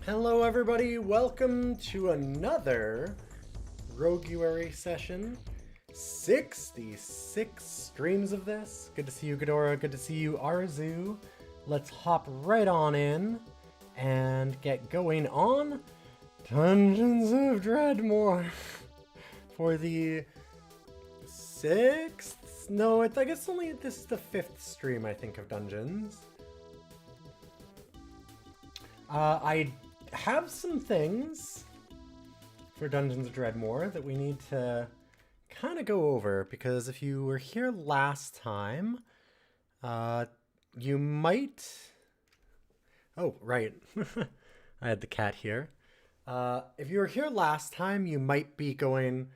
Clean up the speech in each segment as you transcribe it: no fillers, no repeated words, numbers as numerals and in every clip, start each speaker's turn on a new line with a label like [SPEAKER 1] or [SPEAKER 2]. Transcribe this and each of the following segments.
[SPEAKER 1] Hello everybody, welcome to another Roguary session. 66 streams of this. Good to see you, Ghidorah. Good to see you, Arzu. Let's hop right on in and get going on Dungeons of Dreadmore for the 6th? No, I guess only this is the 5th stream, I think, of Dungeons. I have some things for Dungeons of Dreadmore that we need to kind of go over, because if you were here last time, you might... Oh, right. I had the cat here. If you were here last time, you might be going,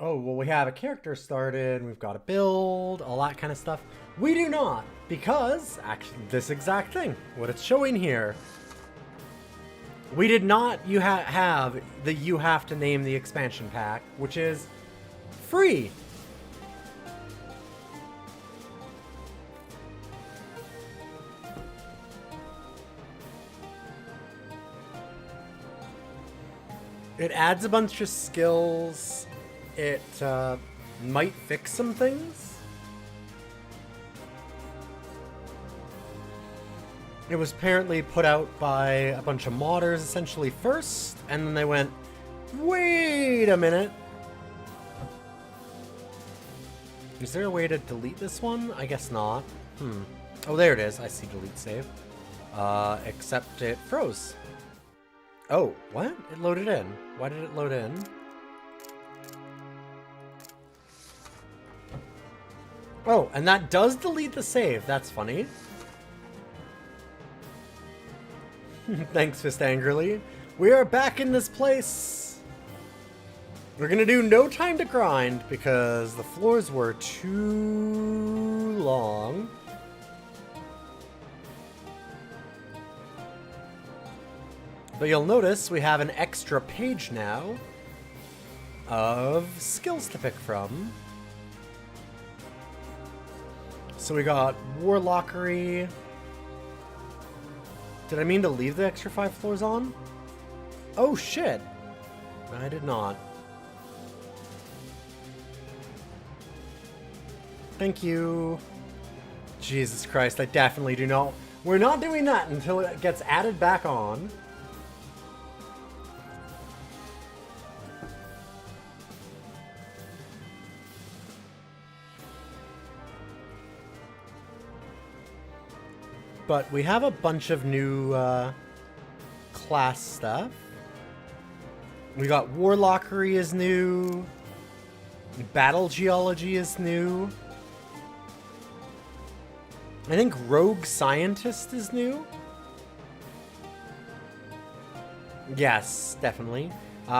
[SPEAKER 1] oh, well, we have a character started, we've got a build, all that kind of stuff. We do not, because, actually, this exact thing, what it's showing here, we did not have the you have to name the expansion pack, which is free. It adds a bunch of skills. It might fix some things. It was apparently put out by a bunch of modders essentially first, and then they went, wait a minute. Is there a way to delete this one? I guess not. Oh, there it is. I see delete save. Except it froze. Oh, what? It loaded in. Why did it load in? Oh, and that does delete the save. That's funny. Thanks, Fist Angrily. We are back in this place. We're gonna do no time to grind because the floors were too long. But you'll notice we have an extra page now of skills to pick from. So we got Warlockery. Did I mean to leave the extra 5 floors on? Oh shit! I did not. Thank you. Jesus Christ, I definitely do not. We're not doing that until it gets added back on. But we have a bunch of new class stuff. We got Warlockery is new. Battle Geology is new. I think Rogue Scientist is new. Yes, definitely.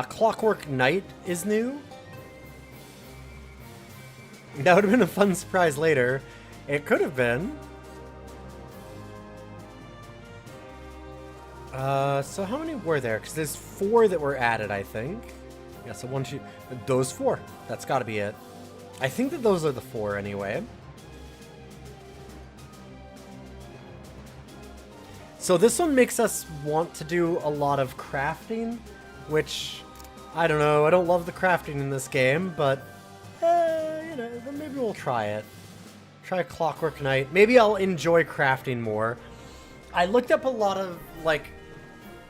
[SPEAKER 1] Clockwork Knight is new. That would have been a fun surprise later. It could have been. So how many were there? Because there's 4 that were added, I think. Yeah, so 1, 2... Those 4. That's got to be it. I think that those are the 4 anyway. So this one makes us want to do a lot of crafting, which, I don't know, I don't love the crafting in this game, but, you know, maybe we'll try it. Try Clockwork Knight. Maybe I'll enjoy crafting more. I looked up a lot of, like,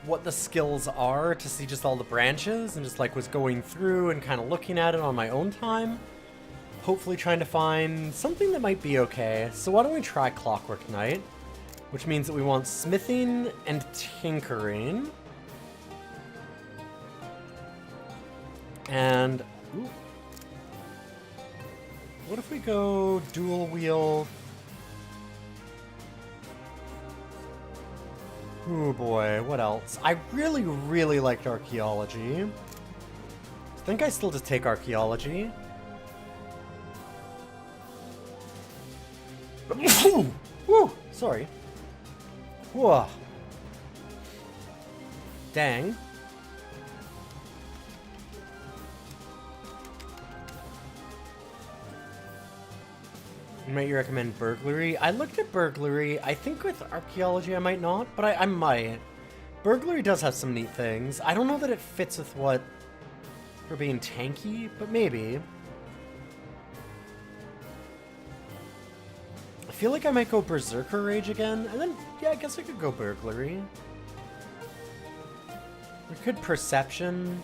[SPEAKER 1] what the skills are to see just all the branches, and just, like, was going through and kind of looking at it on my own time. Hopefully trying to find something that might be okay. So why don't we try Clockwork Knight? Which means that we want smithing and tinkering. And, ooh. What if we go dual wield? Oh boy, what else? I really, really liked archaeology. I think I still just take archaeology. Woo! Sorry. Whoa. Dang. Might you recommend burglary? I looked at burglary. I think with archaeology I might not, but I might. Burglary does have some neat things. I don't know that it fits with what we're being tanky, but maybe. I feel like I might go Berserker Rage again, and then, yeah, I guess I could go Burglary. We could Perception.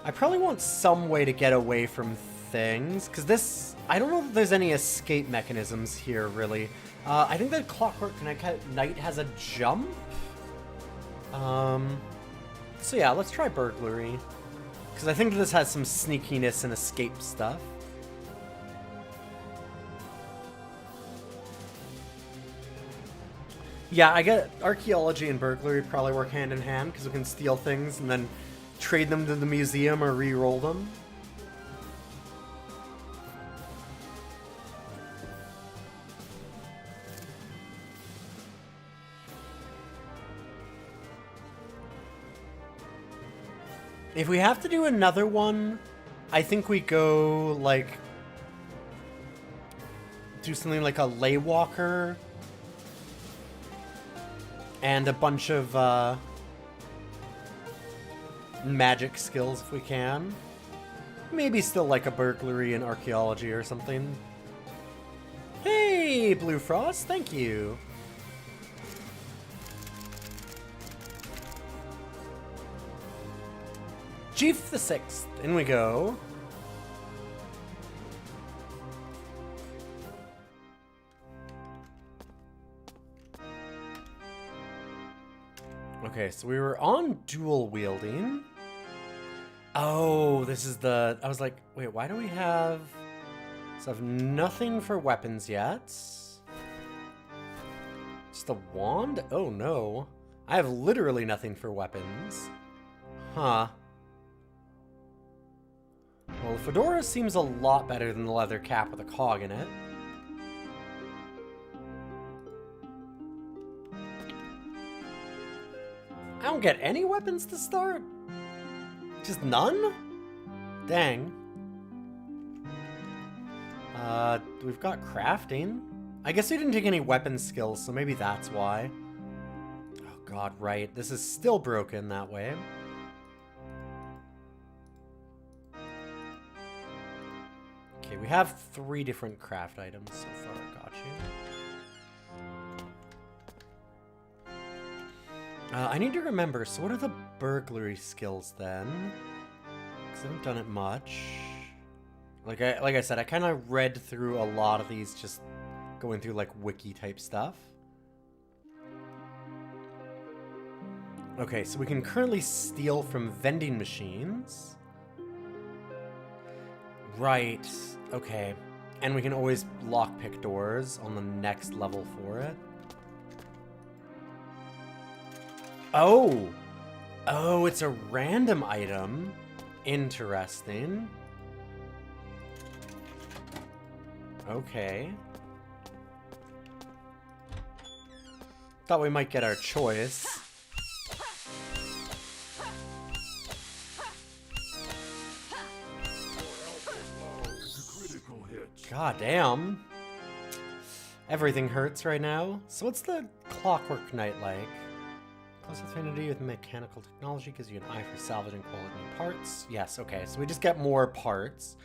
[SPEAKER 1] I probably want some way to get away from things, because this, I don't know if there's any escape mechanisms here, really. I think that Clockwork Knight has a jump. So yeah, let's try Burglary, because I think this has some sneakiness and escape stuff. Yeah, I get Archaeology and Burglary probably work hand in hand, because we can steal things and then trade them to the museum or re-roll them. If we have to do another one, I think we go, like, do something like a Laywalker and a bunch of magic skills if we can. Maybe still like a Burglary and Archaeology or something. Hey, Blue Frost, thank you. Chief the 6th, in we go. Okay, so we were on dual wielding. Oh, this is the... I was like, wait, why do we have... So I have nothing for weapons yet. Just a wand? Oh no. I have literally nothing for weapons. Huh. Well, the fedora seems a lot better than the leather cap with a cog in it. I don't get any weapons to start? Just none? Dang. We've got crafting. I guess we didn't take any weapon skills, so maybe that's why. Oh god, right. This is still broken that way. Okay, we have 3 different craft items so far. Got you. I need to remember, so what are the burglary skills then? Because I haven't done it much. Like I said, I kind of read through a lot of these, just going through like wiki type stuff. Okay, so we can currently steal from vending machines. Right, okay. And we can always lockpick doors on the next level for it. Oh! Oh, it's a random item. Interesting. Okay. Thought we might get our choice. God damn. Everything hurts right now. So what's the Clockwork Knight like? Close affinity with mechanical technology gives you an eye for salvaging quality parts. Yes, okay, so we just get more parts.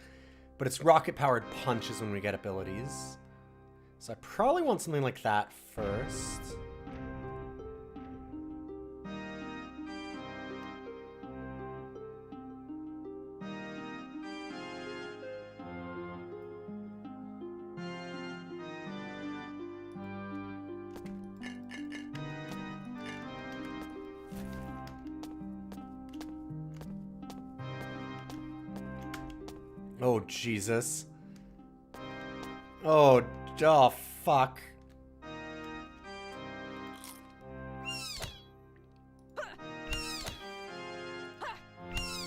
[SPEAKER 1] But it's rocket-powered punches when we get abilities. So I probably want something like that first. Oh, Jesus. Oh, fuck.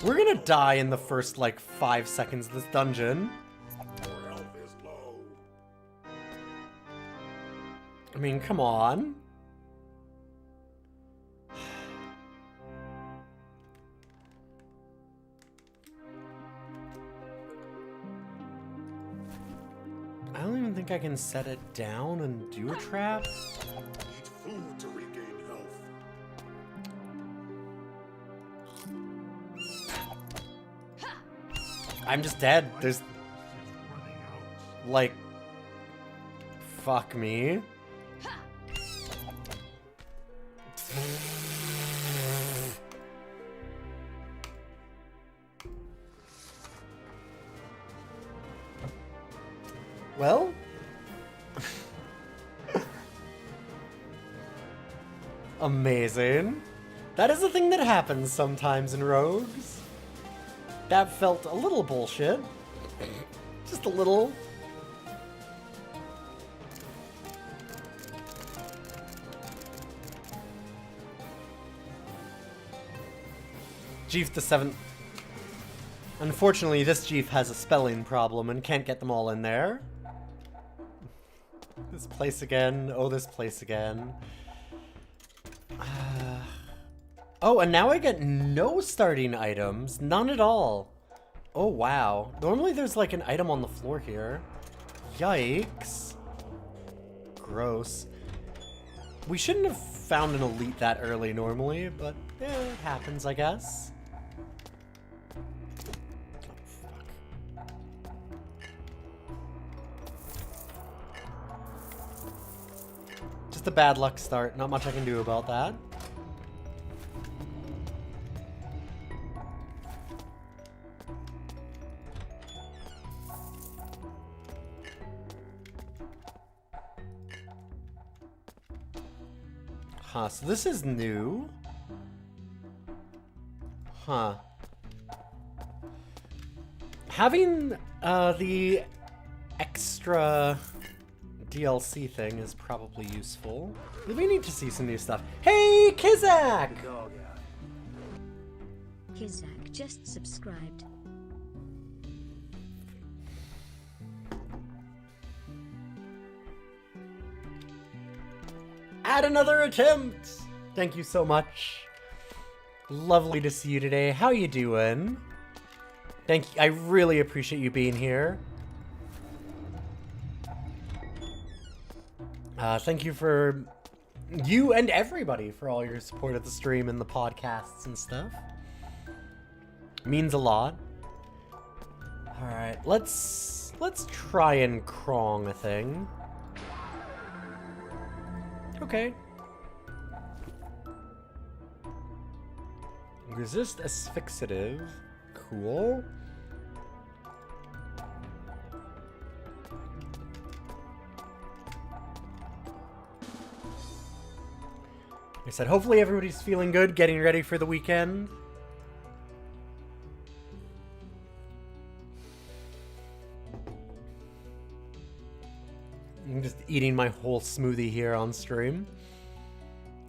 [SPEAKER 1] We're gonna die in the first, like, 5 seconds of this dungeon. I mean, come on. I don't even think I can set it down and do a trap.
[SPEAKER 2] Eat food to regain health.
[SPEAKER 1] I'm just dead. There's... like... fuck me. Well... amazing. That is a thing that happens sometimes in rogues. That felt a little bullshit. Just a little. Jeef the 7th. Unfortunately, this Jeef has a spelling problem and can't get them all in there. This place again. Oh, this place again. Oh, and now I get no starting items. None at all. Oh, wow. Normally there's like an item on the floor here. Yikes. Gross. We shouldn't have found an elite that early normally, but it happens, I guess. Oh, fuck. Just a bad luck start. Not much I can do about that. Huh, so this is new. Huh. Having the extra DLC thing is probably useful. We need to see some new stuff. Hey, Kizak!
[SPEAKER 2] Kizak just subscribed.
[SPEAKER 1] Add another attempt! Thank you so much. Lovely to see you today. How you doing? Thank you. I really appreciate you being here. Thank you for you and everybody for all your support of the stream and the podcasts and stuff. Means a lot. All right, let's try and Krong a thing. Okay. Resist asphyxiative. Cool. I said, hopefully everybody's feeling good, getting ready for the weekend. I'm just eating my whole smoothie here on stream.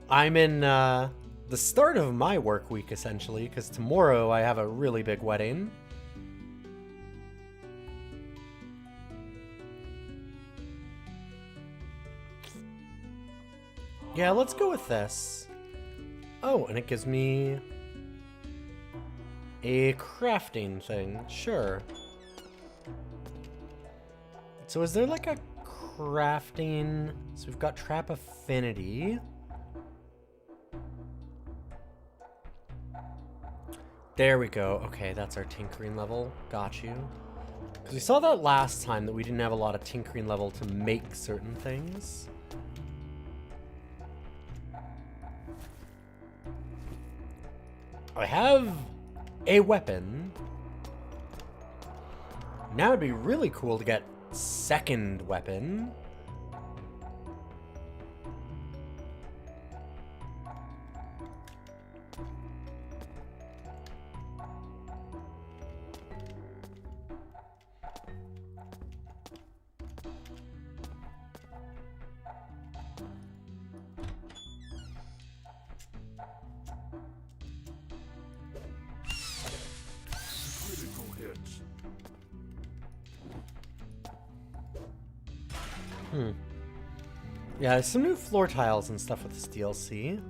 [SPEAKER 1] I'm in the start of my work week, essentially, because tomorrow I have a really big wedding. Yeah, let's go with this. Oh, and it gives me a crafting thing. Sure. So is there like a crafting? So we've got trap affinity. There we go. Okay, that's our tinkering level. Got you. Because we saw that last time that we didn't have a lot of tinkering level to make certain things. I have a weapon. Now it'd be really cool to get second weapon. Yeah, there's some new floor tiles and stuff with this DLC.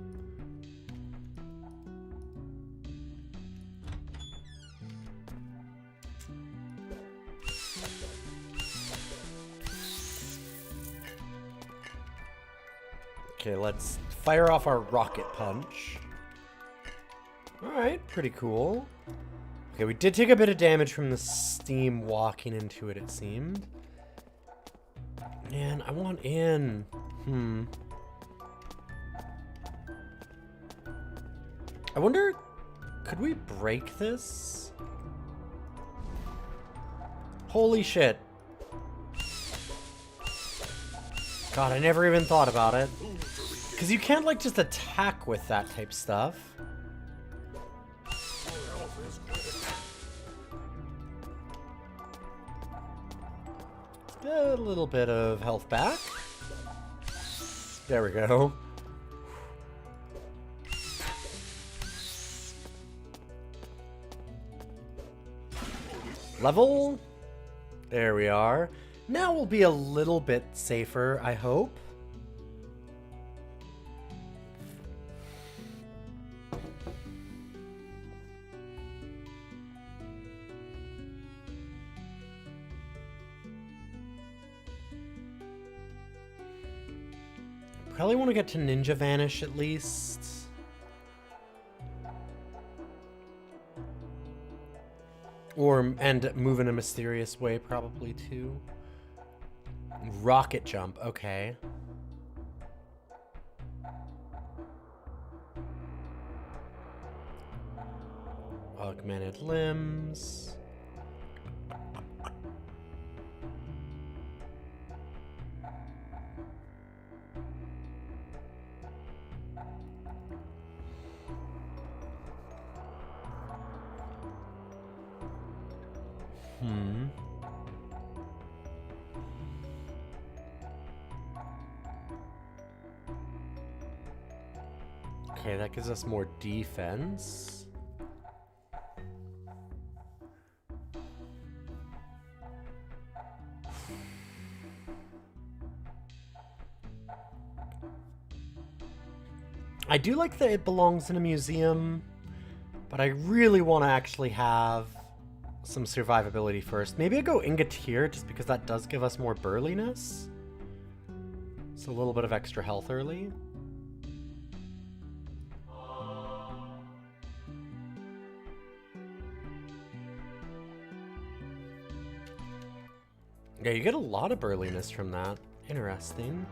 [SPEAKER 1] Okay, let's fire off our rocket punch. Alright, pretty cool. Okay, we did take a bit of damage from the steam walking into it, it seemed. Man, I want in. I wonder, could we break this? Holy shit. God, I never even thought about it. Because you can't, like, just attack with that type stuff. A little bit of health back. There we go. Level. There we are. Now we'll be a little bit safer, I hope. Probably want to get to Ninja Vanish at least. And move in a mysterious way probably too. Rocket jump, okay. Augmented limbs. Okay, that gives us more defense. I do like that it belongs in a museum, but I really want to actually have some survivability first. Maybe I go Ingotier just because that does give us more burliness. So a little bit of extra health early. Yeah, you get a lot of burliness from that. Interesting.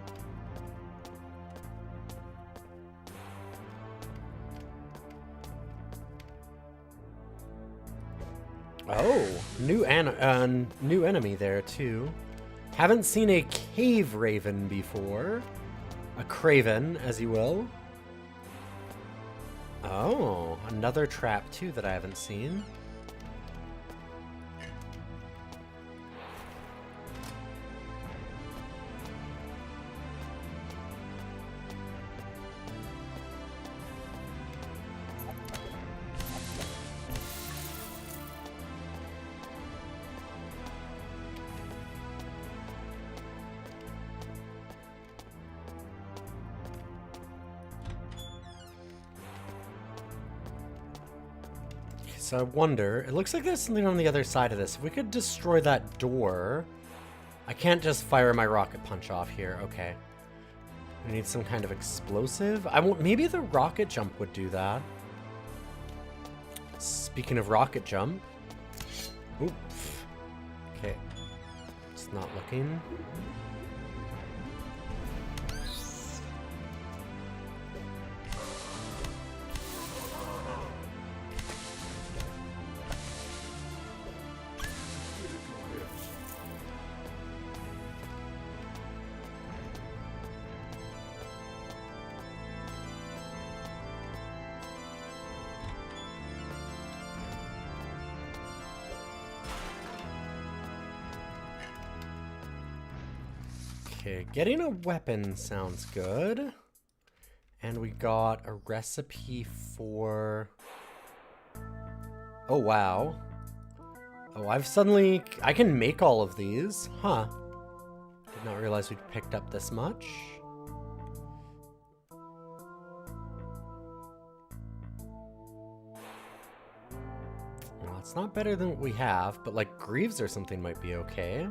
[SPEAKER 1] Oh, new enemy there too. Haven't seen a cave raven before. A craven, as you will. Oh, another trap too that I haven't seen. So I wonder, it looks like there's something on the other side of this. If we could destroy that door, I can't just fire my rocket punch off here. Okay. We need some kind of explosive. Maybe the rocket jump would do that. Speaking of rocket jump. Oops. Okay. It's not looking. Okay, getting a weapon sounds good. And we got a recipe for... Oh, wow. Oh, I can make all of these. Huh. Did not realize we picked up this much. Well, it's not better than what we have, but like greaves or something might be okay.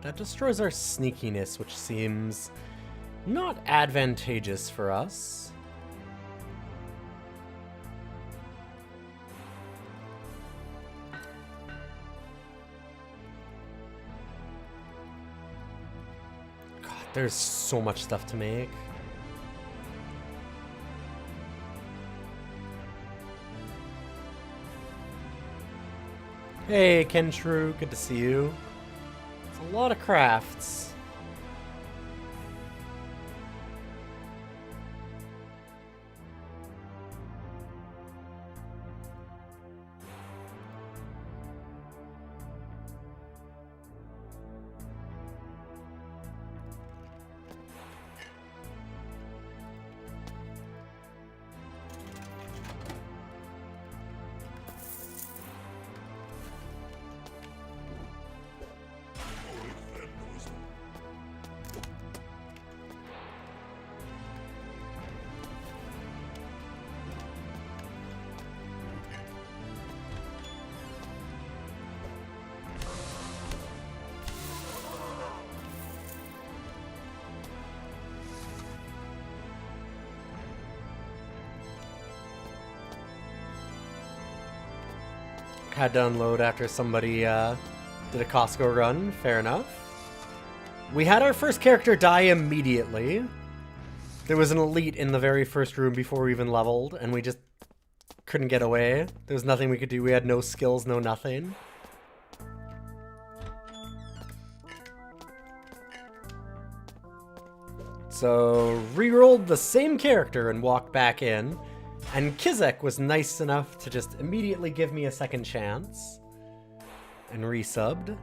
[SPEAKER 1] That destroys our sneakiness, which seems not advantageous for us. God, there's so much stuff to make. Hey, Kenshru, good to see you. It's a lot of crafts. Had to unload after somebody did a Costco run. Fair enough. We had our first character die immediately. There was an elite in the very first room before we even leveled, and we just couldn't get away. There was nothing we could do. We had no skills, no nothing. So, re-rolled the same character and walked back in. And Kizek was nice enough to just immediately give me a second chance. And resubbed.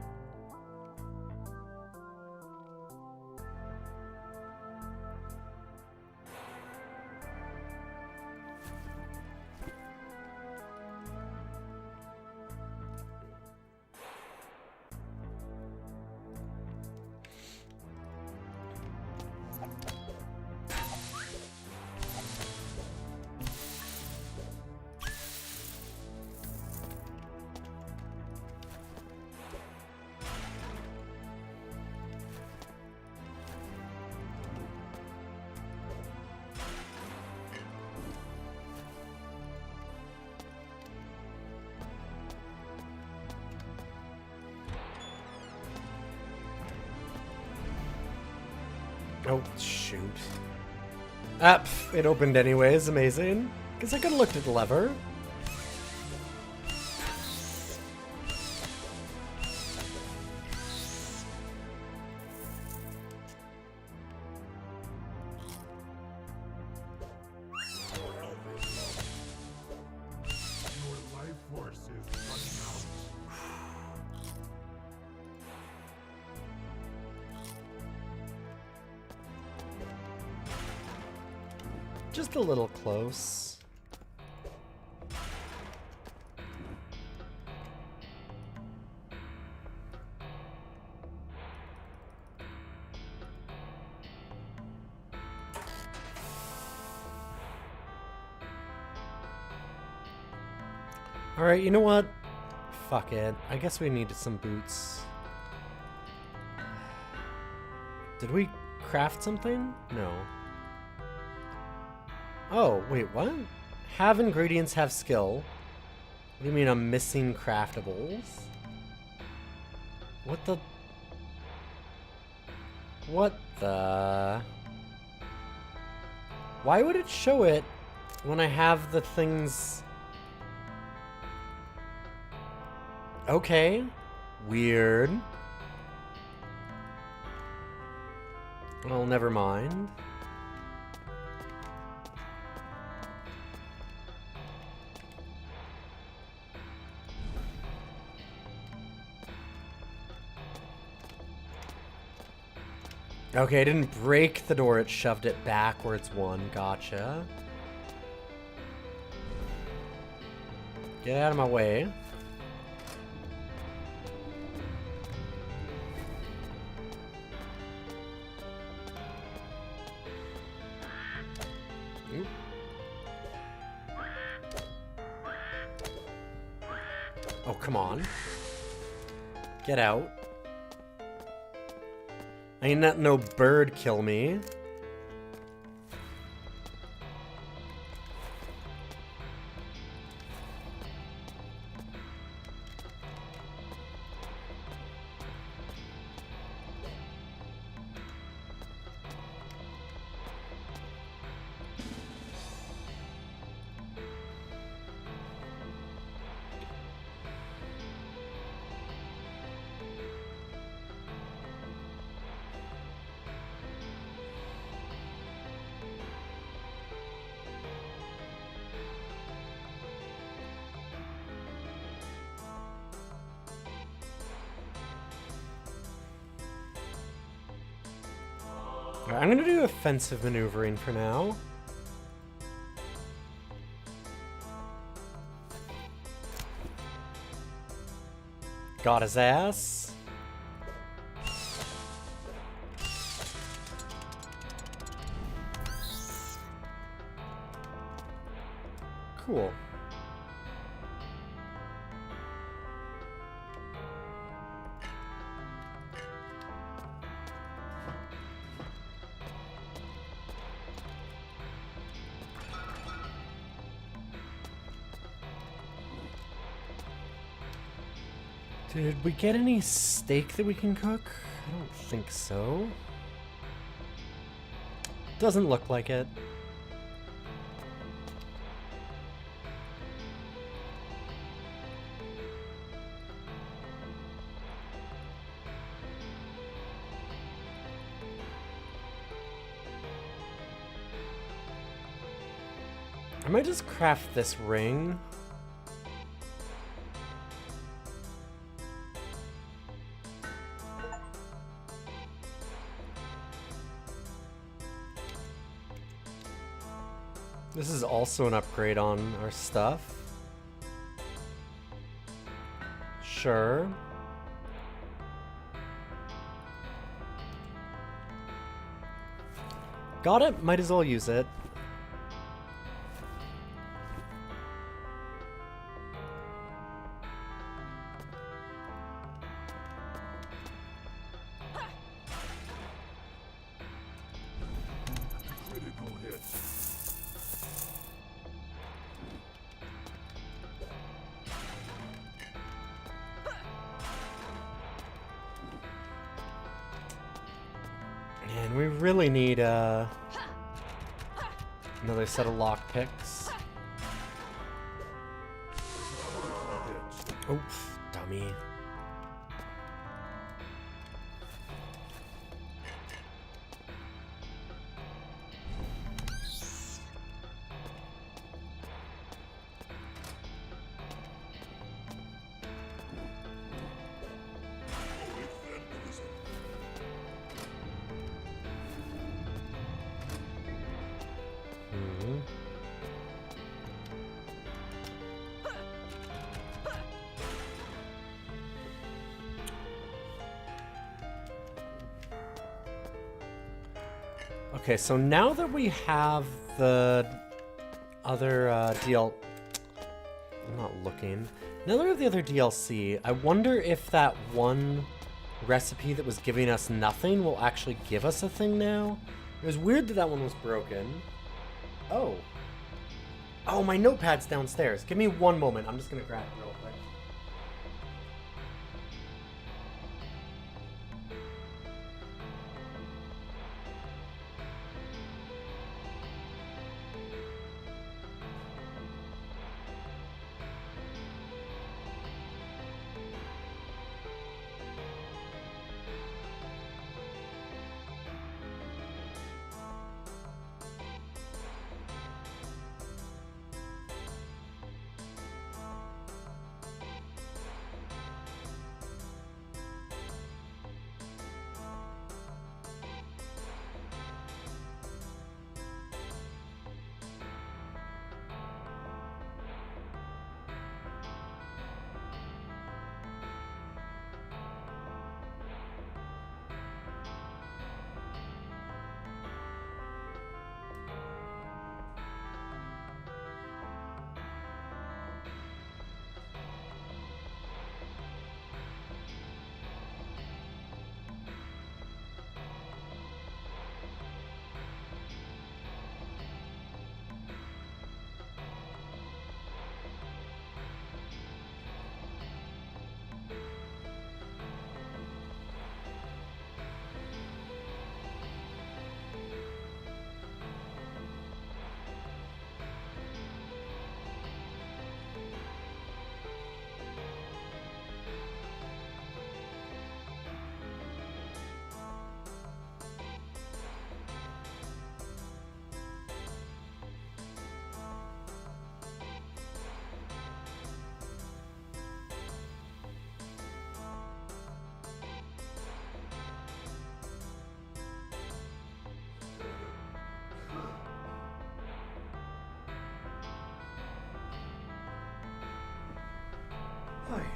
[SPEAKER 1] Oh, shoot. Ah, it opened anyways. Amazing. Guess I could have looked at the lever. Just a little close. All right, you know what? Fuck it. I guess we needed some boots. Did we craft something? No. Oh, wait, what? Have ingredients, have skill. What do you mean I'm missing craftables? What the... What the... Why would it show it when I have the things... Okay. Weird. Well, never mind. Okay, it didn't break the door, it shoved it backwards one. Gotcha. Get out of my way. Oop. Oh, come on. Get out. Ain't let no bird kill me. I'm gonna do offensive maneuvering for now. Got his ass. Cool. Did we get any steak that we can cook? I don't think so. Doesn't look like it. I might just craft this ring. This is also an upgrade on our stuff. Sure. Got it? Might as well use it. And we really need another set of lockpicks. Oof, dummy. Okay, so now that we have the other I'm not looking. Now that we have the other DLC, I wonder if that one recipe that was giving us nothing will actually give us a thing now. It was weird that that one was broken. Oh. Oh, my notepad's downstairs. Give me one moment. I'm just gonna grab it real quick.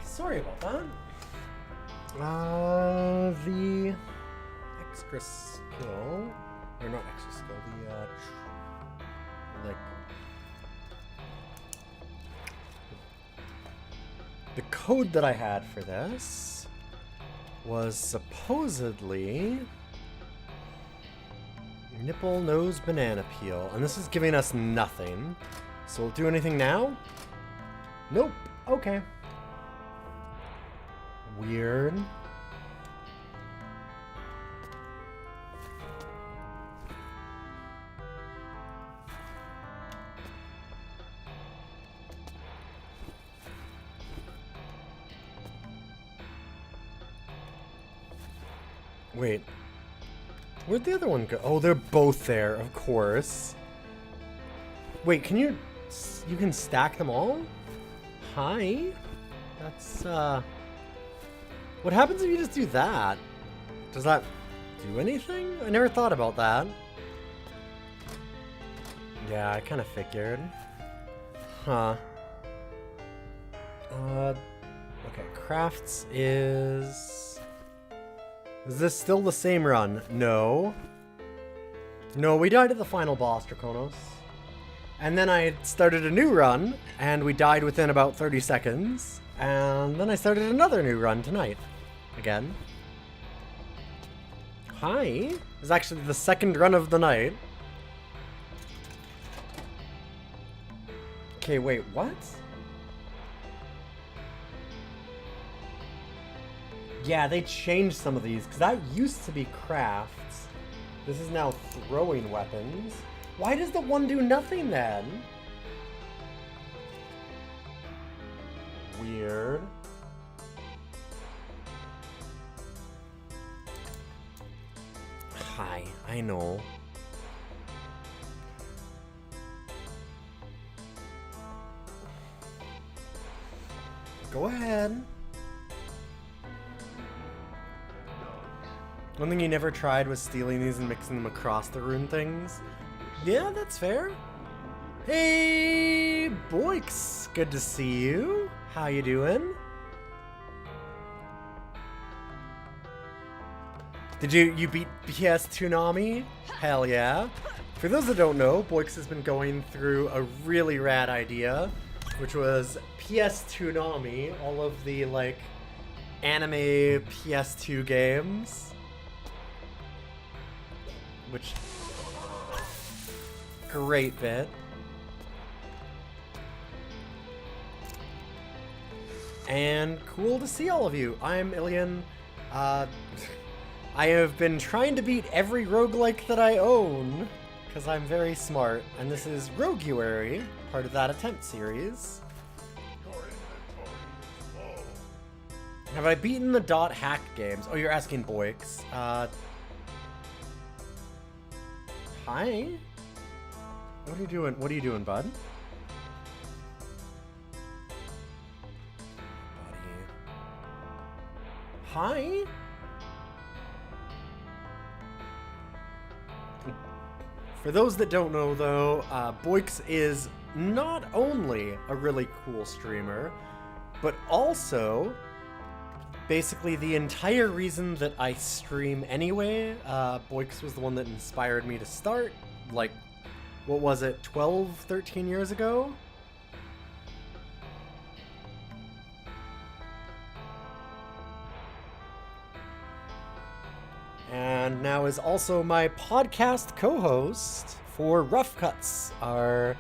[SPEAKER 1] Sorry about that. The extra skill, or not extra skill, the code that I had for this was supposedly nipple, nose, banana peel, and this is giving us nothing. So we'll do anything now? Nope. Okay. Weird. Wait. Where'd the other one go? Oh, they're both there, of course. Wait, can you can stack them all? Hi? That's, what happens if you just do that? Does that do anything? I never thought about that. Yeah, I kind of figured. Huh. Okay, crafts is this still the same run? No. No, we died at the final boss, Draconos. And then I started a new run, and we died within about 30 seconds. And then I started another new run tonight. Again. Hi. It's actually the second run of the night. Okay, wait, what? Yeah, they changed some of these, because that used to be crafts. This is now throwing weapons. Why does the one do nothing then? Weird. Hi, I know. Go ahead. One thing you never tried was stealing these and mixing them across the rune things. Yeah, that's fair. Hey, Boix, good to see you. How you doing? Did you beat PS2 Nami? Hell yeah. For those that don't know, Boix has been going through a really rad idea, which was PS2 Nami, all of the like anime PS2 games. Which, great bit. And cool to see all of you. I'm Ilian. I have been trying to beat every roguelike that I own, because I'm very smart, and this is Roguary, part of that attempt series. Have I beaten the dot hack games? Oh, you're asking Boix. Hi. What are you doing? What are you doing, bud? Hi. For those that don't know, though, Boix is not only a really cool streamer, but also basically the entire reason that I stream anyway. Boix was the one that inspired me to start, like, what was it, 12, 13 years ago? And now is also my podcast co-host for Rough Cuts, our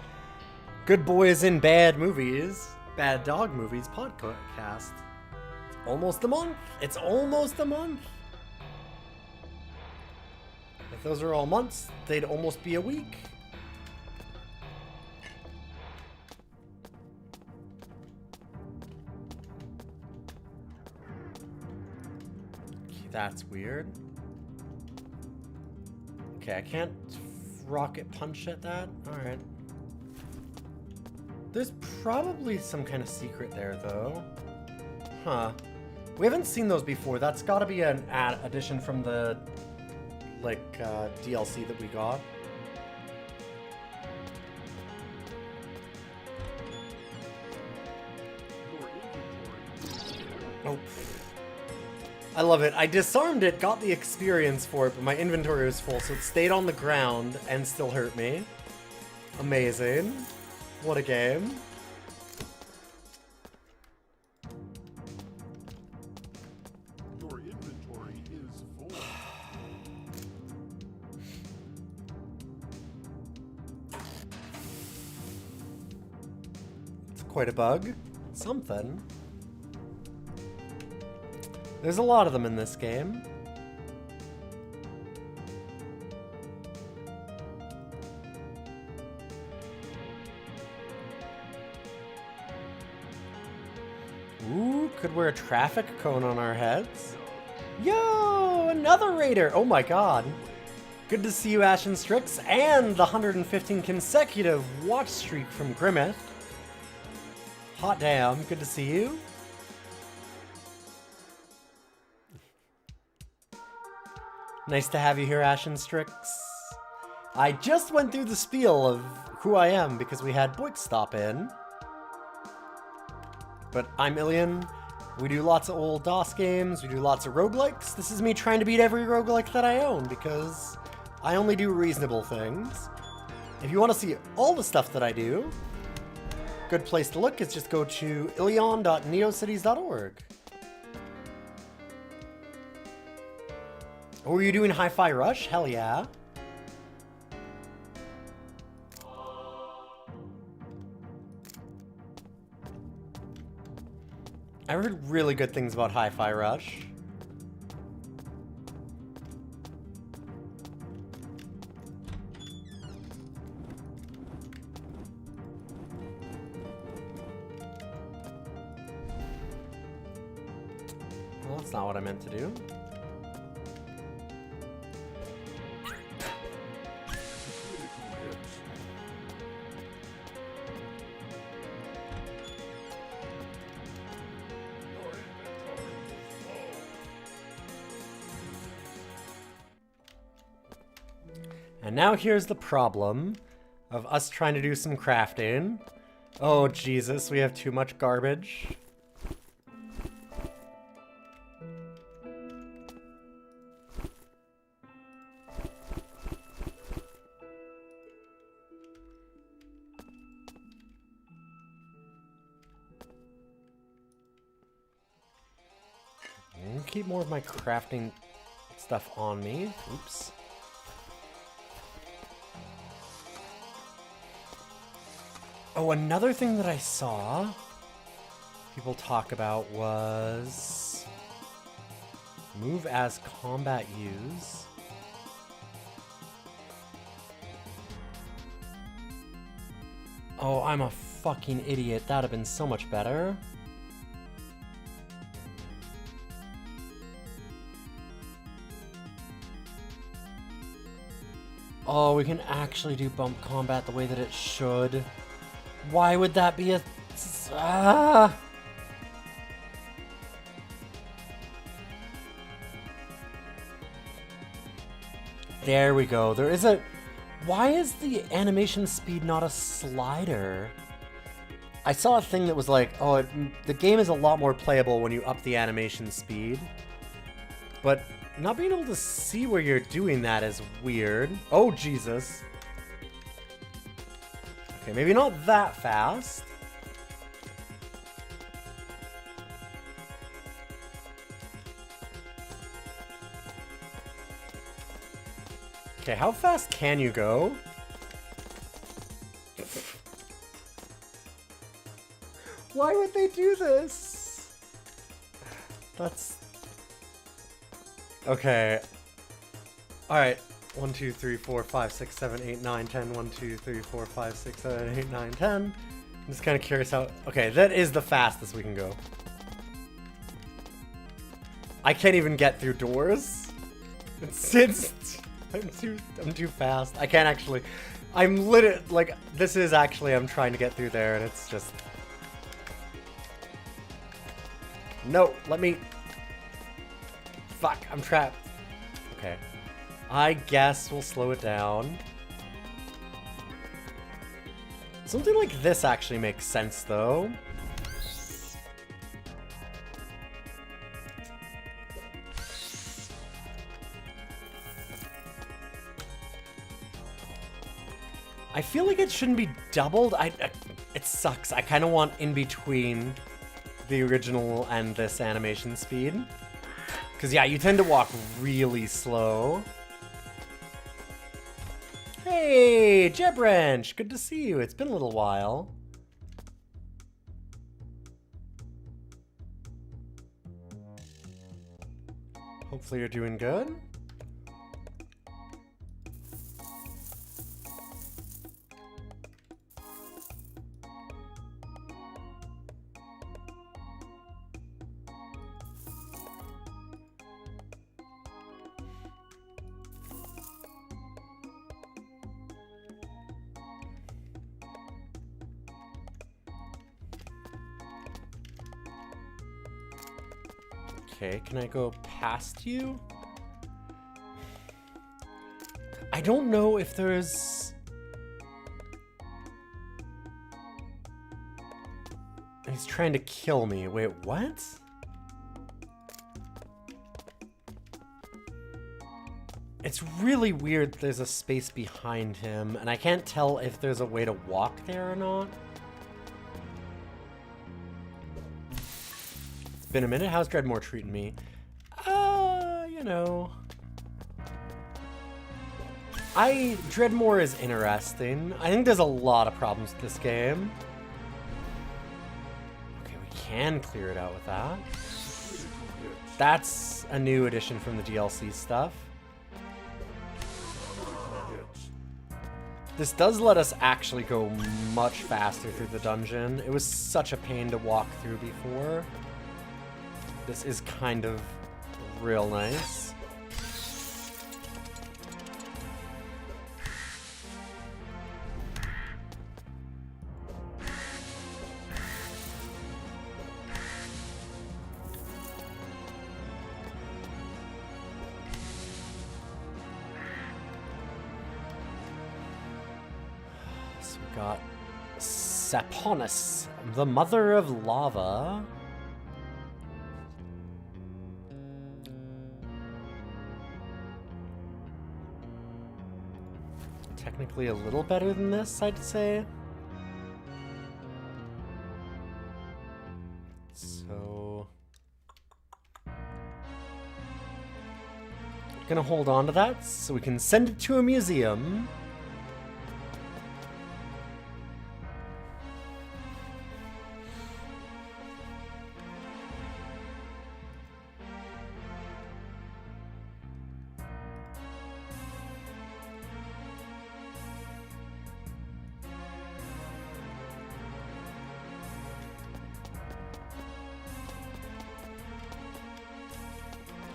[SPEAKER 1] Good Boys in Bad Movies, Bad Dog Movies podcast. Almost a month. It's almost a month. If those are all months, they'd almost be a week. Okay, that's weird. Okay, I can't rocket punch at that. Alright. There's probably some kind of secret there, though. Huh. We haven't seen those before. That's got to be an addition from the, like, DLC that we got. Oh. I love it. I disarmed it, got the experience for it, but my inventory was full, so it stayed on the ground and still hurt me. Amazing. What a game.
[SPEAKER 3] Your inventory is full.
[SPEAKER 1] It's quite a bug. Something. There's a lot of them in this game. Ooh, could wear a traffic cone on our heads. Yo, another raider! Oh my god. Good to see you, Ashen Strix, and the 115 consecutive watch streak from Grimmeth. Hot damn, good to see you. Nice to have you here, Ashen Strix. I just went through the spiel of who I am because we had Boik stop in. But I'm Ilian. We do lots of old DOS games. We do lots of roguelikes. This is me trying to beat every roguelike that I own because I only do reasonable things. If you want to see all the stuff that I do, good place to look is just go to ilion.neocities.org. Oh, were you doing Hi-Fi Rush? Hell yeah. I heard really good things about Hi-Fi Rush. Well, that's not what I meant to do. And now here's the problem of us trying to do some crafting. Oh Jesus, we have too much garbage. I'll keep more of my crafting stuff on me. Oops. Oh, another thing that I saw people talk about was move as combat use. Oh, I'm a fucking idiot. That'd have been so much better. Oh, we can actually do bump combat the way that it should. Why would that be a... Ah! There we go. There is a... Why is the animation speed not a slider? I saw a thing that was like, oh, the game is a lot more playable when you up the animation speed. But not being able to see where you're doing that is weird. Oh, Jesus. Okay, maybe not that fast. Okay, how fast can you go? Why would they do this? That's... Okay. Alright. 1, 2, 3, 4, 5, 6, 7, 8, 9, 10. 1, 2, 3, 4, 5, 6, 7, 8, 9, 10. I'm just kind of curious how... Okay, that is the fastest we can go. I can't even get through doors. It's I'm too fast. I can't actually... I'm literally... Like, this is actually... I'm trying to get through there, and it's just... No, let me... Fuck, I'm trapped. Okay. I guess we'll slow it down. Something like this actually makes sense, though. I feel like it shouldn't be doubled. It sucks. I kind of want in between the original and this animation speed. Because, yeah, you tend to walk really slow. Hey, Jebranch! Good to see you. It's been a little while. Hopefully you're doing good. Okay, can I go past you? I don't know if there's... He's trying to kill me. Wait, what? It's really weird there's a space behind him, and I can't tell if there's a way to walk there or not. It's been a minute. How's Dreadmore treating me? You know... Dreadmore is interesting. I think there's a lot of problems with this game. Okay, we can clear it out with that. That's a new addition from the DLC stuff. This does let us actually go much faster through the dungeon. It was such a pain to walk through before. This is kind of real nice. So we got Saponis, the mother of lava. Technically a little better than this, I'd say. So... gonna hold on to that so we can send it to a museum.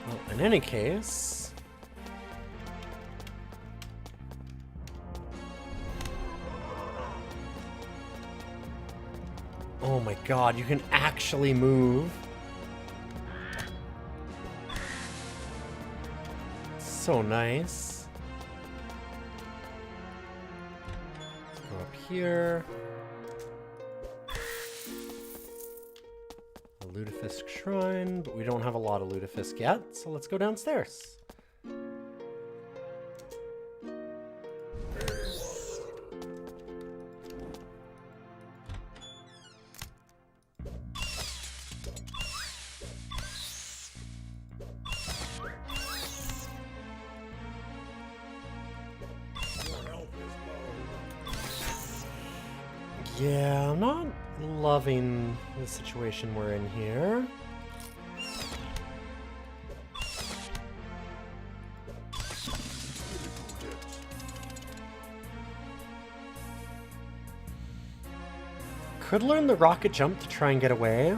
[SPEAKER 1] Well, in any case... oh my god, you can actually move. So nice. Let's go up here. A Lutefisk shrine, but we don't have a lot of Lutefisk yet, so let's go downstairs. Yeah, I'm not loving the situation we're in here. Could learn the rocket jump to try and get away.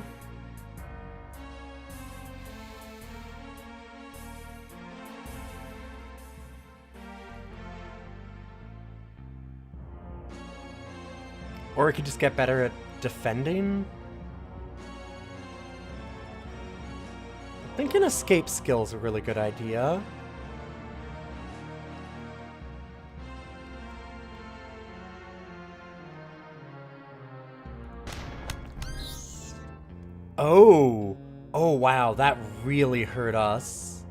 [SPEAKER 1] Or we could just get better at defending. I think an escape skill is a really good idea. Oh! Oh wow, that really hurt us.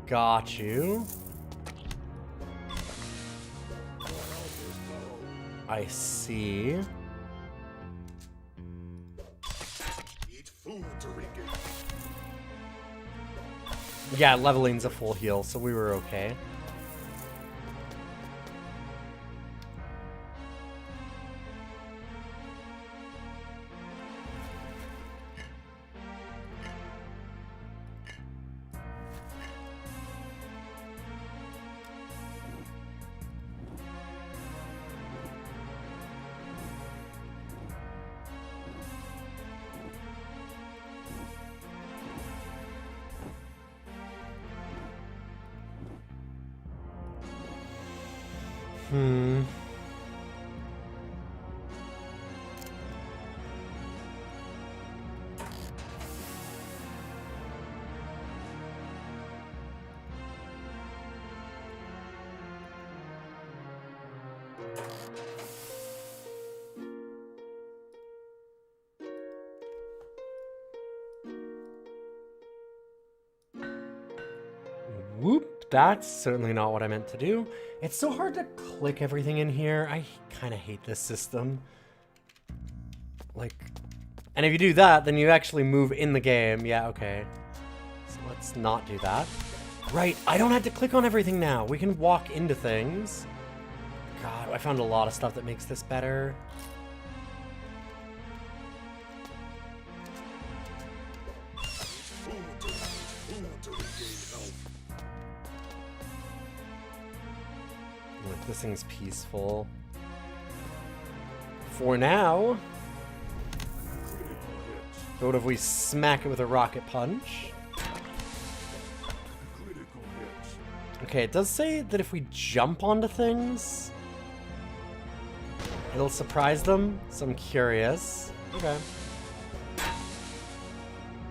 [SPEAKER 1] Got you. I see.
[SPEAKER 3] Eat food to regain.
[SPEAKER 1] Yeah, leveling's a full heal, so we were okay. Hmm. Whoop, that's certainly not what I meant to do. It's so hard to click everything in here. I kind of hate this system. Like, and if you do that, then you actually move in the game. Yeah, okay. So let's not do that. Right, I don't have to click on everything now. We can walk into things. God, I found a lot of stuff that makes this better.
[SPEAKER 3] Food to regain health.
[SPEAKER 1] Like, this thing's peaceful. For now.
[SPEAKER 3] Critical hit.
[SPEAKER 1] But what if we smack it with a rocket punch?
[SPEAKER 3] Critical hit.
[SPEAKER 1] Okay, it does say that if we jump onto things, it'll surprise them, so I'm curious. Okay.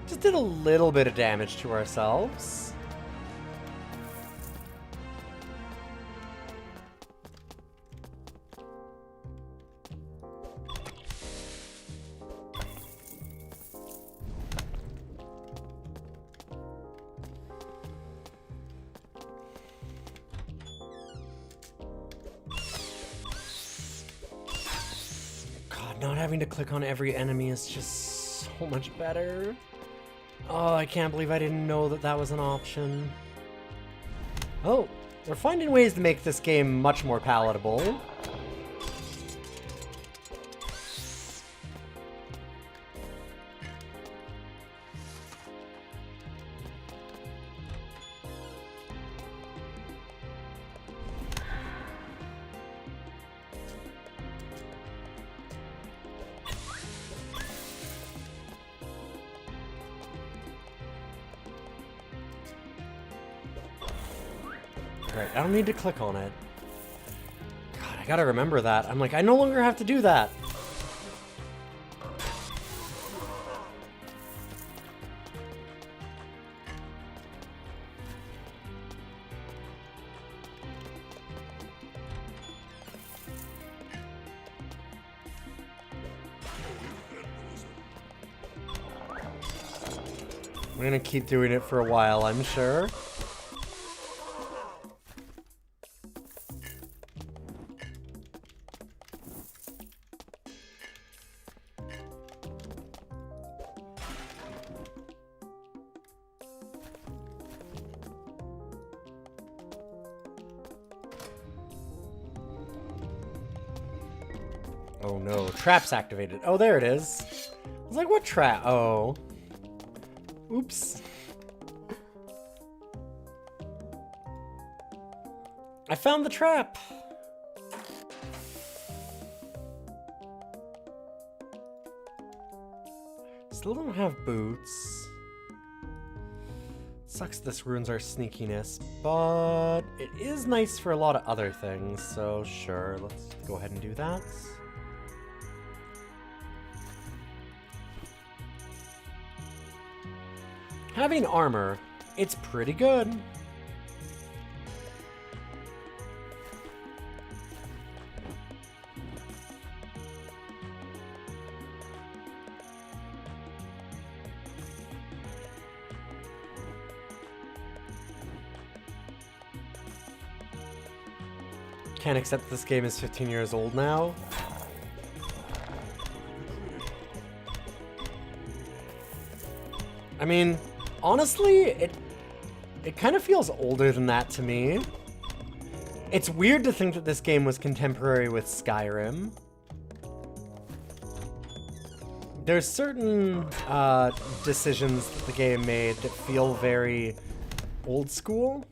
[SPEAKER 1] Just did a little bit of damage to ourselves. God, not having to click on every enemy is just so much better. Oh, I can't believe I didn't know that that was an option. Oh, we're finding ways to make this game much more palatable. Right, I don't need to click on it. God, I gotta remember that. I'm like, I no longer have to do that. I'm gonna keep doing it for a while, I'm sure. Oh no, trap's activated. Oh, there it is. I was like, what trap? Oh. Oops. I found the trap. Still don't have boots. Sucks this ruins our sneakiness, but it is nice for a lot of other things, so sure, let's go ahead and do that. Having armor, it's pretty good. can't accept this game is 15 years old now. I mean, honestly, it kind of feels older than that to me. It's weird to think that this game was contemporary with Skyrim. There's certain decisions that the game made that feel very old school.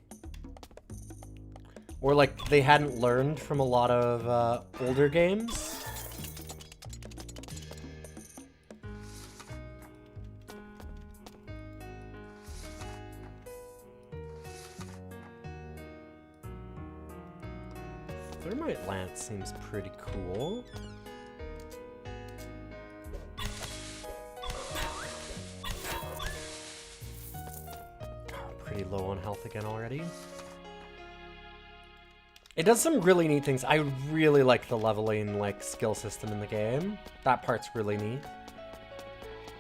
[SPEAKER 1] Or like they hadn't learned from a lot of older games. Thermite Lance seems pretty cool. Pretty low on health again already. It does some really neat things. I really like the leveling like skill system in the game. That part's really neat.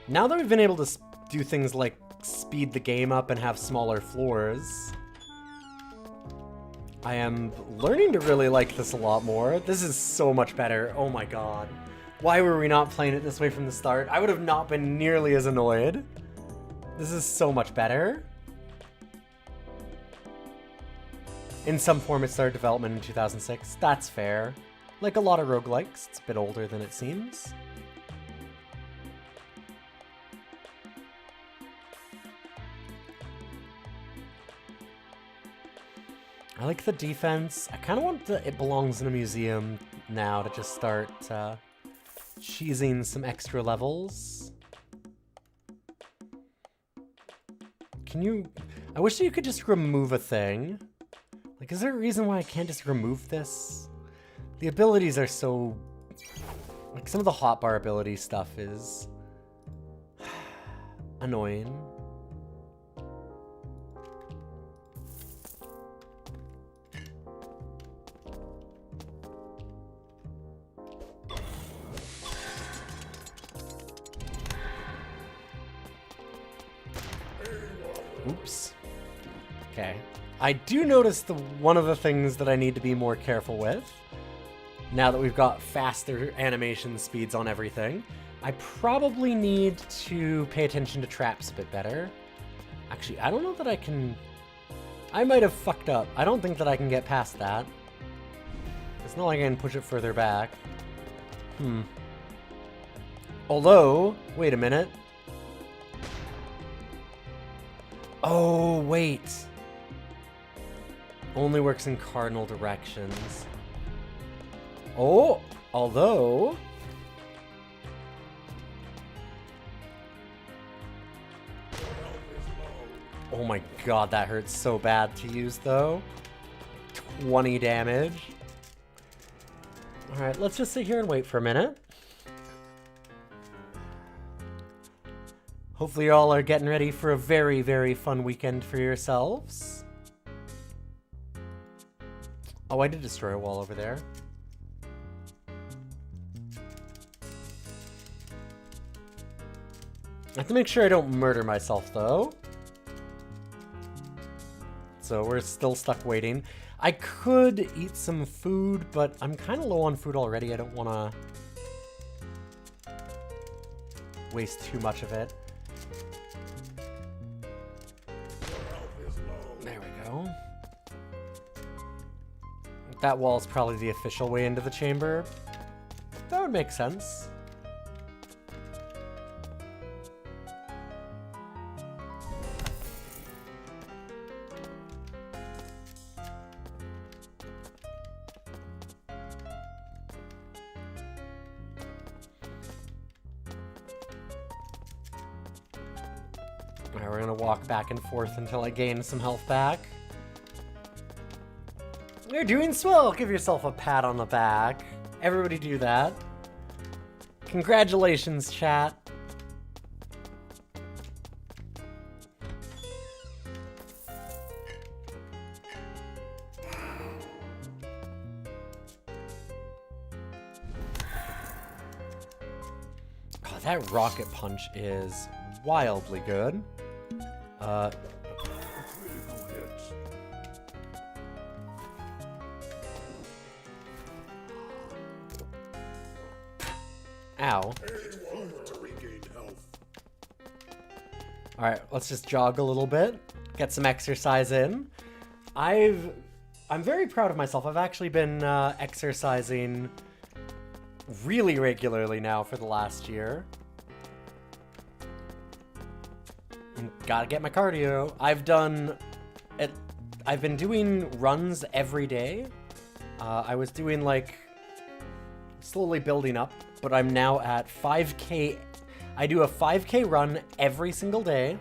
[SPEAKER 1] Now that we've been able to do things like speed the game up and have smaller floors, I am learning to really like this a lot more. This is so much better. Oh my god. Why were we not playing it this way from the start? I would have not been nearly as annoyed. This is so much better. In some form, it started development in 2006. That's fair. Like a lot of roguelikes, it's a bit older than it seems. I like the defense. I kind of want the It Belongs in a Museum now to just start cheesing some extra levels. Can you... I wish you could just remove a thing. Like, is there a reason why I can't just remove this? The abilities are so... Like, some of the hotbar ability stuff is... annoying. Oops. Okay. I do notice one of the things that I need to be more careful with, now that we've got faster animation speeds on everything, I probably need to pay attention to traps a bit better. Actually, I don't know that I can... I might have fucked up. I don't think that I can get past that. It's not like I can push it further back. Although, wait a minute. Oh, wait. Only works in cardinal directions. Oh, although... Oh my god, that hurts so bad to use, though. 20 damage. Alright, let's just sit here and wait for a minute. Hopefully you all are getting ready for a very, very fun weekend for yourselves. Oh, I did destroy a wall over there. I have to make sure I don't murder myself, though. So we're still stuck waiting. I could eat some food, but I'm kind of low on food already. I don't want to waste too much of it. There we go. That wall is probably the official way into the chamber. That would make sense. Alright, we're gonna walk back and forth until I gain some health back. You're doing swell! Give yourself a pat on the back. Everybody do that. Congratulations, chat. Oh, that rocket punch is wildly good.
[SPEAKER 3] Critical hits.
[SPEAKER 1] Ow.
[SPEAKER 3] Eat food to regain health.
[SPEAKER 1] Alright, let's just jog a little bit. Get some exercise in. I'm very proud of myself. I've actually been exercising really regularly now for the last year. And gotta get my cardio. I've been doing runs every day. I was doing like slowly building up, but I'm now at 5K. I do a 5K run every single day,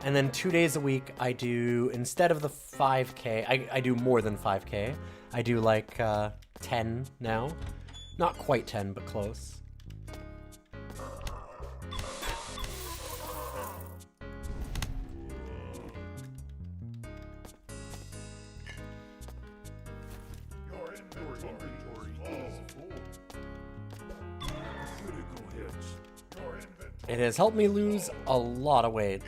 [SPEAKER 1] and then 2 days a week I do, instead of the 5K, I do more than 5K. I do like 10 now. Not quite 10, but close.
[SPEAKER 3] Your inventory is full. Critical hits. Your inventory.
[SPEAKER 1] It has helped me lose a lot of weight.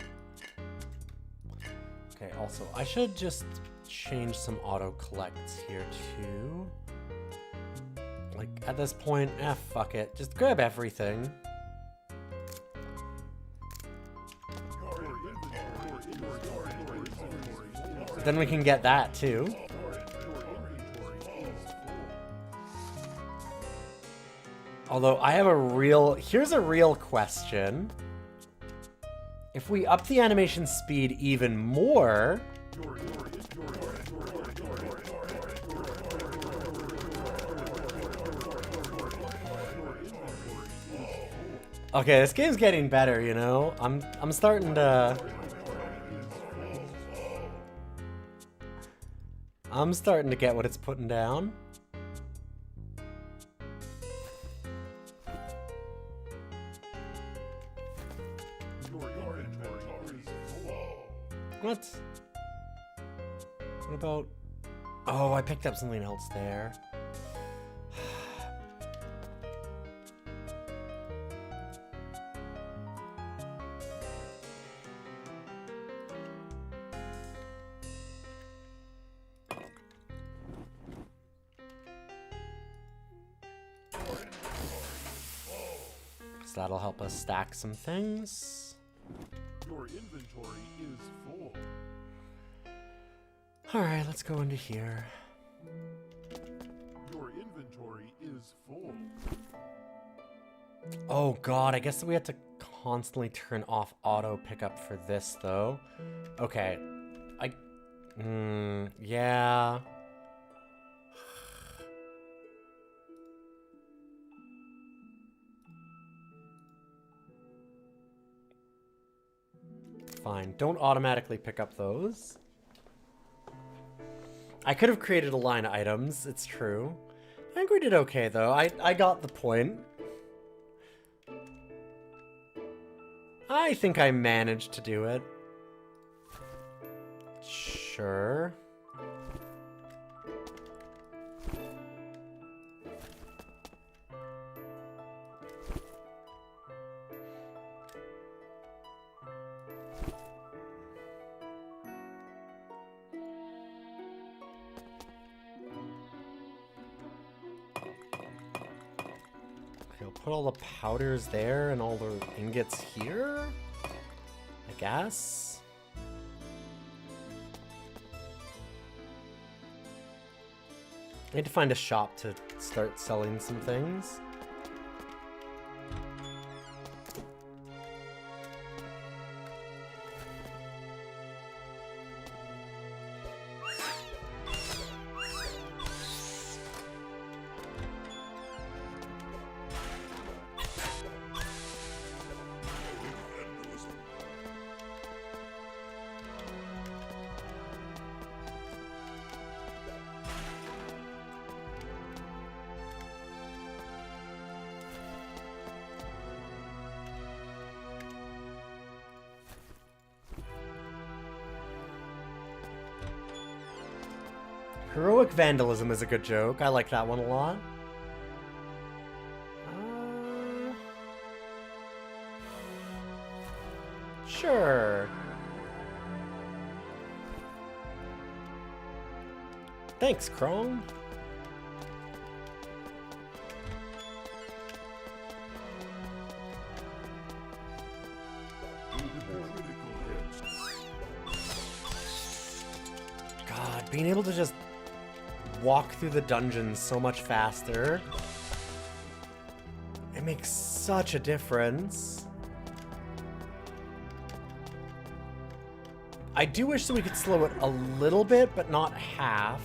[SPEAKER 1] Okay, also, I should just change some auto collects here too. Like, at this point, fuck it. Just grab everything. Then we can get that too. Although, here's a real question. If we up the animation speed even more... Okay, this game's getting better, you know? I'm starting to... I'm starting to get what it's putting down. What? What about... Oh, I picked up something else there. So that'll help us stack some things.
[SPEAKER 3] Your inventory is full.
[SPEAKER 1] Alright, let's go into here.
[SPEAKER 3] Your inventory is full.
[SPEAKER 1] Oh god, I guess we have to constantly turn off auto pickup for this, though. Okay. Yeah. Fine. Don't automatically pick up those. I could have created a line of items, it's true. I think we did okay, though. I got the point. I think I managed to do it. Sure. I'll put all the powders there and all the ingots here, I guess. I need to find a shop to start selling some things. Heroic vandalism is a good joke. I like that one a lot. Sure. Thanks, Chrome. being able to just walk through the dungeons so much faster, it makes such a difference. I do wish that we could slow it a little bit, but not half.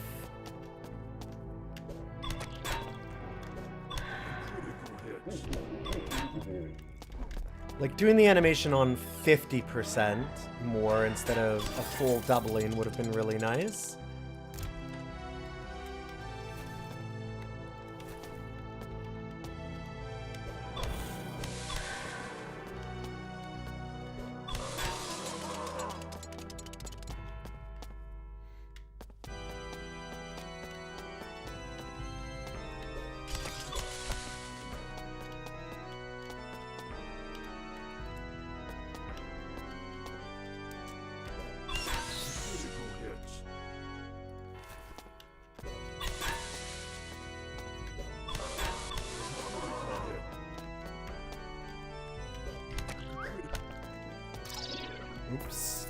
[SPEAKER 1] Like, doing the animation on 50% more instead of a full doubling would have been really nice. Oops.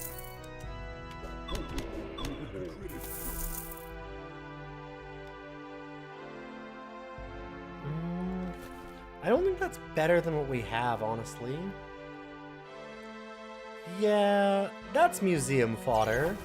[SPEAKER 1] I don't think that's better than what we have, honestly. Yeah, that's museum fodder.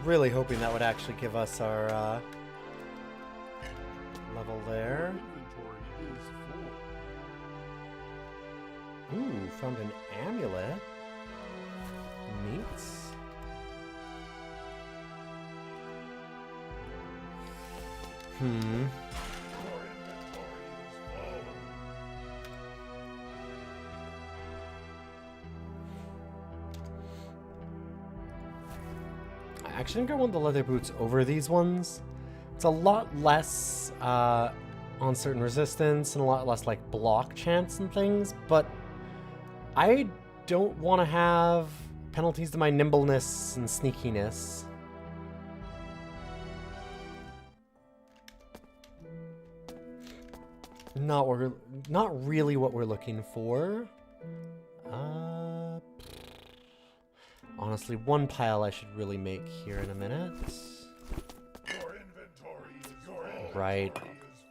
[SPEAKER 1] Really hoping that would actually give us our level there.
[SPEAKER 3] Inventory is full.
[SPEAKER 1] Ooh, found an amulet. Neat.
[SPEAKER 3] Your inventory is full.
[SPEAKER 1] Actually, I think I want the leather boots over these ones. It's a lot less on certain resistance and a lot less like block chance and things, but I don't want to have penalties to my nimbleness and sneakiness. Not really what we're looking for. Honestly, one pile I should really make here in a minute.
[SPEAKER 3] Your inventory is full.
[SPEAKER 1] Right,
[SPEAKER 3] Is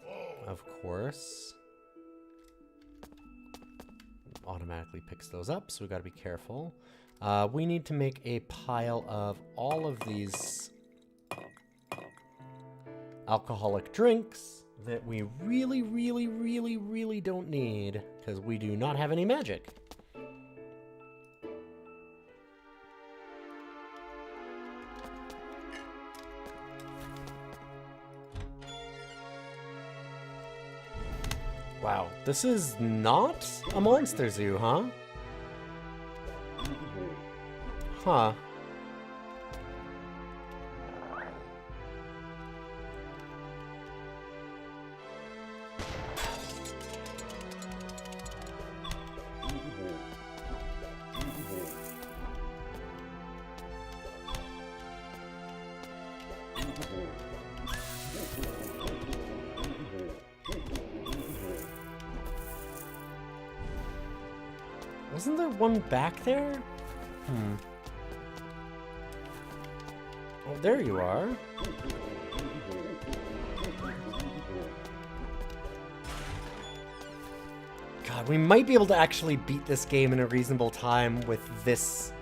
[SPEAKER 3] full.
[SPEAKER 1] of course. Automatically picks those up, so we gotta be careful. We need to make a pile of all of these alcoholic drinks that we really, really, really, really don't need, because we do not have any magic. Wow, this is not a monster zoo, huh? Huh. Wasn't there one back there? Oh, there you are. God, we might be able to actually beat this game in a reasonable time with this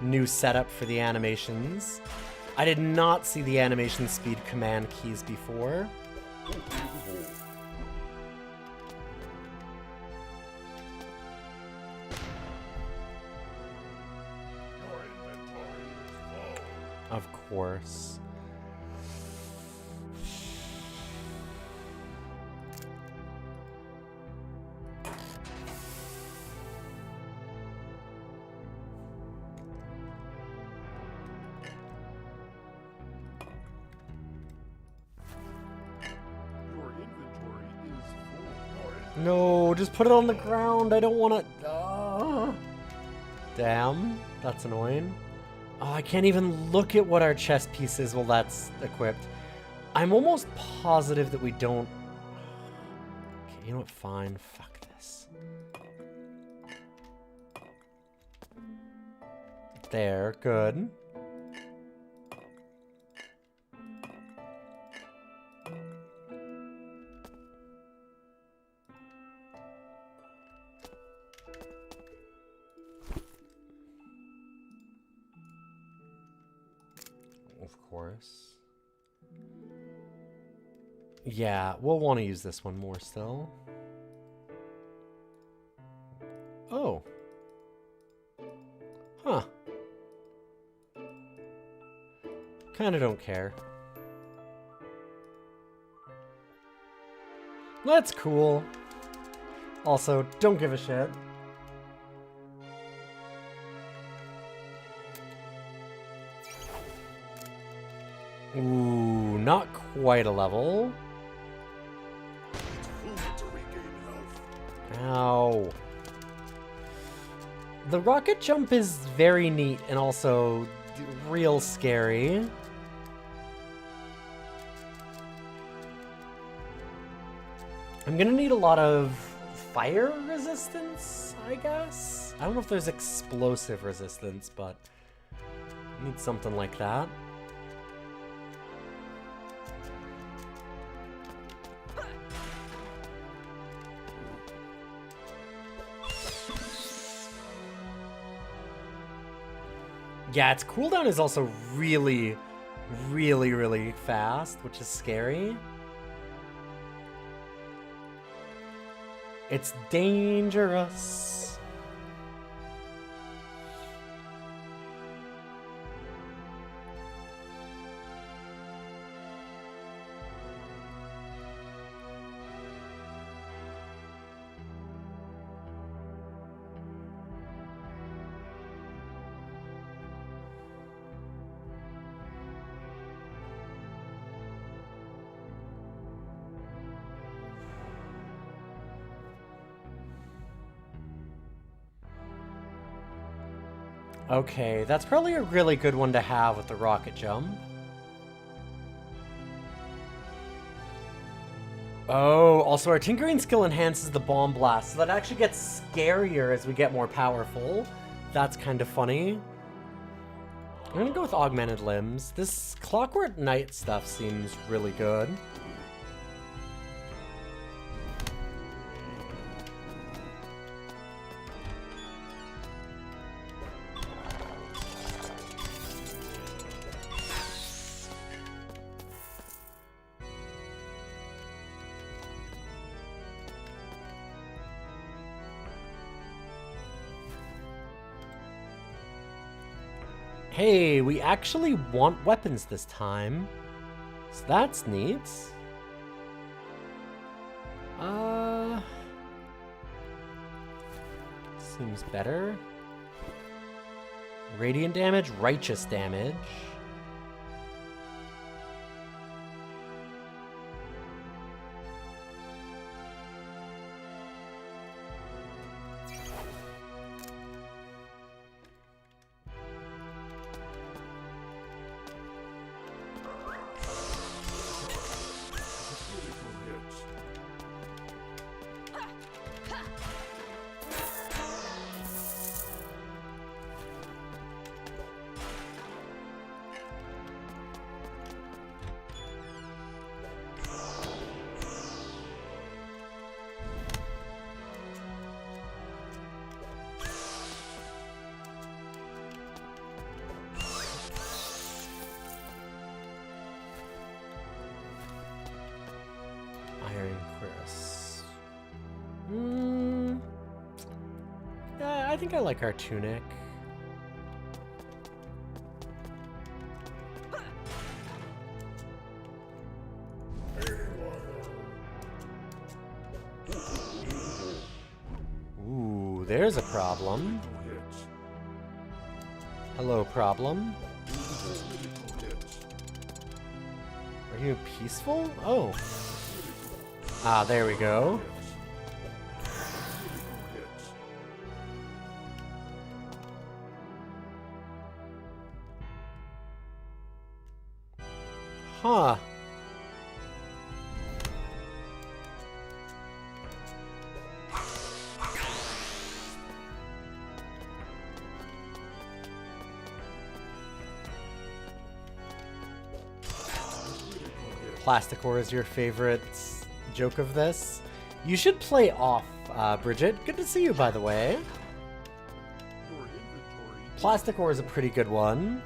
[SPEAKER 1] new setup for the animations. I did not see the animation speed command keys before.
[SPEAKER 3] Your inventory is full.
[SPEAKER 1] Of course.
[SPEAKER 3] Your inventory is
[SPEAKER 1] No, just put it on the ground. I don't want to... Damn, that's annoying. Oh, I can't even look at what our chess piece is while that's equipped. I'm almost positive that we don't... Okay, you know what? Fine. Fuck this. There, good. Of course. Yeah, we'll want to use this one more still. Oh. Huh. Kinda don't care. That's cool. Also, don't give a shit. Ooh, not quite a level.
[SPEAKER 3] To regain health.
[SPEAKER 1] Ow. The rocket jump is very neat and also real scary. I'm gonna need a lot of fire resistance, I guess? I don't know if there's explosive resistance, but I need something like that. Yeah, its cooldown is also really, really fast, which is scary. It's dangerous. Okay, that's probably a really good one to have with the rocket jump. Oh, also our tinkering skill enhances the bomb blast, so that actually gets scarier as we get more powerful. That's kind of funny. I'm gonna go with augmented limbs. This Clockwork Knight stuff seems really good. Hey, we actually want weapons this time. So that's neat. Seems better. Radiant damage, righteous damage. Iron Cuirass. Yeah, I think I like our tunic. Ooh, there's a problem. Hello, problem. Are you peaceful? Oh. Ah, there we go. Huh. Plastic ore is your favorite joke of this? You should play off, Bridget. Good to see you, by the way.
[SPEAKER 3] Your inventory.
[SPEAKER 1] Plastic ore is a pretty good one.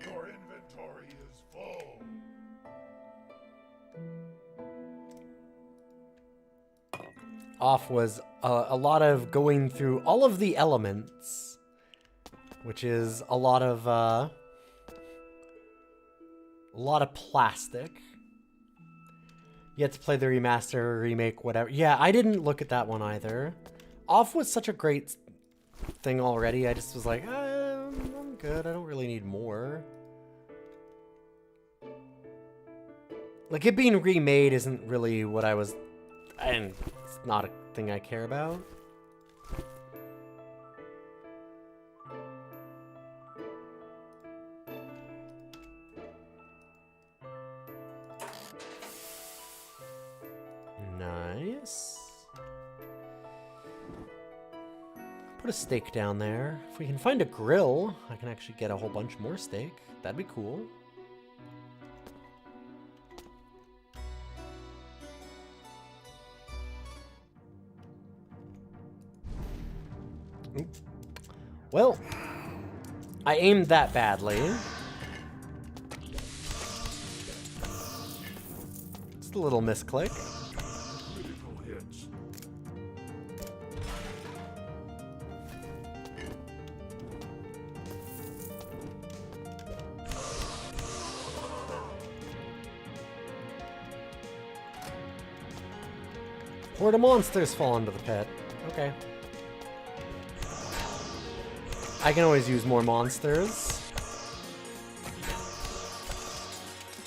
[SPEAKER 3] Your inventory is full.
[SPEAKER 1] Off was a lot of going through all of the elements, which is a lot of plastic. You have to play the remaster, remake, whatever. Yeah, I didn't look at that one either. Off was such a great thing already. I just was like, I'm good. I don't really need more. Like, it being remade isn't really what I was... And it's not a thing I care about. Nice. Put a steak down there. If we can find a grill, I can actually get a whole bunch more steak. That'd be cool. Oop. Well, I aimed that badly. Just a little misclick.
[SPEAKER 3] Critical hits.
[SPEAKER 1] Or the monsters fall into the pit. Okay. I can always use more monsters.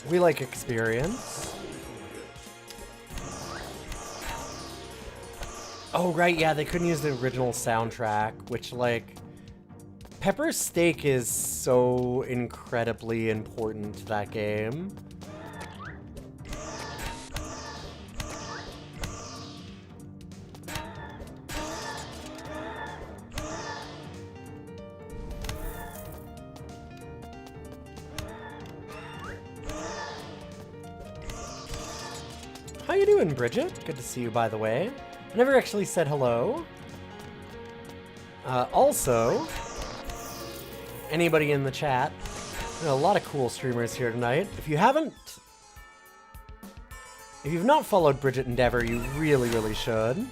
[SPEAKER 1] We like experience. Oh, right, yeah, they couldn't use the original soundtrack, which, like... Pepper's Steak is so incredibly important to that game. How you doing, Bridget? Good to see you, by the way. I never actually said hello. Also, anybody in the chat, there are a lot of cool streamers here tonight. If you've not followed Bridget Endeavor, you really, really should.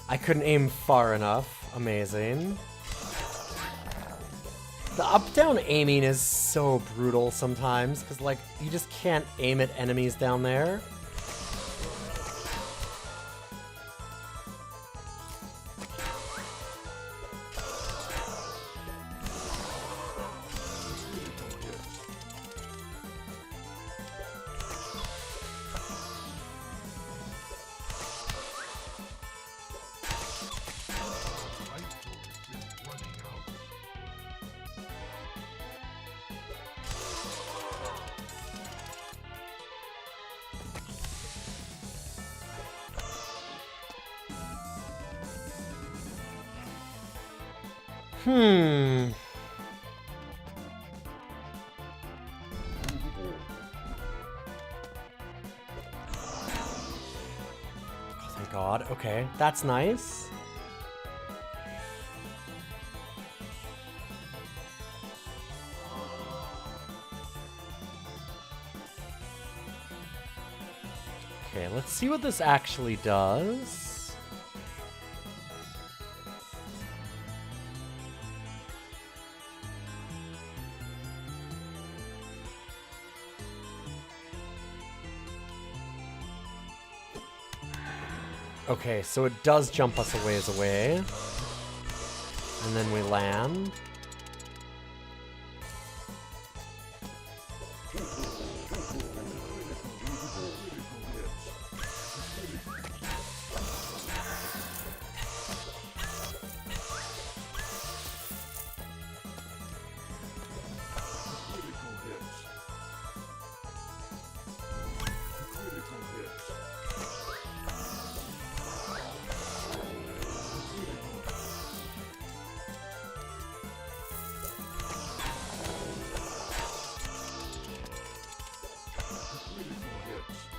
[SPEAKER 1] I couldn't aim far enough. Amazing. The up-down aiming is so brutal sometimes, because, like, you just can't aim at enemies down there. Oh, thank God. Okay, that's nice. Okay, let's see what this actually does. Okay, so it does jump us a ways away. And then we land.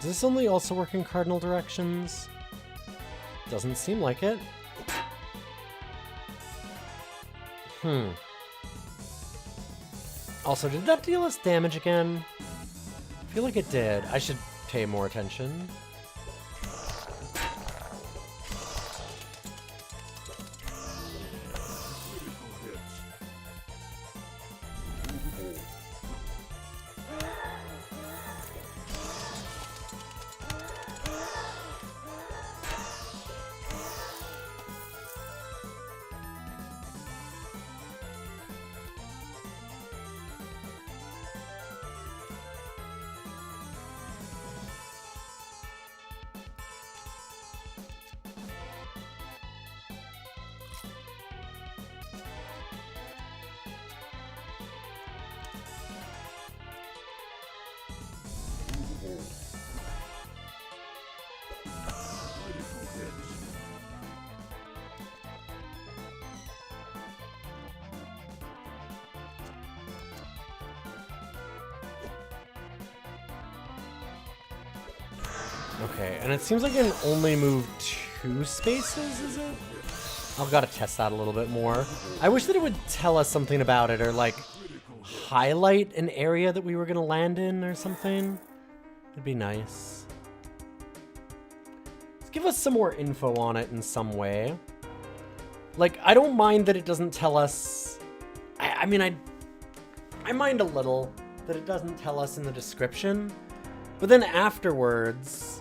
[SPEAKER 1] Does this only also work in cardinal directions? Doesn't seem like it. Also, did that deal us damage again? I feel like it did. I should pay more attention. Okay, and it seems like it can only move 2 spaces, is it? I've got to test that a little bit more. I wish that it would tell us something about it, or like highlight an area that we were going to land in or something. It'd be nice. Let's give us some more info on it in some way. Like, I don't mind that it doesn't tell us... I mean, I mind a little that it doesn't tell us in the description. But then afterwards,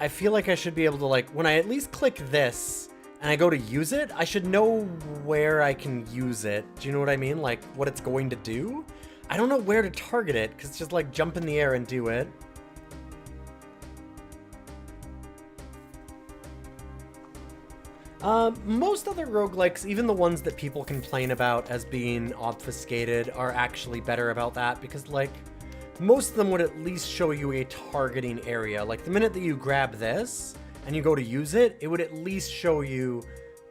[SPEAKER 1] I feel like I should be able to, like, when I at least click this and I go to use it, I should know where I can use it. Do you know what I mean? Like, what it's going to do? I don't know where to target it, because it's just like jump in the air and do it. Most other roguelikes, even the ones that people complain about as being obfuscated, are actually better about that, because, like, most of them would at least show you a targeting area. Like, the minute that you grab this and you go to use it, it would at least show you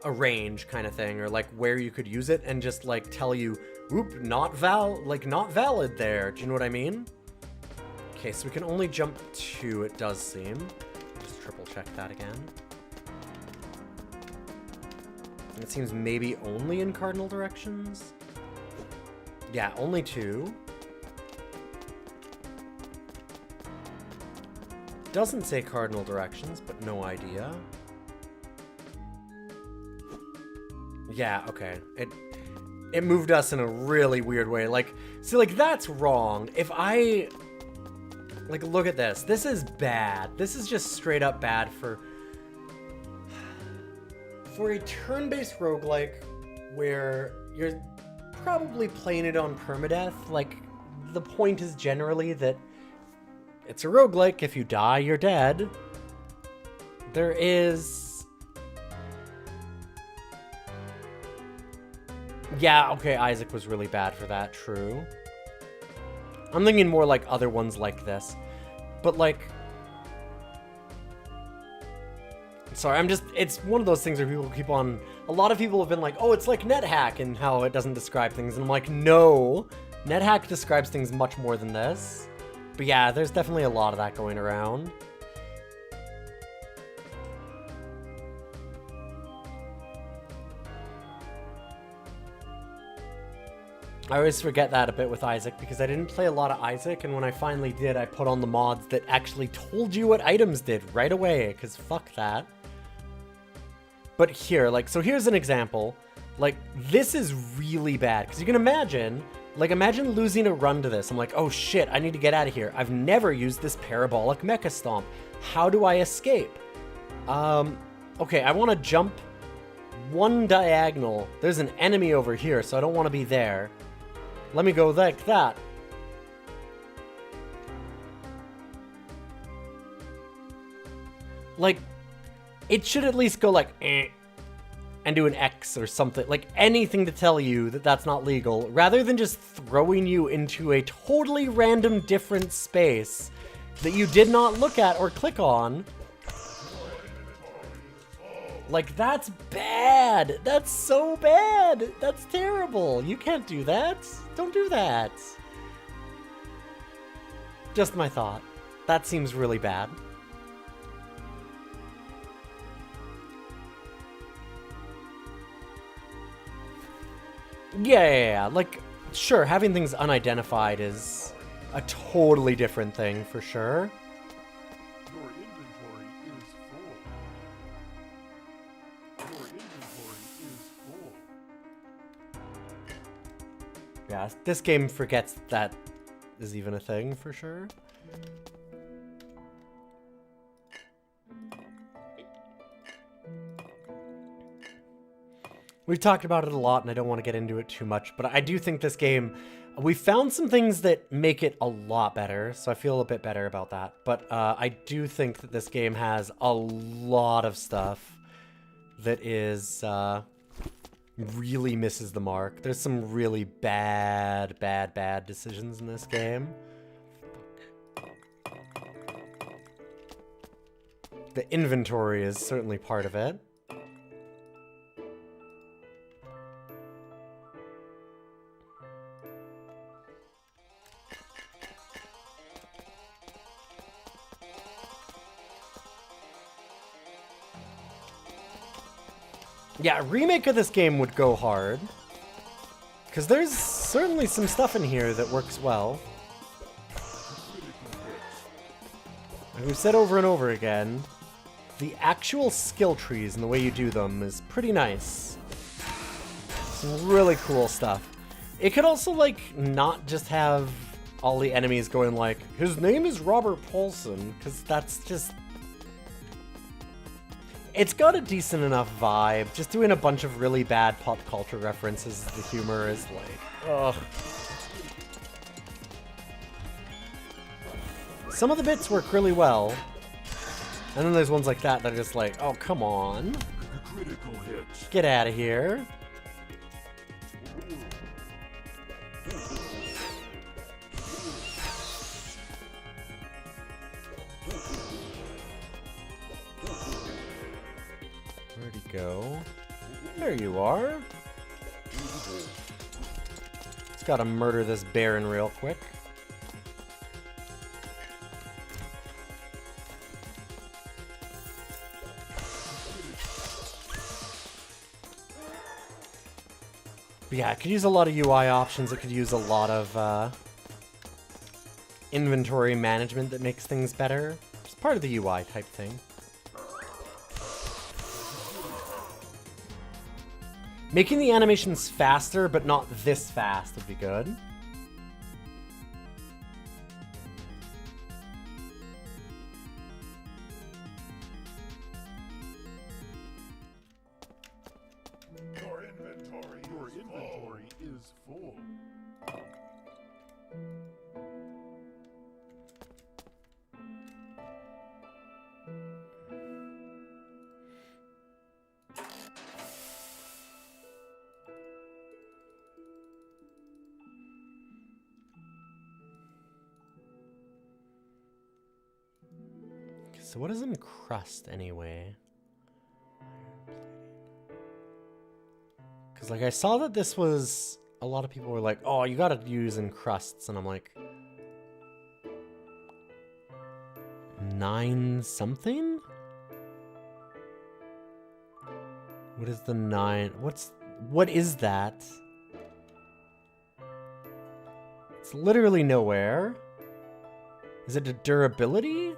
[SPEAKER 1] a range kind of thing, or like where you could use it, and just like tell you, oop, not valid there. Do you know what I mean? Okay, so we can only jump 2, it does seem. Just triple check that again. And it seems maybe only in cardinal directions. Yeah, only 2. Doesn't say cardinal directions, but no idea. Yeah, okay. It moved us in a really weird way. Like, see, like, that's wrong. If I... Like, look at this. This is bad. This is just straight up bad for a turn-based roguelike where you're probably playing it on permadeath. Like, the point is generally that it's a roguelike. If you die, you're dead. There is... Yeah, okay, Isaac was really bad for that, true. I'm thinking more like other ones like this. But, like... Sorry, it's one of those things where people keep on... A lot of people have been like, oh, it's like NetHack and how it doesn't describe things. And I'm like, no. NetHack describes things much more than this. But yeah, there's definitely a lot of that going around. I always forget that a bit with Isaac because I didn't play a lot of Isaac, and when I finally did, I put on the mods that actually told you what items did right away, because fuck that. But here, like, so here's an example. Like, this is really bad, because you can imagine, like, imagine losing a run to this. I'm like, oh shit, I need to get out of here. I've never used this parabolic mecha stomp. How do I escape? Okay, I want to jump one diagonal. There's an enemy over here, so I don't want to be there. Let me go like that. Like, it should at least go like, and do an X or something. Like, anything to tell you that that's not legal, rather than just throwing you into a totally random different space that you did not look at or click on. Like, that's bad. That's so bad. That's terrible. You can't do that. Don't do that. Just my thought. That seems really bad. Yeah. Like, sure, having things unidentified is a totally different thing, for sure.
[SPEAKER 3] Your inventory is full. Your inventory is full.
[SPEAKER 1] Yeah, this game forgets that is even a thing, for sure. We've talked about it a lot, and I don't want to get into it too much, but I do think this game, we found some things that make it a lot better, so I feel a bit better about that. But I do think that this game has a lot of stuff that is really misses the mark. There's some really bad decisions in this game. The inventory is certainly part of it. Yeah, a remake of this game would go hard. Because there's certainly some stuff in here that works well. Like we've said over and over again, the actual skill trees and the way you do them is pretty nice. Some really cool stuff. It could also, like, not just have all the enemies going like, his name is Robert Paulson, because that's just... It's got a decent enough vibe. Just doing a bunch of really bad pop culture references, the humor is like, ugh. Some of the bits work really well. And then there's ones like that that are just like, oh, come on.
[SPEAKER 3] Critical hit.
[SPEAKER 1] Get out of here. Where'd he go? There you are. Just gotta murder this Baron real quick. But yeah, it could use a lot of UI options. It could use a lot of inventory management that makes things better. It's part of the UI type thing. Making the animations faster, but not this fast, would be good.
[SPEAKER 3] Your inventory is full.
[SPEAKER 1] So what is encrust anyway? Because like I saw that this was, a lot of people were like, oh, you gotta use encrusts, and I'm like, 9 something? What is the 9? What is that? It's literally nowhere. Is it a durability?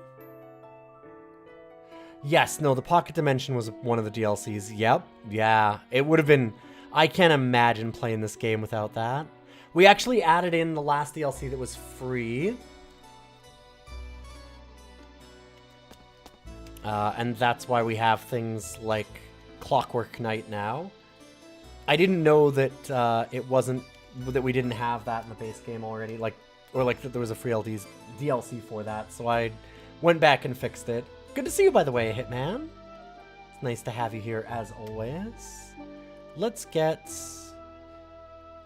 [SPEAKER 1] Yes, no, the Pocket Dimension was one of the DLCs. Yep, yeah. It would have been... I can't imagine playing this game without that. We actually added in the last DLC that was free. And that's why we have things like Clockwork Knight now. I didn't know that it wasn't... that we didn't have that in the base game already. Or that there was a free DLC for that. So I went back and fixed it. Good to see you, by the way, Hitman. It's nice to have you here, as always. Let's get...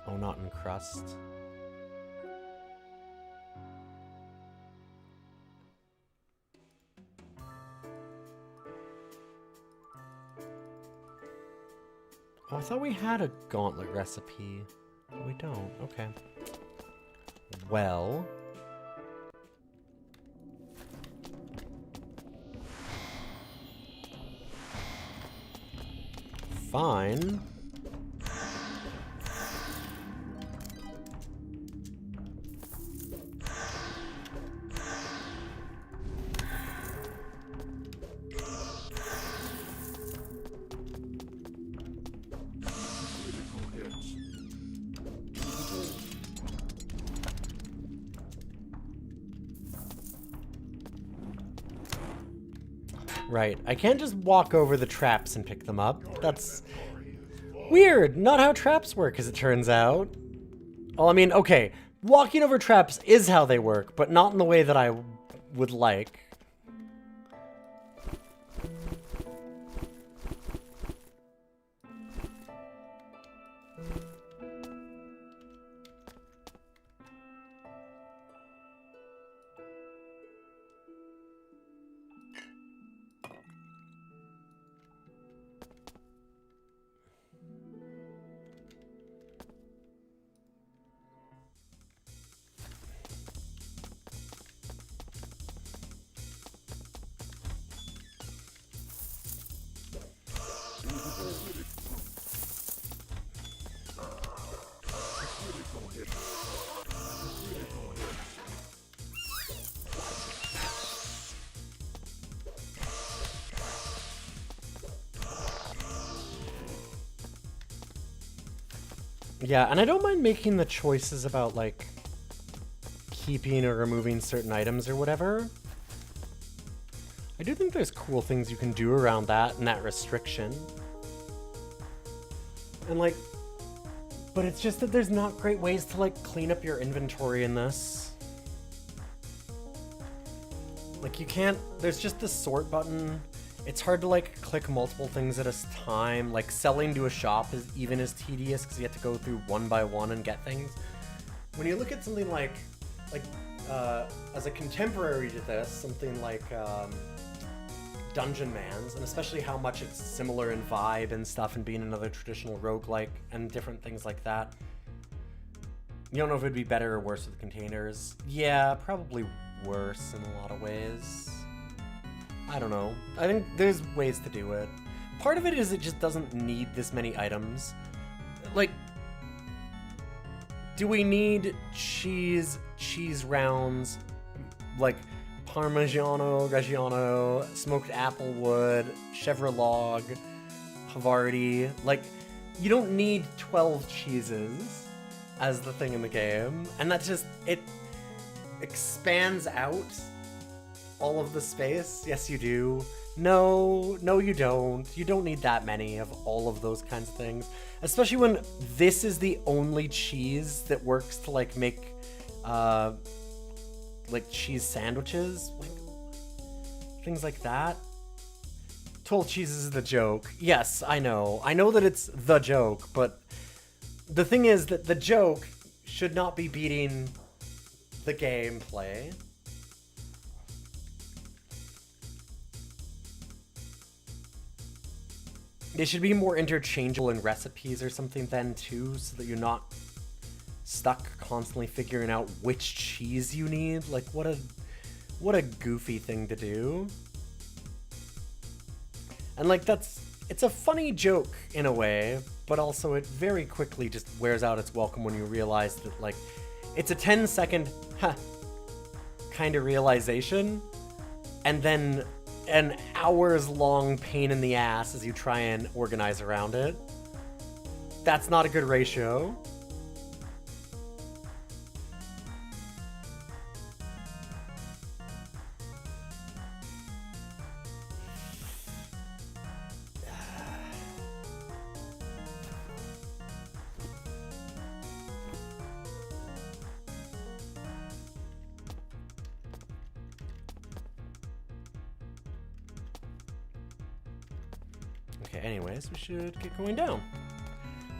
[SPEAKER 1] Oh, not Encrust. Oh, I thought we had a gauntlet recipe. But we don't. Okay. Well... Fine. Right, I can't just walk over the traps and pick them up. That's weird. Not how traps work, as it turns out. Well, I mean, okay, walking over traps is how they work, but not in the way that I would like. Yeah, and I don't mind making the choices about, like, keeping or removing certain items or whatever. I do think there's cool things you can do around that and that restriction. And, like, but it's just that there's not great ways to, like, clean up your inventory in this. Like, you can't, there's just the sort button. It's hard to, like, click multiple things at a time. Like, selling to a shop is even as tedious because you have to go through one by one and get things. When you look at something like as a contemporary to this, something like Dungeon Mans, and especially how much it's similar in vibe and stuff and being another traditional roguelike and different things like that. You don't know if it'd be better or worse with containers. Yeah, probably worse in a lot of ways. I don't know. I think there's ways to do it. Part of it is it just doesn't need this many items. Like, do we need cheese rounds, like Parmigiano, Reggiano, smoked applewood, Chevrolet, Havarti? Like, you don't need 12 cheeses as the thing in the game. And that just, it expands out all of the space. Yes, you do. No, you don't. You don't need that many of all of those kinds of things. Especially when this is the only cheese that works to, like, make, like, cheese sandwiches. Like, things like that. 12 cheeses is the joke. Yes, I know. I know that it's the joke, but the thing is that the joke should not be beating the gameplay. They should be more interchangeable in recipes or something then too, so that you're not stuck constantly figuring out which cheese you need. Like, what a goofy thing to do. And, like, it's a funny joke in a way, but also it very quickly just wears out its welcome when you realize that, like, it's a 10-second kind of realization, and then an hours-long pain in the ass as you try and organize around it. That's not a good ratio. Okay, anyways, we should get going down.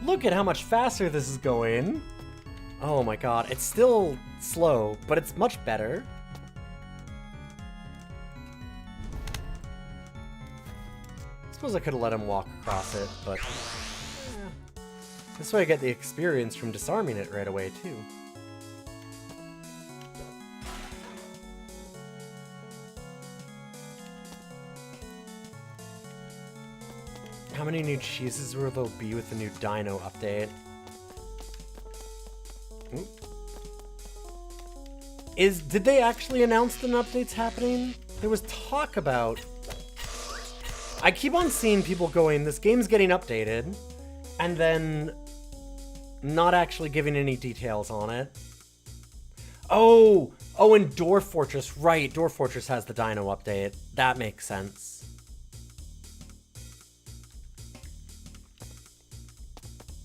[SPEAKER 1] Look at how much faster this is going. Oh my god, it's still slow, but it's much better. I suppose I could have let him walk across it, but this way I get the experience from disarming it right away too. How many new cheeses will there be with the new Dino update? Oop. Did they actually announce that an update's happening? There was talk about... I keep on seeing people going, this game's getting updated, and then not actually giving any details on it. Oh, and Dwarf Fortress, right, Dwarf Fortress has the Dino update. That makes sense.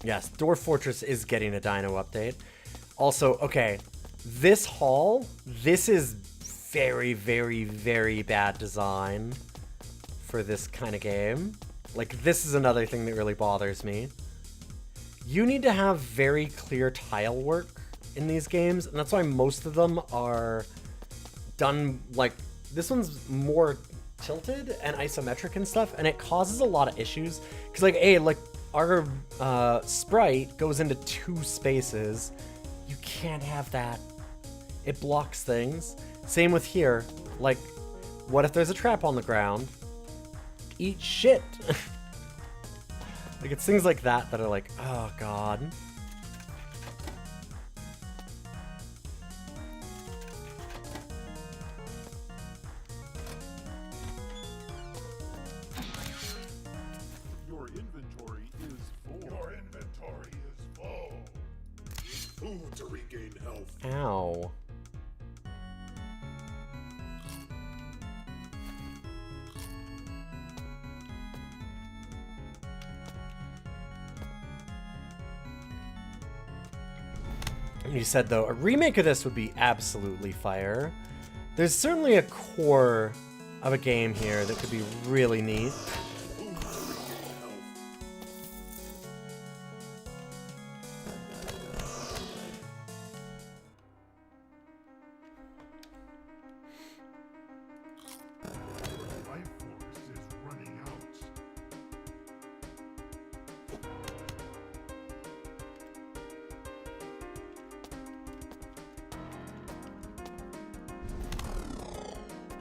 [SPEAKER 1] Yes, Dwarf Fortress is getting a Dino update. Also, okay, this hall, this is very, very, very bad design for this kind of game. Like, this is another thing that really bothers me. You need to have very clear tile work in these games, and that's why most of them are done, like, this one's more tilted and isometric and stuff, and it causes a lot of issues. Because, like, our sprite goes into 2 spaces. You can't have that. It blocks things. Same with here. Like, what if there's a trap on the ground? Eat shit. Like, it's things like that that are like, oh god.
[SPEAKER 3] Your inventory is full. Your inventory is full. Food to regain health.
[SPEAKER 1] Ow. You said, though, a remake of this would be absolutely fire. There's certainly a core of a game here that could be really neat.
[SPEAKER 3] Life force is running out.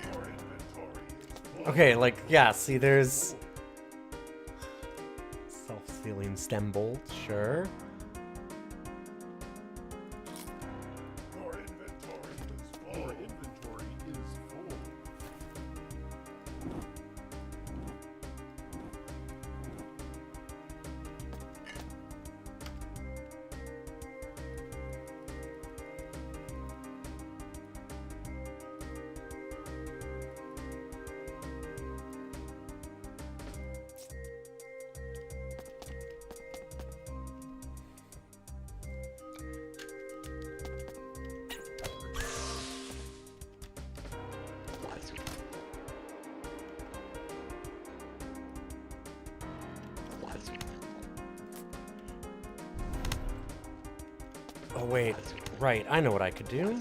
[SPEAKER 3] Your inventory is full.
[SPEAKER 1] Okay, like, yeah, see, there's... self-sealing stem bolt, sure.
[SPEAKER 3] Your inventory is full. Your inventory is full.
[SPEAKER 1] Oh, wait. Right, I know what I could do.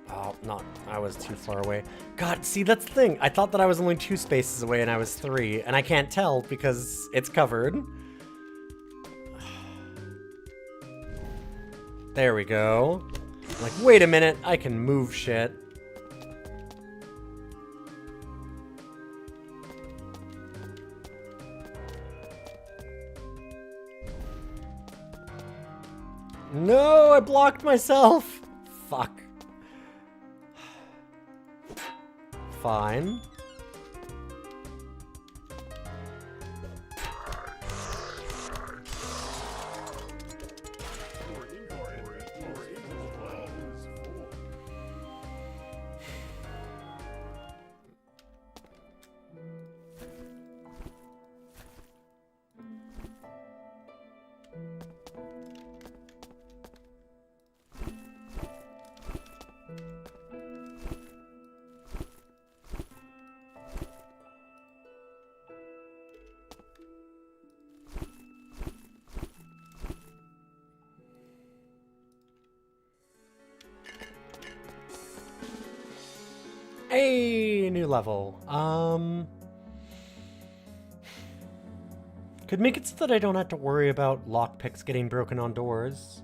[SPEAKER 1] Oh, not... I was too far away. God, see, that's the thing. I thought that I was only 2 spaces away and I was 3, and I can't tell because it's covered. There we go. Like, wait a minute, I can move shit. No, I blocked myself. Fuck. Fine. Hey, new level. Could make it so that I don't have to worry about lockpicks getting broken on doors.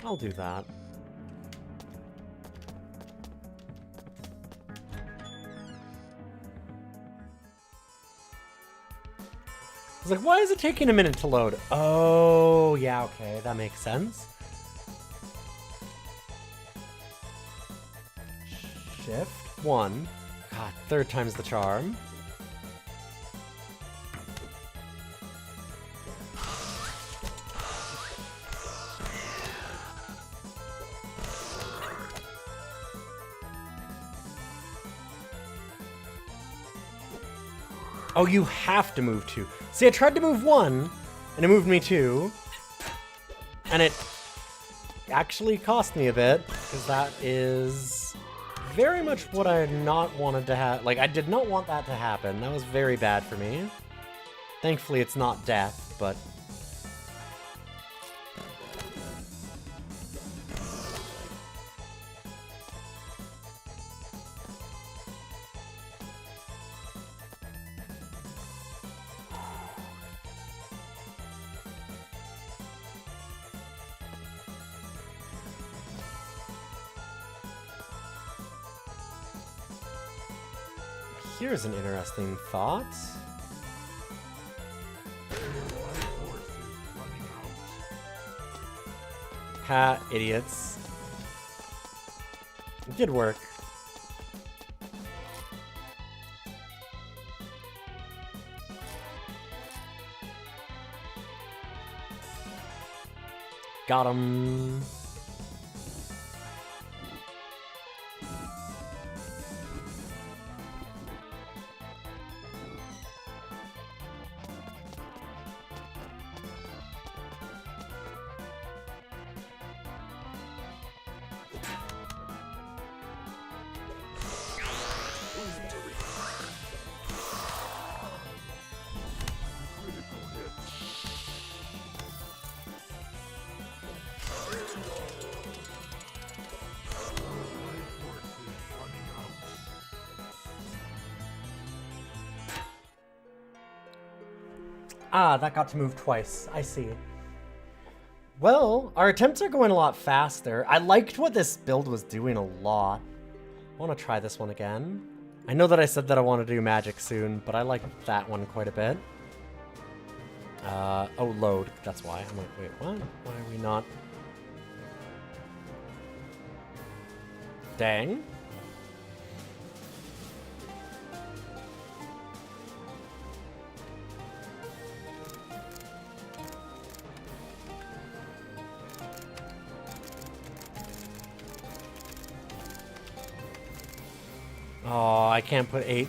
[SPEAKER 1] I'll do that. I was like, why is it taking a minute to load? Oh, yeah, okay, that makes sense. Shift 1. God, third time's the charm. Oh, you have to move 2. See, I tried to move 1, and it moved me 2. And it actually cost me a bit, because that is very much what I had not wanted to have. Like, I did not want that to happen. That was very bad for me. Thankfully, it's not death, but... Here's an interesting thought. Ha, idiots. It did work. Got him. Ah, that got to move twice. I see. Well, our attempts are going a lot faster. I liked what this build was doing a lot. I want to try this one again. I know that I said that I want to do magic soon, but I like that one quite a bit. Oh, load. That's why. I'm like, wait, what? Why are we not? Dang. Oh, I can't put 8.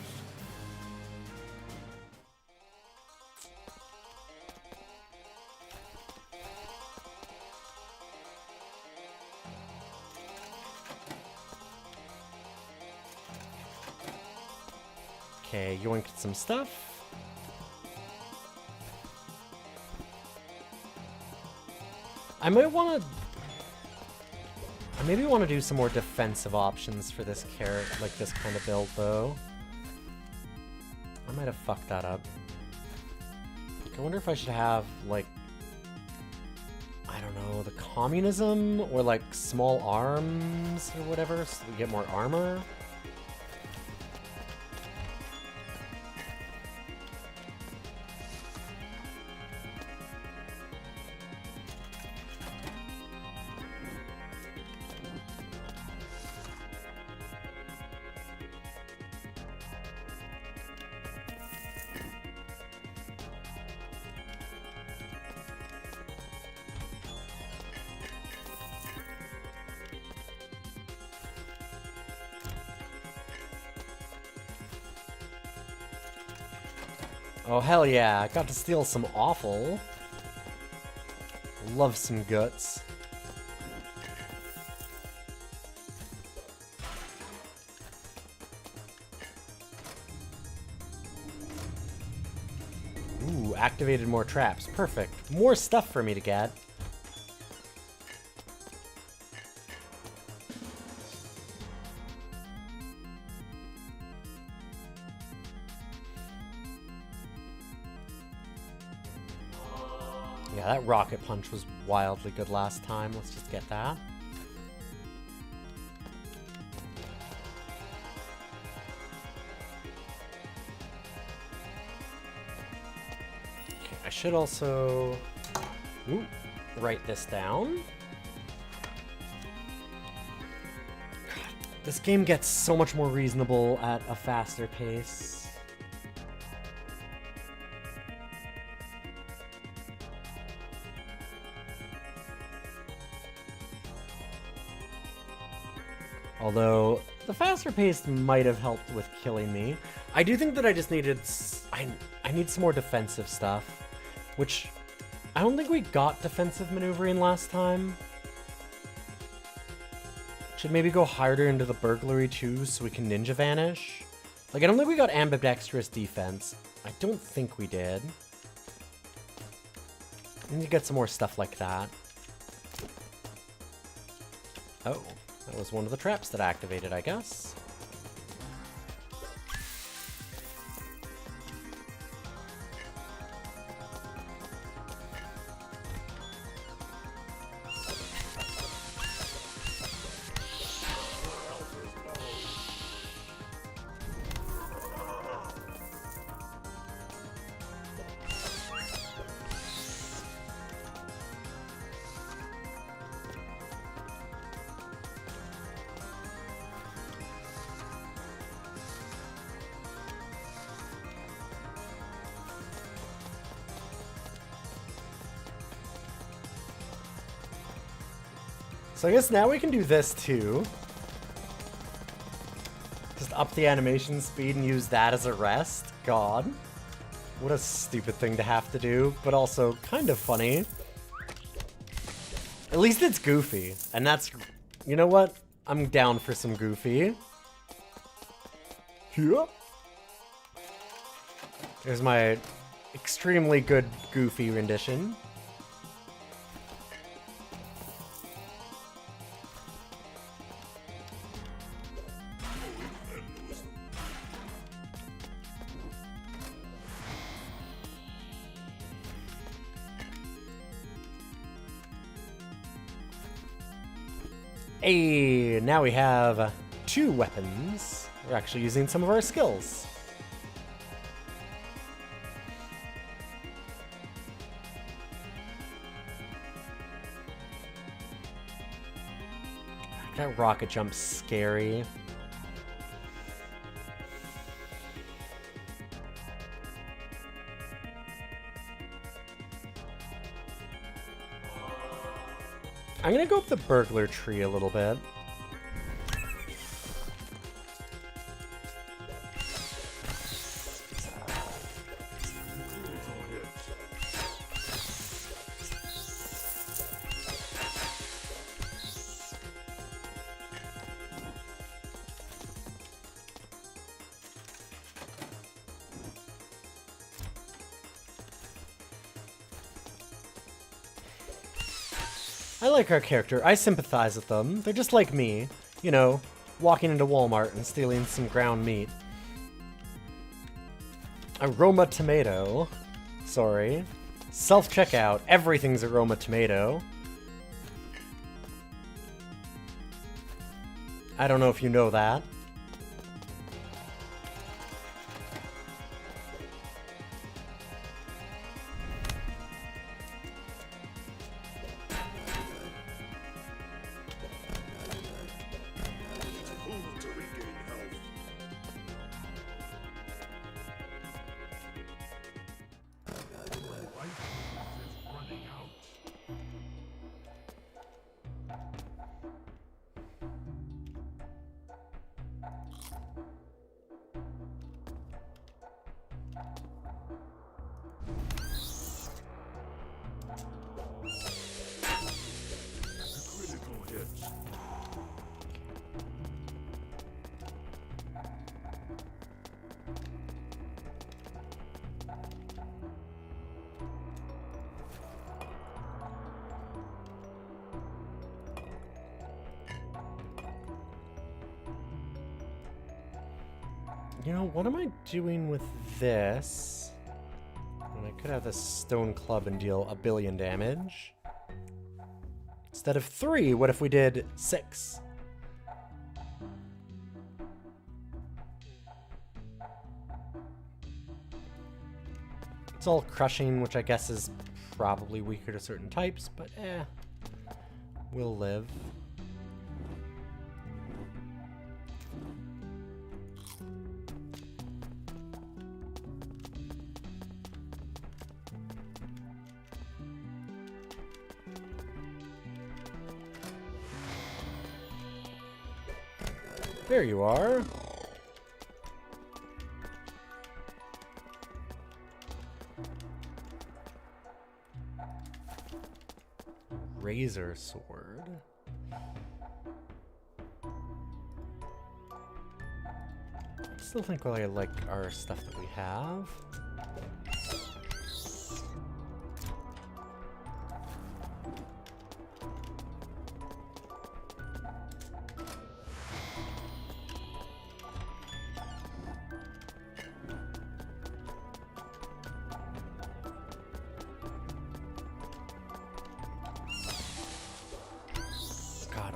[SPEAKER 1] Okay, yoinked some stuff. I might want to I maybe want to do some more defensive options for this carrot, like this kind of build, though. I might have fucked that up. I wonder if I should have, like, I don't know, the communism or, like, small arms or whatever, so we get more armor. Oh, hell yeah. I got to steal some offal. Love some guts. Ooh, activated more traps. Perfect. More stuff for me to get. Yeah, that rocket punch was wildly good last time. Let's just get that. Okay, I should also write this down. God, this game gets so much more reasonable at a faster pace. Although, the faster pace might have helped with killing me. I do think that I just needed... I need some more defensive stuff. Which, I don't think we got defensive maneuvering last time. Should maybe go harder into the burglary too, so we can ninja vanish. Like, I don't think we got ambidextrous defense. I don't think we did. We need to get some more stuff like that. Oh. That was one of the traps that activated, I guess. So I guess now we can do this too. Just up the animation speed and use that as a rest. God. What a stupid thing to have to do, but also kind of funny. At least it's goofy. And that's... You know what? I'm down for some goofy. Yeah. There's my extremely good goofy rendition. Hey, now we have 2 weapons. We're actually using some of our skills. That rocket jump's scary. I'm gonna go up the burglar tree a little bit. I like our character. I sympathize with them. They're just like me. You know, walking into Walmart and stealing some ground meat. Aroma tomato. Sorry. Self-checkout. Everything's aroma tomato. I don't know if you know that.
[SPEAKER 3] Food to regain health. Life is running out. Critical hits.
[SPEAKER 1] You know, what am I doing with this? When I could have this stone club and deal 1 billion damage. Instead of 3, what if we did 6? It's all crushing, which I guess is probably weaker to certain types, but we'll live. There you are. Razor sword. I still think I like our stuff that we have.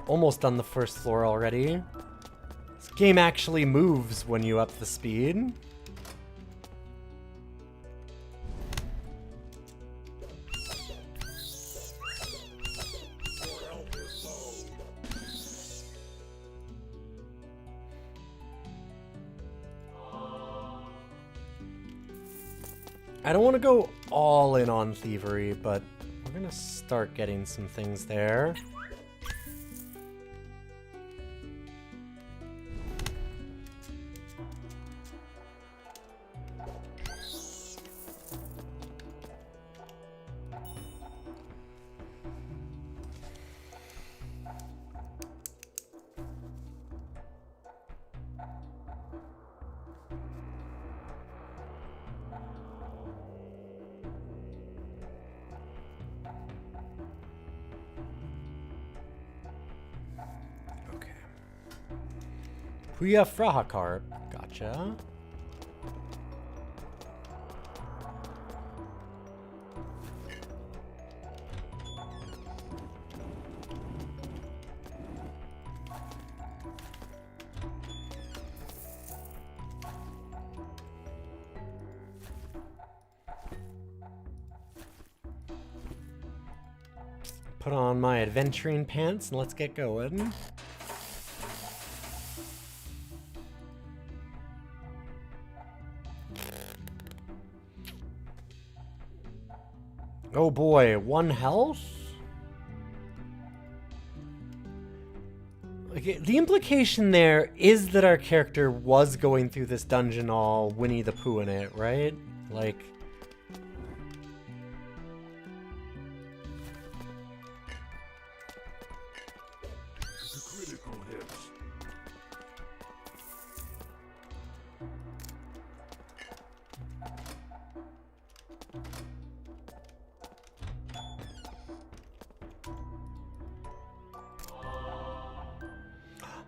[SPEAKER 1] Almost done the first floor already. This game actually moves when you up the speed.
[SPEAKER 3] Your health is low.
[SPEAKER 1] I don't want to go all in on thievery, but we're gonna start getting some things there. Puya Frahakarp. Gotcha. Put on my adventuring pants and let's get going. Oh boy, 1 health? Okay, the implication there is that our character was going through this dungeon all Winnie the Pooh in it, right? Like...
[SPEAKER 3] Critical hits.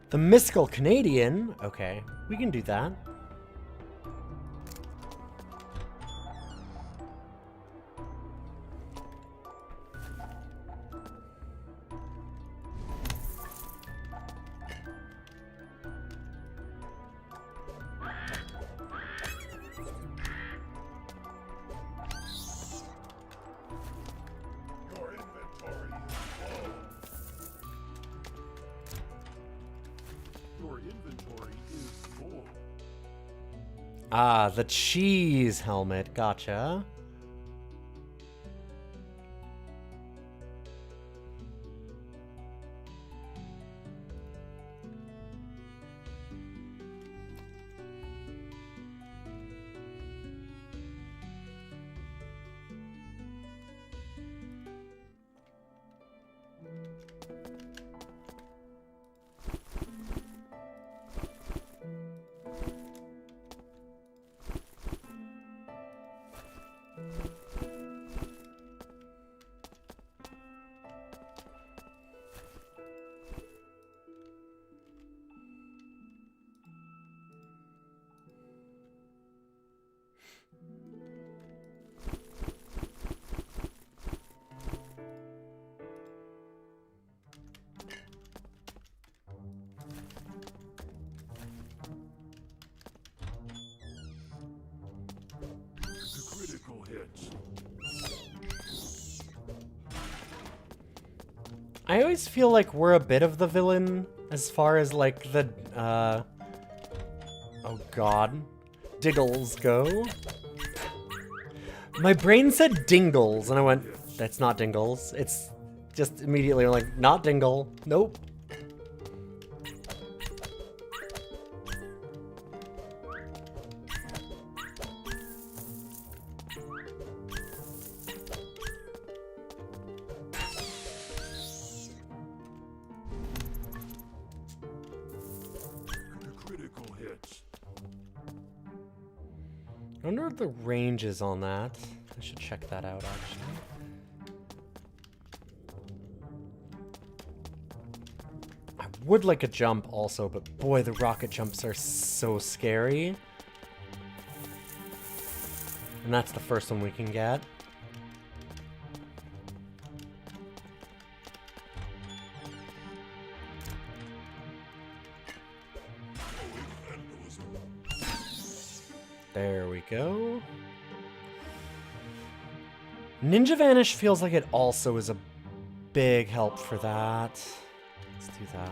[SPEAKER 1] The Mystical Canadian. Okay, we can do that.
[SPEAKER 3] Your inventory is full. Your inventory is full.
[SPEAKER 1] Ah, the cheese helmet. Gotcha.
[SPEAKER 3] The critical hit.
[SPEAKER 1] I always feel like we're a bit of the villain as far as like the oh god, Diggles go. My brain said Dingles and I went, that's not Dingles. It's just immediately like, not Dingle. Nope.
[SPEAKER 3] The critical hit.
[SPEAKER 1] I wonder what the range is on that. I should check that out actually. I would like a jump also, but boy, the rocket jumps are so scary. And that's the first one we can get. There we go. Ninja Vanish feels like it also is a big help for that. Let's do that.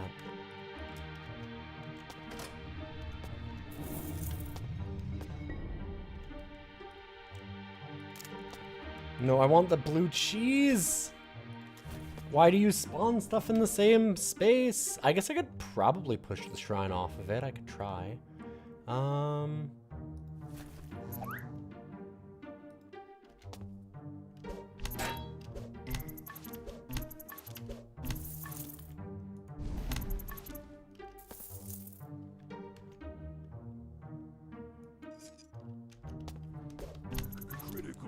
[SPEAKER 1] No, I want the blue cheese! Why do you spawn stuff in the same space? I guess I could probably push the shrine off of it. I could try.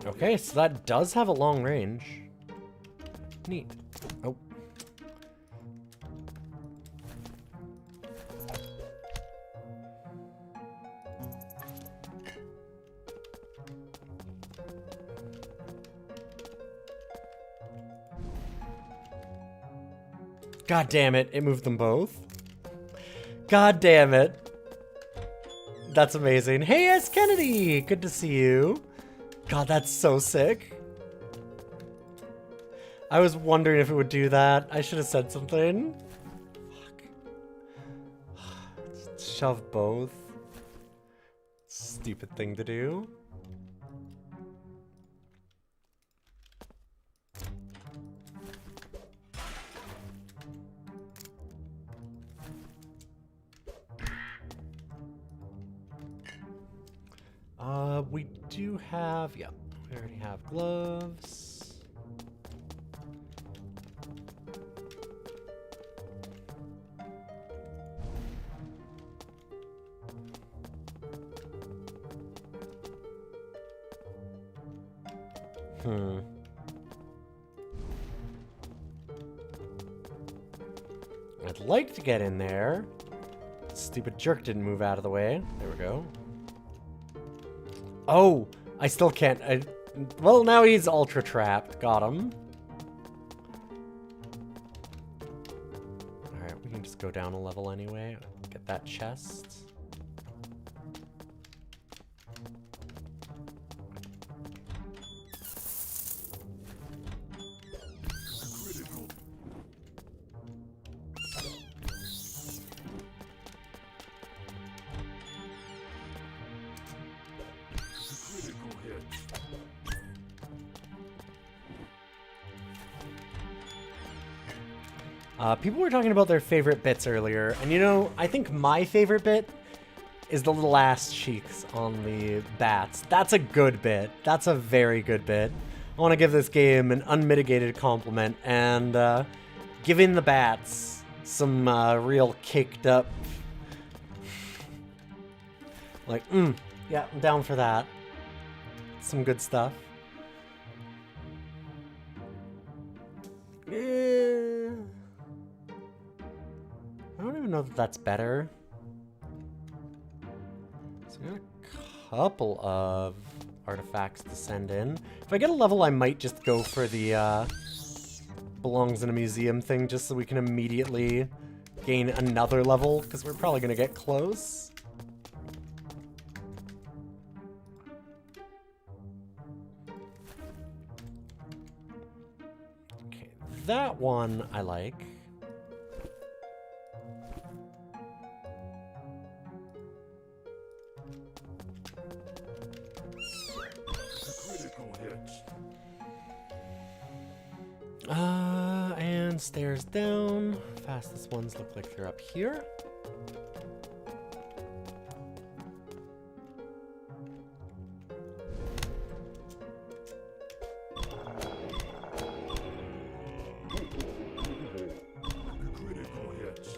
[SPEAKER 1] Okay, so that does have a long range. Neat. Oh. God damn it, it moved them both. God damn it. That's amazing. Hey, S. Kennedy! Good to see you. God, that's so sick. I was wondering if it would do that. I should have said something. Fuck. Shove both. Stupid thing to do. We do have, yeah, we already have gloves. I'd like to get in there. stupid jerk didn't move out of the way. There we go. Oh, I still can't. Well, now he's ultra trapped. Got him. Alright, we can just go down a level anyway. Get that chest. People were talking about their favorite bits earlier, and you know, I think my favorite bit is the little ass cheeks on the bats. That's a good bit. That's a very good bit. I want to give this game an unmitigated compliment, and giving the bats some real caked up... Like, yeah, I'm down for that. Some good stuff. I don't even know if that's better. So we got a couple of artifacts to send in. If I get a level, I might just go for the belongs in a museum thing, just so we can immediately gain another level, because we're probably going to get close. Okay, that one I like. And stairs down. Fastest ones look like they're up here.
[SPEAKER 3] Critical hits.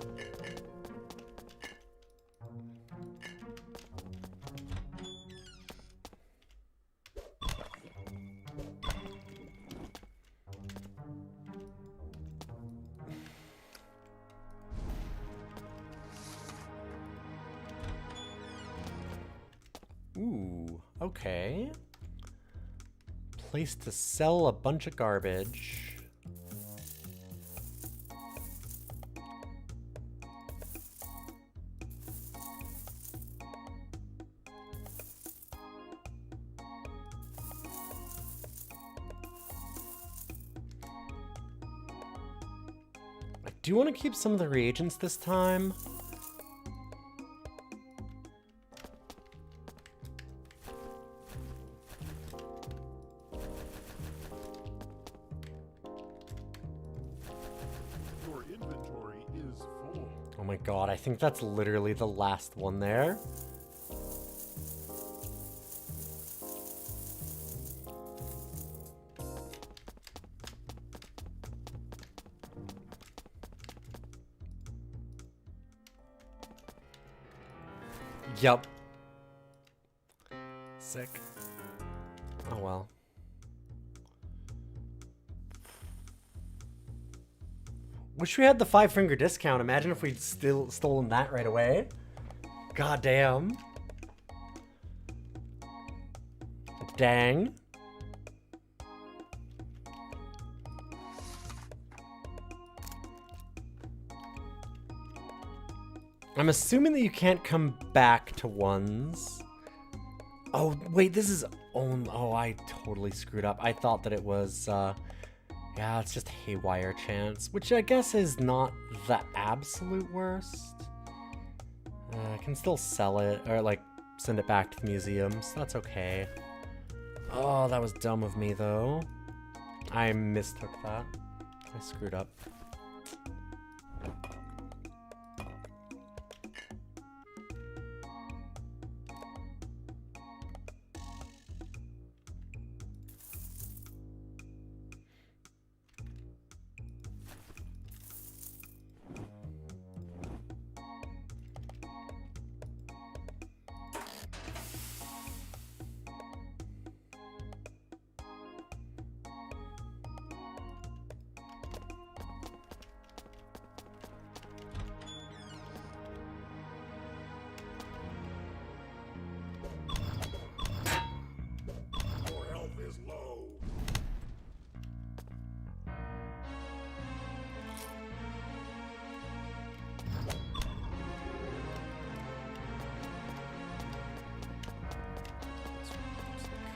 [SPEAKER 1] Ooh, okay. Place to sell a bunch of garbage. I do want to keep some of the reagents this time.
[SPEAKER 3] Your inventory is full.
[SPEAKER 1] Oh my god, I think that's literally the last one there. Yup. Sick. Oh well. Wish we had the 5-finger discount. Imagine if we'd still stolen that right away. God damn. Dang. I'm assuming that you can't come back to ones. Oh, wait, this is... Oh, I totally screwed up. I thought that it was... Yeah, it's just haywire chance, which I guess is not the absolute worst. I can still sell it, or like send it back to the museums. That's okay. Oh, that was dumb of me though. I mistook that. I screwed up.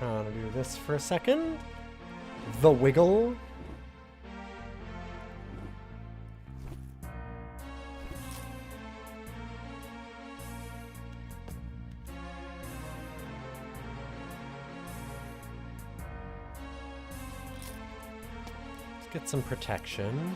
[SPEAKER 1] kind of do this for a second. The wiggle. Let's get some protection.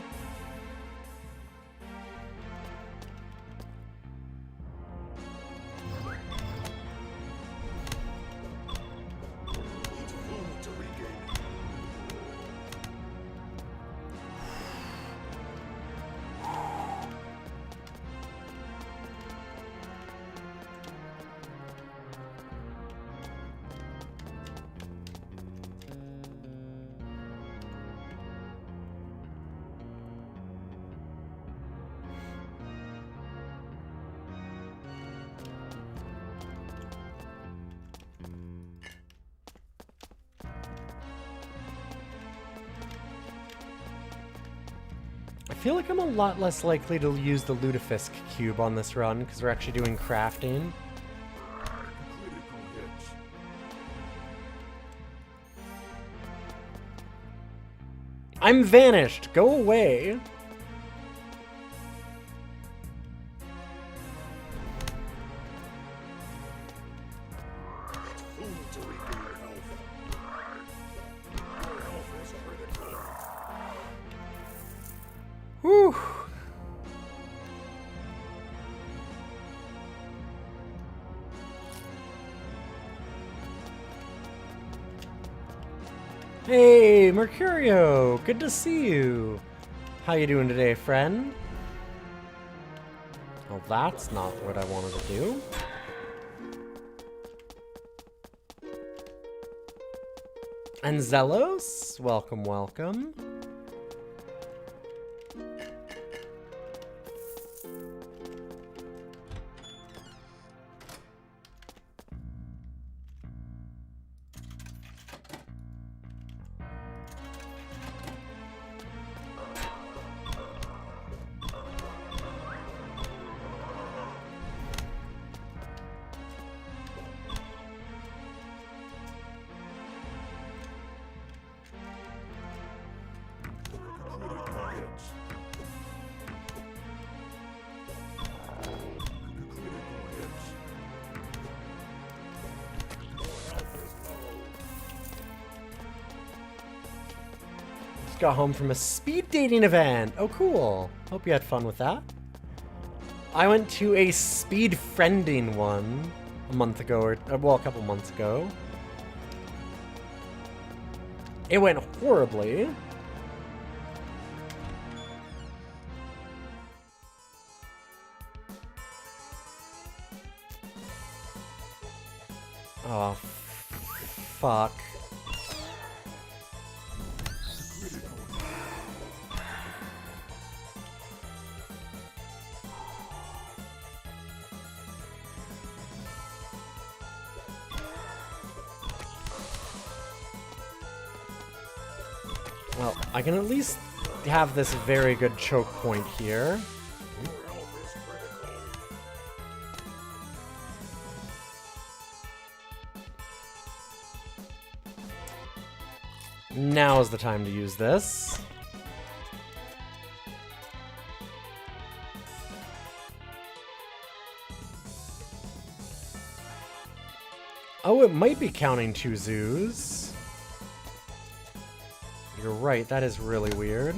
[SPEAKER 1] I feel like I'm a lot less likely to use the Lutefisk cube on this run because we're actually doing crafting.
[SPEAKER 3] Critical hits.
[SPEAKER 1] I'm vanished! Go away!
[SPEAKER 3] Food to regain health. Your health is critical.
[SPEAKER 1] Whew! Hey, Mercurio! Good to see you! How you doing today, friend? Well, that's not what I wanted to do. And Zelos, welcome, welcome.
[SPEAKER 3] Critical hits. Critical hits. Your health is low.
[SPEAKER 1] Just got home from a speed dating event. Oh, cool. Hope you had fun with that. I went to a speed friending one a month ago, or well, a couple months ago. It went horribly. Oh, fuck. Well, I can at least have this very good choke point here.
[SPEAKER 3] Your health is critical.
[SPEAKER 1] Now is the time to use this. Oh, it might be counting 2 zoos. You're right, that is really weird.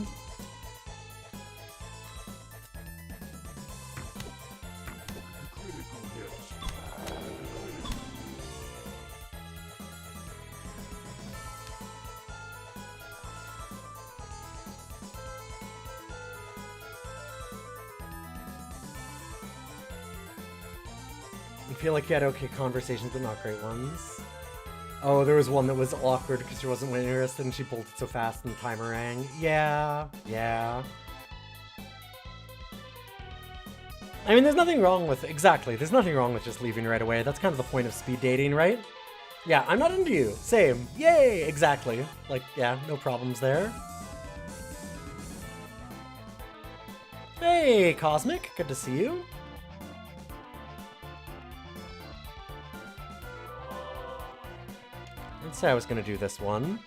[SPEAKER 3] Critical hits.
[SPEAKER 1] I feel like you had okay conversations, but not great ones. Oh, there was one that was awkward because she wasn't interested and she bolted so fast and the timer rang. Yeah, yeah. I mean, there's nothing wrong with... Exactly, there's nothing wrong with just leaving right away. That's kind of the point of speed dating, right? Yeah, I'm not into you. Same. Yay! Exactly. Like, yeah, no problems there. Hey, Cosmic. Good to see you. I'd say I was gonna do this one.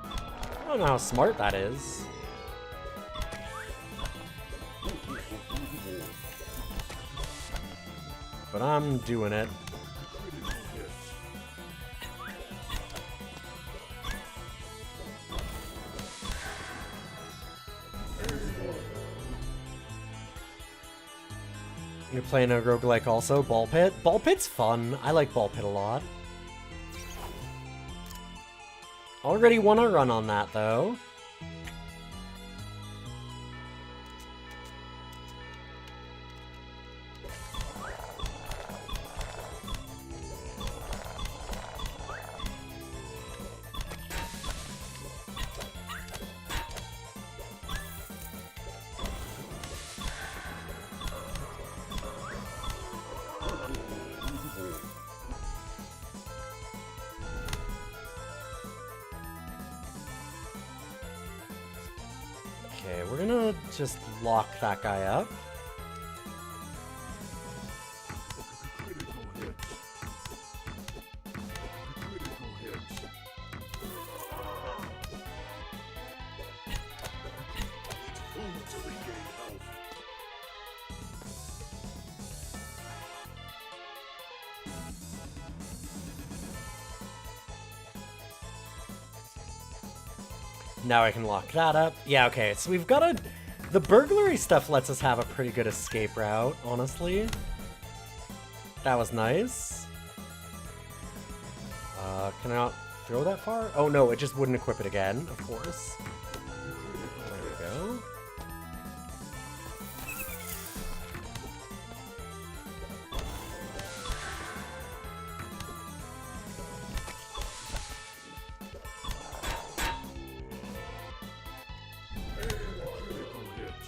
[SPEAKER 1] I don't know how smart that is. But I'm doing it. You're playing a roguelike also? Ball Pit? Ball Pit's fun. I like Ball Pit a lot. Already won a run on that, though. Okay, we're gonna just lock that guy up.
[SPEAKER 3] Critical hit. Critical hit. Food to regain health.
[SPEAKER 1] Now I can lock that up. Yeah, okay, so we've got a... The burglary stuff lets us have a pretty good escape route, honestly. That was nice. Can I not throw that far? Oh no, it just wouldn't equip it again, of course. There we go.
[SPEAKER 3] Critical hit. Critical hit. Critical hit.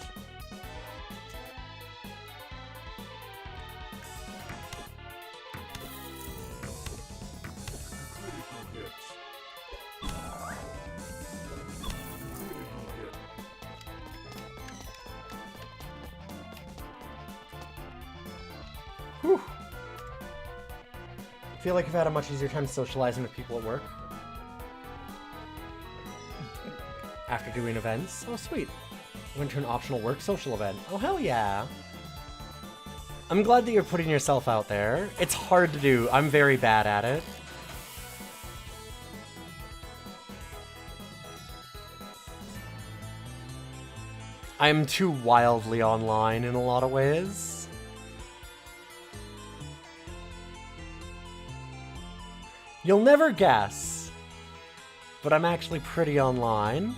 [SPEAKER 1] Whew. I feel like I've had a much easier time socializing with people at work. After doing events. Oh, sweet. Went to an optional work social event. Oh, hell yeah. I'm glad that you're putting yourself out there. It's hard to do. I'm very bad at it. I'm too wildly online in a lot of ways. You'll never guess, but I'm actually pretty online.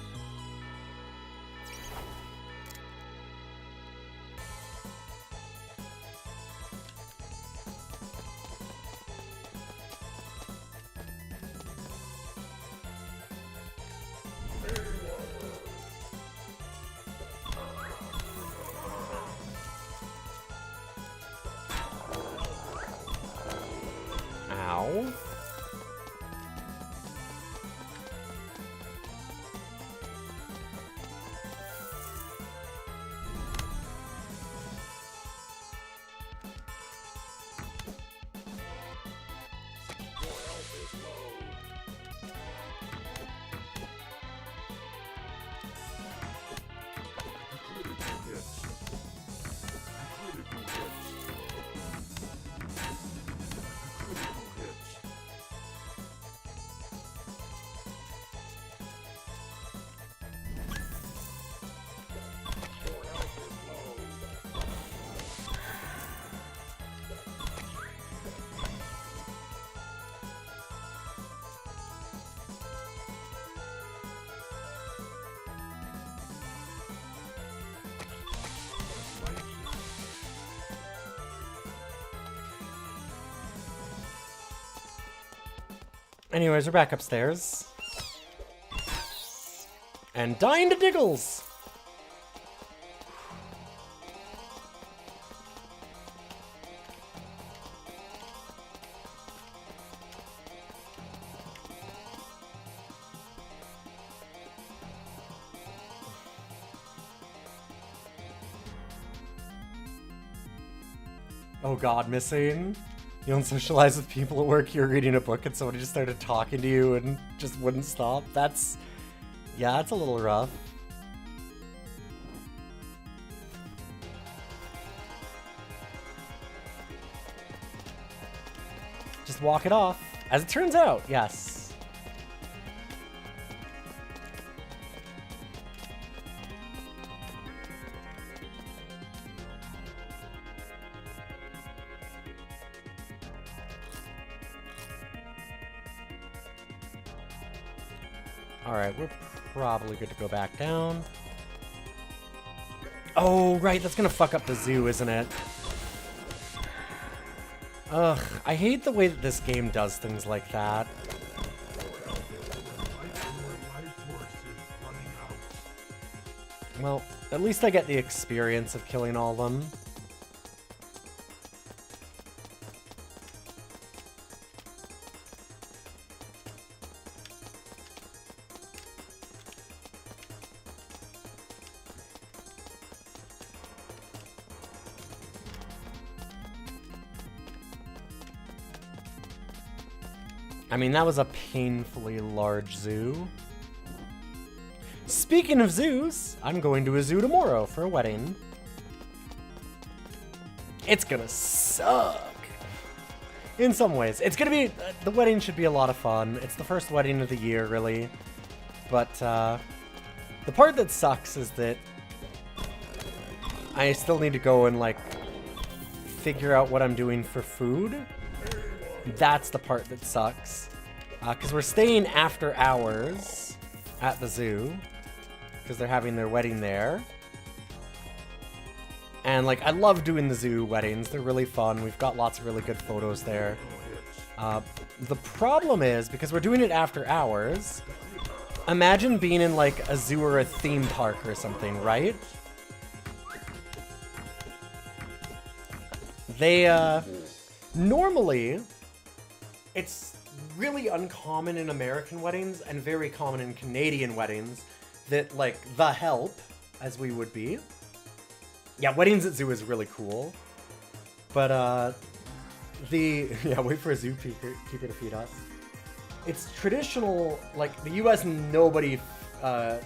[SPEAKER 1] Ow.
[SPEAKER 3] Your health is low. Critical hit. Critical hit. Critical hit. Your health is low.
[SPEAKER 1] Anyways, we're back upstairs. And dying to diggles! Oh god, missing? You don't socialize with people at work, you're reading a book and somebody just started talking to you and just wouldn't stop. Yeah, that's a little rough. Just walk it off. As it turns out, yes. Alright, we're probably good to go back down. Oh, right, that's gonna fuck up the zoo, isn't it? Ugh, I hate the way that this game does things like that. Well, at least I get the experience of killing all of them. I mean, that was a painfully large zoo. Speaking of zoos, I'm going to a zoo tomorrow for a wedding. It's gonna suck. In some ways. It's gonna be... the wedding should be a lot of fun. It's the first wedding of the year, really. But, the part that sucks is that I still need to go and, like, figure out what I'm doing for food. That's the part that sucks. Because we're staying after hours at the zoo. Because they're having their wedding there. And, like, I love doing the zoo weddings. They're really fun. We've got lots of really good photos there. The problem is, because we're doing it after hours, imagine being in, like, a zoo or a theme park or something, right? They, normally... It's really uncommon in American weddings and very common in Canadian weddings that, like, the help, as we would be. Yeah, weddings at zoo is really cool. But, yeah, wait for a zookeeper to feed us. It's traditional, like, the US, nobody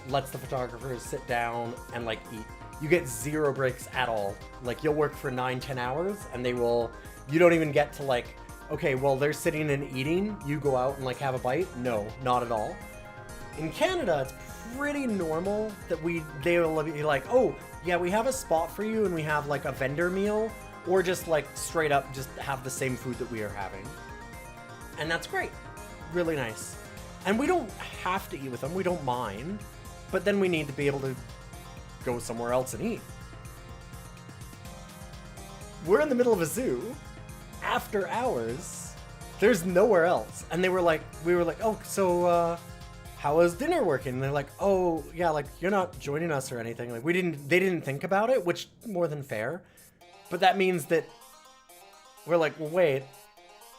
[SPEAKER 1] lets the photographers sit down and, like, eat. You get 0 breaks at all. Like, you'll work for 9-10 hours and they will... You don't even get to, like... Okay, well, they're sitting and eating. You go out and, like, have a bite? No, not at all. In Canada, it's pretty normal that they'll be like, oh, yeah, we have a spot for you and we have, like, a vendor meal. Or just, like, straight up just have the same food that we are having. And that's great. Really nice. And we don't have to eat with them. We don't mind. But then we need to be able to go somewhere else and eat. We're in the middle of a zoo. After hours, there's nowhere else. And we were like, oh, so, how is dinner working? And they're like, oh, yeah, like, you're not joining us or anything. Like, they didn't think about it, which, more than fair. But that means that we're like, well, wait,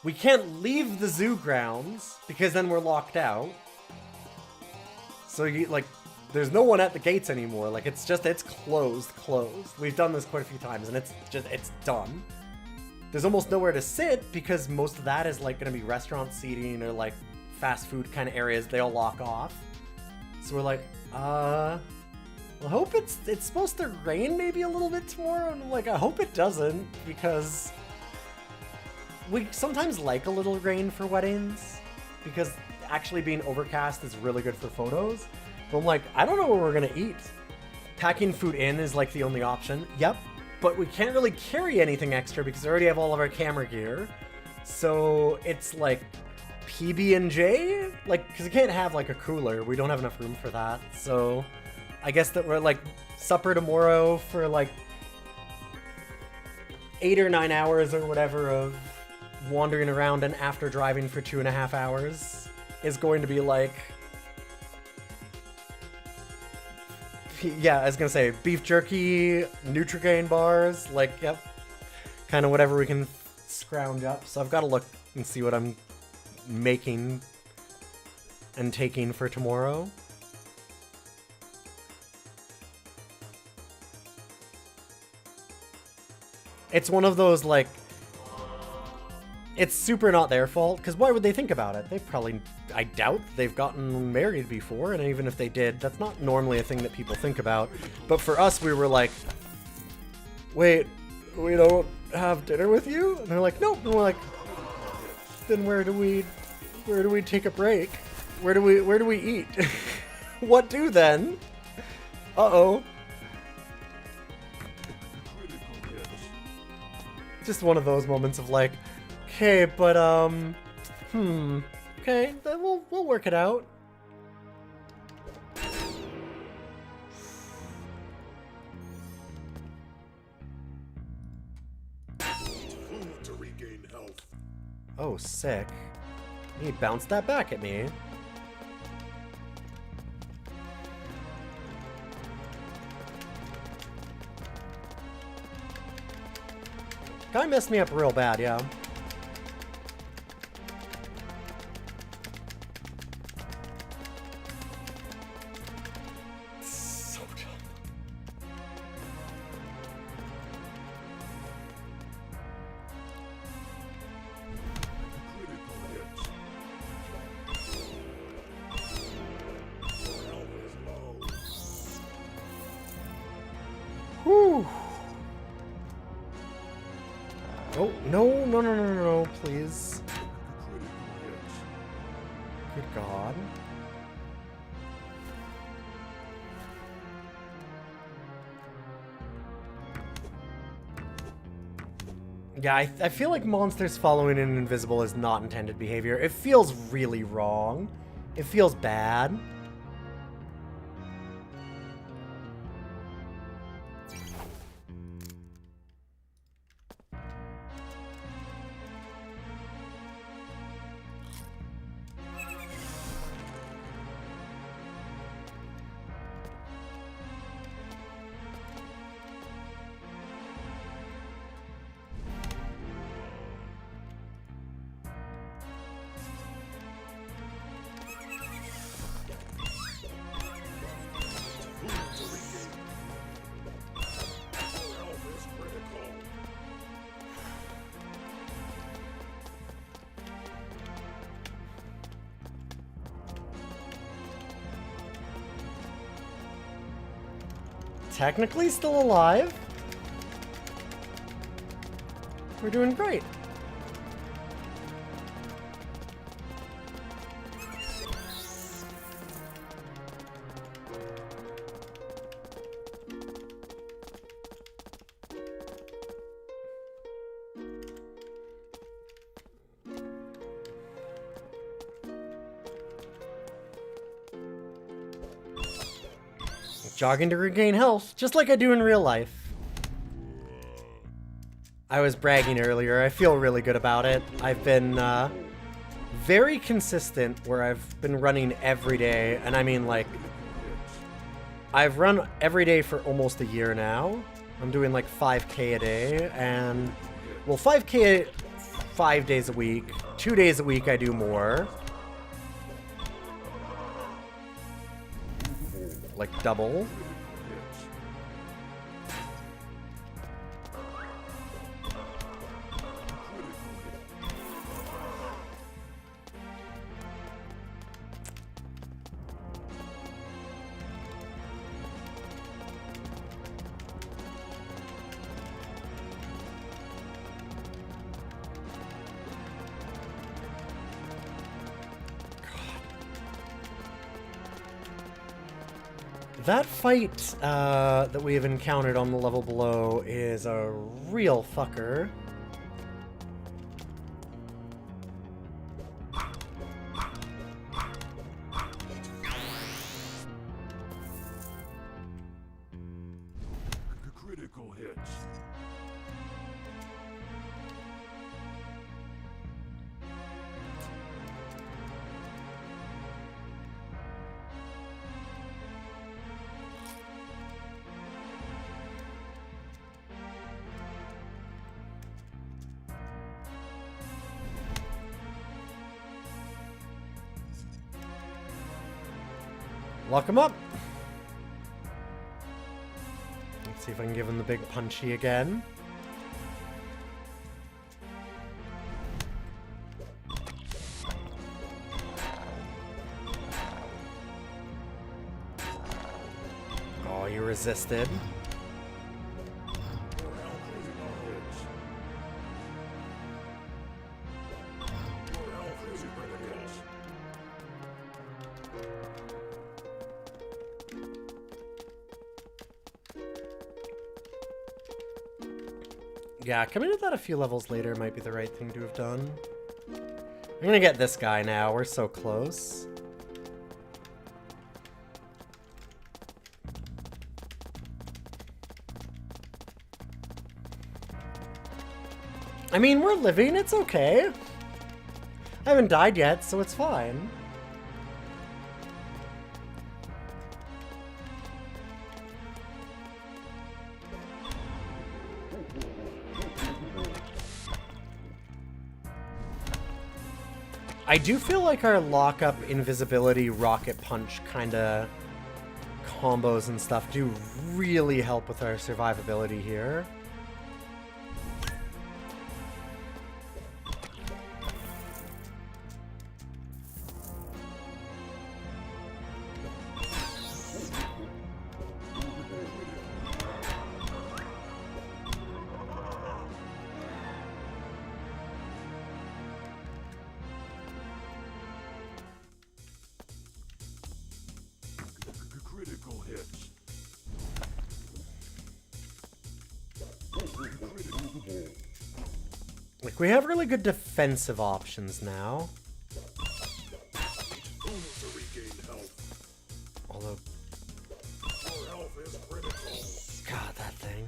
[SPEAKER 1] we can't leave the zoo grounds because then we're locked out. So, there's no one at the gates anymore. Like, it's closed. We've done this quite a few times, and it's done. There's almost nowhere to sit because most of that is, like, going to be restaurant seating or, like, fast food kind of areas. They all lock off. So we're like, well, I hope it's supposed to rain maybe a little bit tomorrow. And I'm like, I hope it doesn't, because we sometimes like a little rain for weddings because actually being overcast is really good for photos. But I'm like, I don't know where we're going to eat. Packing food in is, like, the only option. Yep. But we can't really carry anything extra because we already have all of our camera gear. So it's like PB&J? Like, because we can't have, like, a cooler. We don't have enough room for that. So I guess that we're, like, supper tomorrow for, like, 8 or 9 hours or whatever of wandering around, and after driving for 2.5 hours is going to be, like... Yeah, I was gonna say, beef jerky, Nutrigrain bars, like, yep. Kind of whatever we can scrounge up. So I've got to look and see what I'm making and taking for tomorrow. It's one of those, like, it's super not their fault, because why would they think about it? They probably, I doubt they've gotten married before, and even if they did, that's not normally a thing that people think about. But for us, we were like, wait, we don't have dinner with you? And they're like, nope. And we're like, then where do we take a break? Where do we eat? What do then? Uh-oh. Just one of those moments of like, okay, but okay, then we'll work it out.
[SPEAKER 3] Food to regain health.
[SPEAKER 1] Oh, sick. He bounced that back at me. Guy messed me up real bad, yeah. So dumb.
[SPEAKER 3] Critical hits. Health is low.
[SPEAKER 1] Whew. Oh, no, please.
[SPEAKER 3] Critical hits.
[SPEAKER 1] Good God. Yeah, I feel like monsters following an invisible is not intended behavior. It feels really wrong. It feels bad.
[SPEAKER 3] Food to regain. Health is critical.
[SPEAKER 1] Technically still alive. We're doing great. Jogging to regain health, just like I do in real life. I was bragging earlier. I feel really good about it. I've been very consistent where I've been running every day. And I mean, like, I've run every day for almost a year now. I'm doing like 5K a day. And, well, 5K 5 days a week. 2 days a week I do more. Like double. That fight that we have encountered on the level below is a real fucker.
[SPEAKER 3] Critical hits.
[SPEAKER 1] Lock him up. Let's see if I can give him the big punchy again. resisted. Yeah, coming to that a few levels later might be the right thing to have done. I'm gonna get this guy now. We're so close. I mean, we're living. It's okay. I haven't died yet, so it's fine. I do feel like our lockup, invisibility, rocket punch kind of combos and stuff do really help with our survivability here.
[SPEAKER 3] Critical hits.
[SPEAKER 1] Like, we have really good defensive options now.
[SPEAKER 3] To regain health.
[SPEAKER 1] Although,
[SPEAKER 3] Your health is critical.
[SPEAKER 1] God, that thing.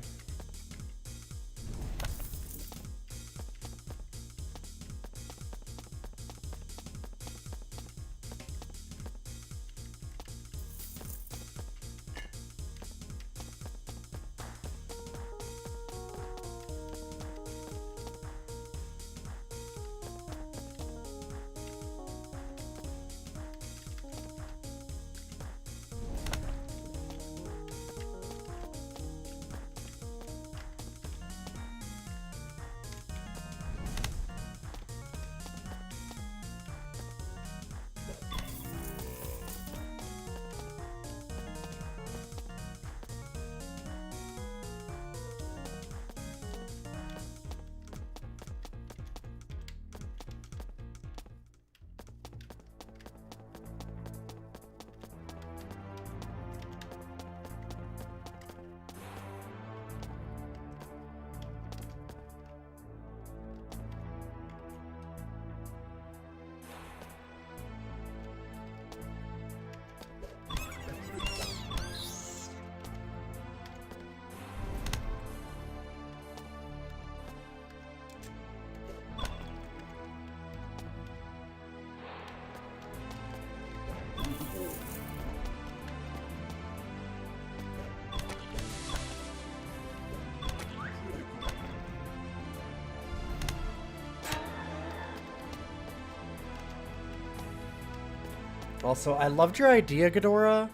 [SPEAKER 1] Also, I loved your idea, Ghidorah,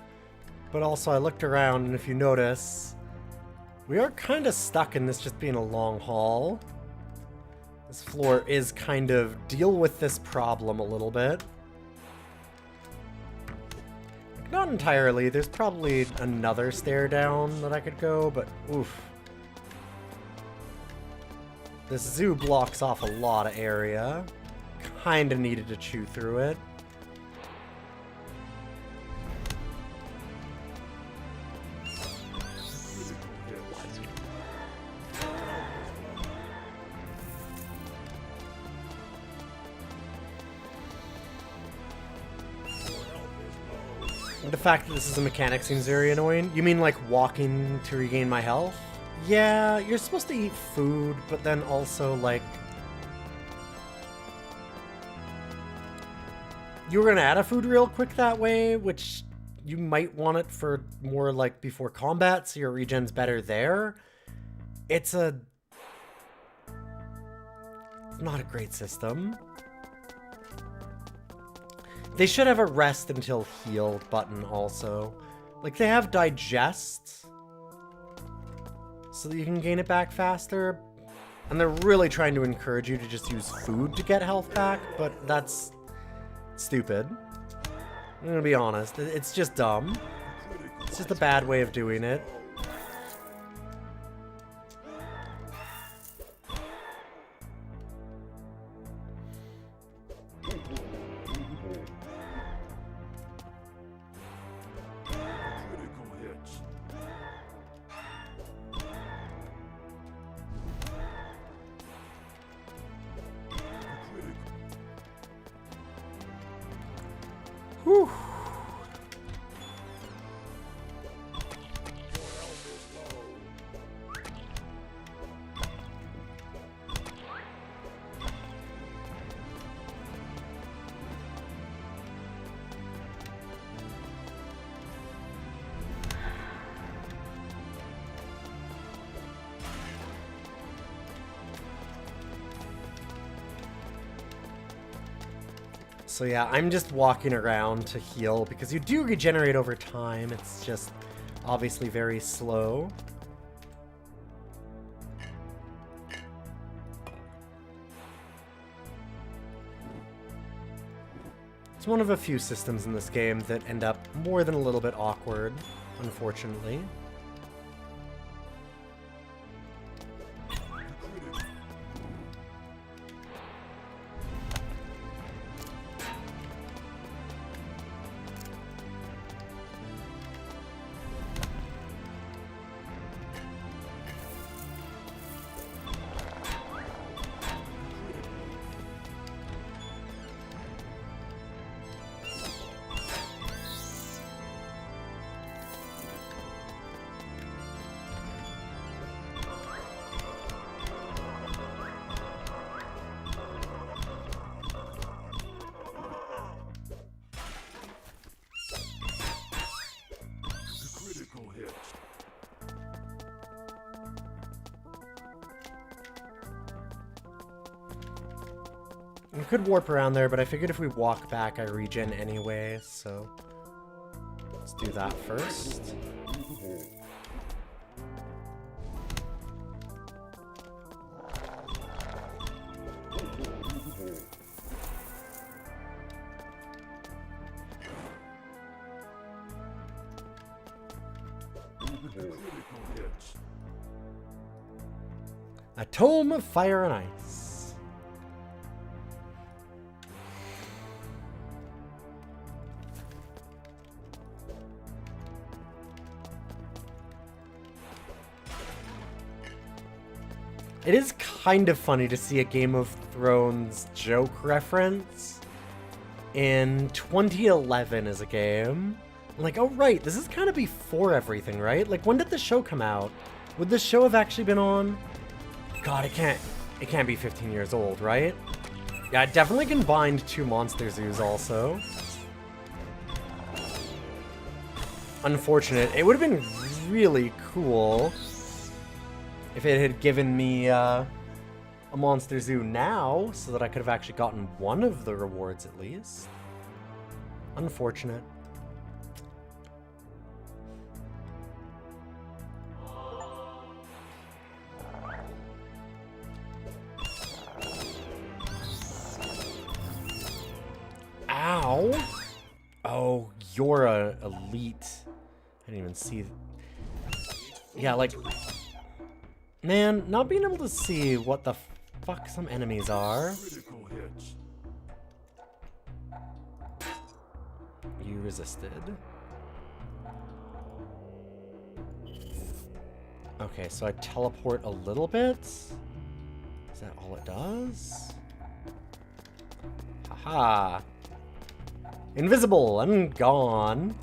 [SPEAKER 1] but also I looked around, and if you notice, we are kind of stuck in this just being a long haul. This floor is kind of deal with this problem a little bit. Not entirely. There's probably another stair down that I could go, but oof. This zoo blocks off a lot of area. Kinda needed to chew through it. The fact that this is a mechanic seems very annoying. You mean like walking to regain my health? Yeah, you're supposed to eat food, but then also like... You were gonna add a food real quick that way, which you might want it for more like before combat, so your regen's better there. It's not a great system. They should have a rest until healed button also. Like, they have digest, so that you can gain it back faster. And they're really trying to encourage you to just use food to get health back, but that's stupid. I'm gonna be honest, it's just dumb. It's just a bad way of doing it. Whew. So yeah, I'm just walking around to heal because you do regenerate over time. It's just obviously very slow. It's one of a few systems in this game that end up more than a little bit awkward, unfortunately. We could warp around there, but I figured if we walk back, I regen anyway, so let's do that first. A tome of fire and ice. It is kind of funny to see a Game of Thrones joke reference in 2011 as a game. I'm like, oh right, this is kind of before everything, right? Like, when did the show come out? Would the show have actually been on? God, it can't be 15 years old, right? Yeah, it definitely combined two Monster Zoos also. Unfortunate. It would have been really cool if it had given me a Monster Zoo now, so that I could have actually gotten one of the rewards at least. Unfortunate. Ow! Oh, you're a elite. I didn't even see. Yeah, like, man, not being able to see what the fuck some enemies are. You resisted. Okay, so I teleport a little bit. Is that all it does? Haha. Invisible and gone.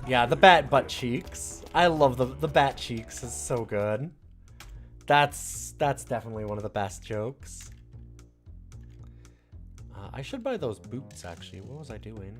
[SPEAKER 1] Yeah, the bat butt cheeks. I love the bat cheeks is so good. That's definitely one of the best jokes. I should buy those boots actually. What was I doing?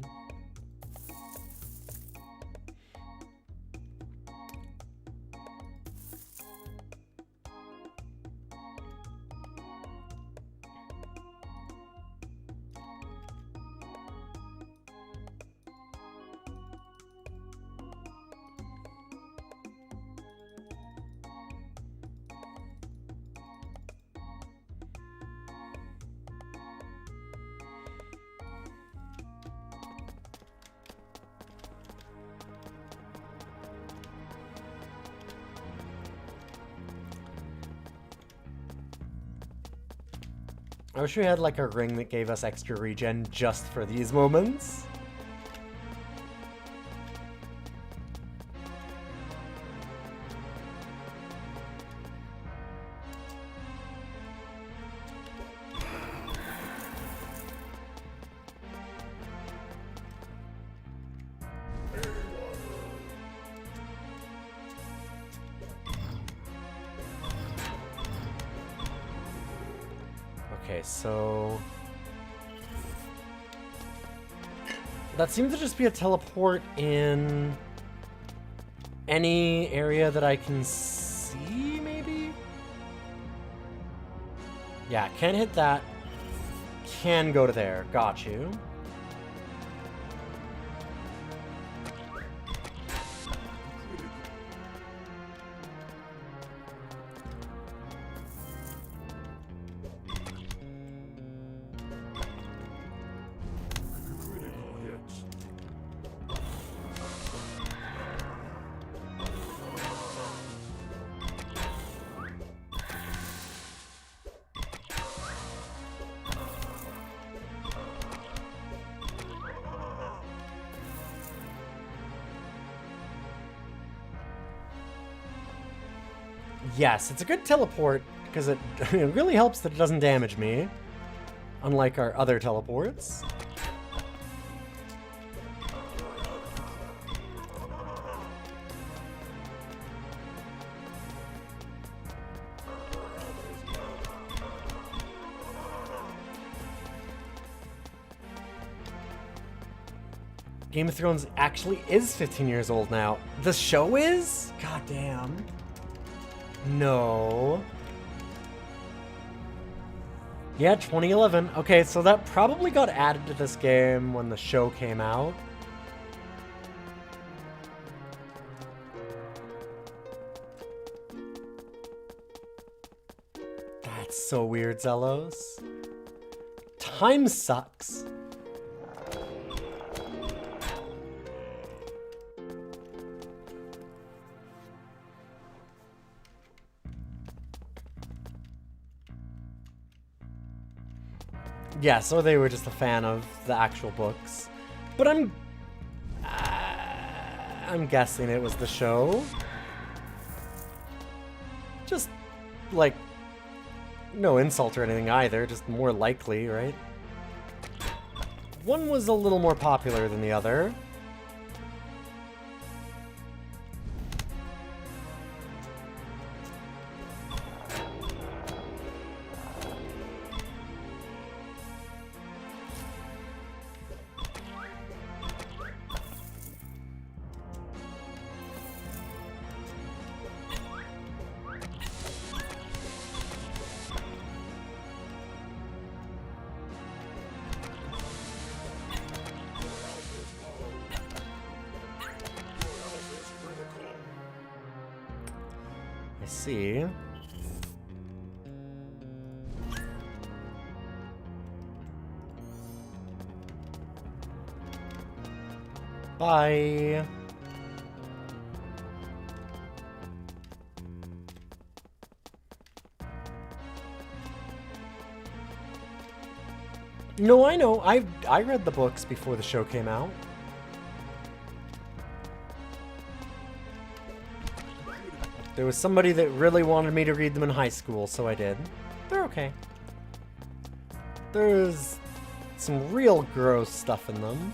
[SPEAKER 1] I wish we had like a ring that gave us extra regen just for these moments. Okay, so... that seems to just be a teleport in any area that I can see, maybe? Yeah, can't hit that. Can go to there. Got you. Yes, it's a good teleport because it, it really helps that it doesn't damage me, unlike our other teleports. Game of Thrones actually is 15 years old now. The show is? God damn. No. Yeah, 2011. Okay, so that probably got added to this game when the show came out. That's so weird, Zelos. Time sucks. Yeah, so they were just a fan of the actual books. But I'm guessing it was the show. Just, like, no insult or anything either, just more likely, right? One was a little more popular than the other. I see. Bye. No, I know. I read the books before the show came out. There was somebody that really wanted me to read them in high school, so I did. They're okay. There's some real gross stuff in them.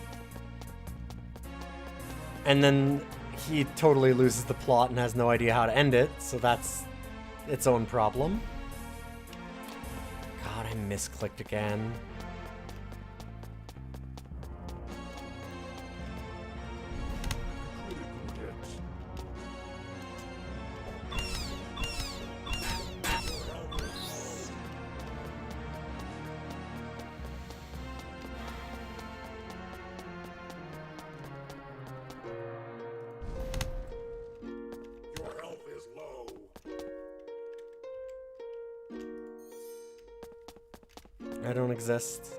[SPEAKER 1] And then he totally loses the plot and has no idea how to end it, so that's its own problem. God, I misclicked again. I don't exist.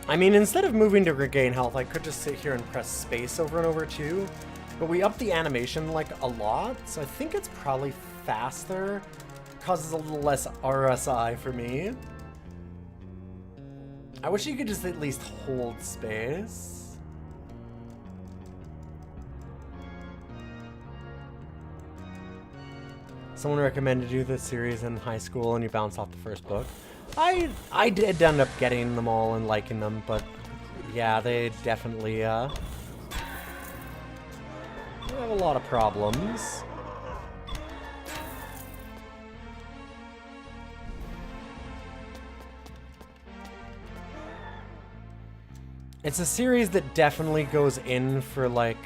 [SPEAKER 1] I mean, instead of moving to regain health, I could just sit here and press space over and over too. But we upped the animation like a lot, so I think it's probably faster. Causes a little less RSI for me. I wish you could just at least hold space. Someone recommended you this series in high school and you bounced off the first book. I did end up getting them all and liking them, but yeah, they definitely have a lot of problems. It's a series that definitely goes in for, like,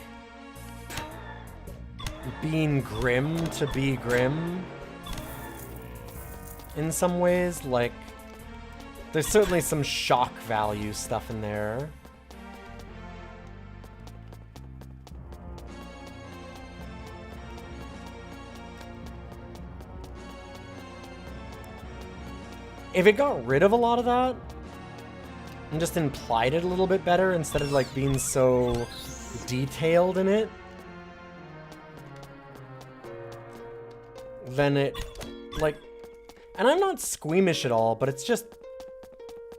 [SPEAKER 1] being grim to be grim. In some ways, like, there's certainly some shock value stuff in there. If it got rid of a lot of that, and just implied it a little bit better instead of like being so detailed in it, then it, like, and I'm not squeamish at all, but it's just,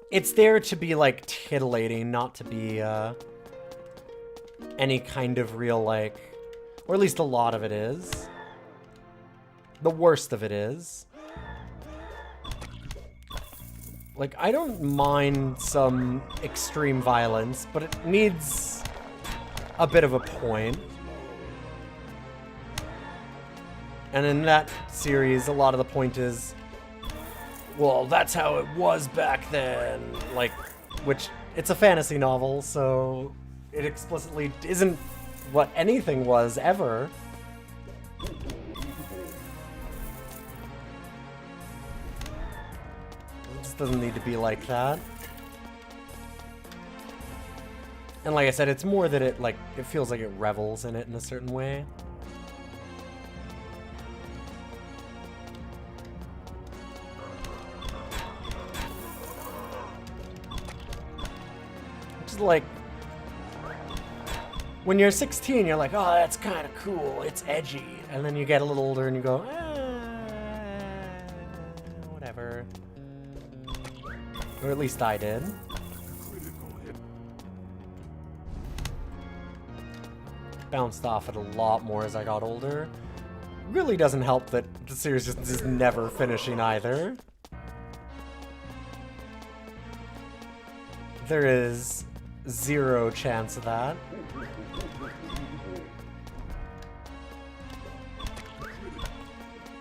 [SPEAKER 1] it's there to be like titillating, not to be any kind of real, like, or at least a lot of it is. The worst of it is. Like, I don't mind some extreme violence, but it needs a bit of a point. And in that series, a lot of the point is, well, that's how it was back then. Like, which, it's a fantasy novel, so it explicitly isn't what anything was ever. Doesn't need to be like that. And like I said, it's more that it, like, it feels like it revels in it in a certain way. Which is like, when you're 16, you're like, oh, that's kind of cool, it's edgy. And then you get a little older and you go, whatever. Or at least I did. Bounced off it a lot more as I got older. Really doesn't help that the series just is never finishing either. There is zero chance of that.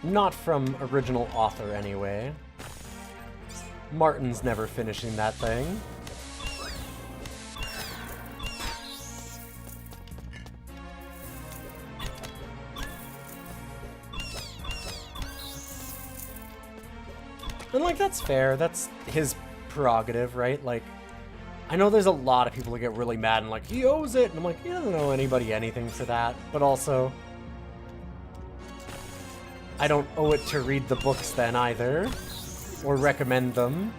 [SPEAKER 1] Not from original author, anyway. Martin's never finishing that thing. And, like, that's fair. That's his prerogative, right? Like, I know there's a lot of people that get really mad and like, he owes it. And I'm like, he doesn't owe anybody anything for that. But also, I don't owe it to read the books then either. Or recommend them.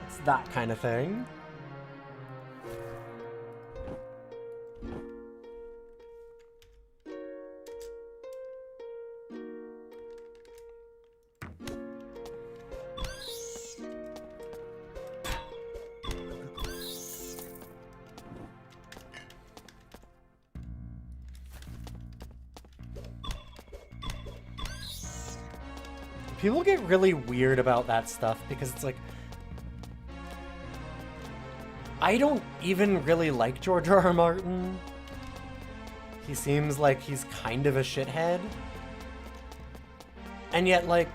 [SPEAKER 1] It's that kind of thing. People get really weird about that stuff because it's like, I don't even really like George R.R. Martin. He seems like he's kind of a shithead. And yet, like,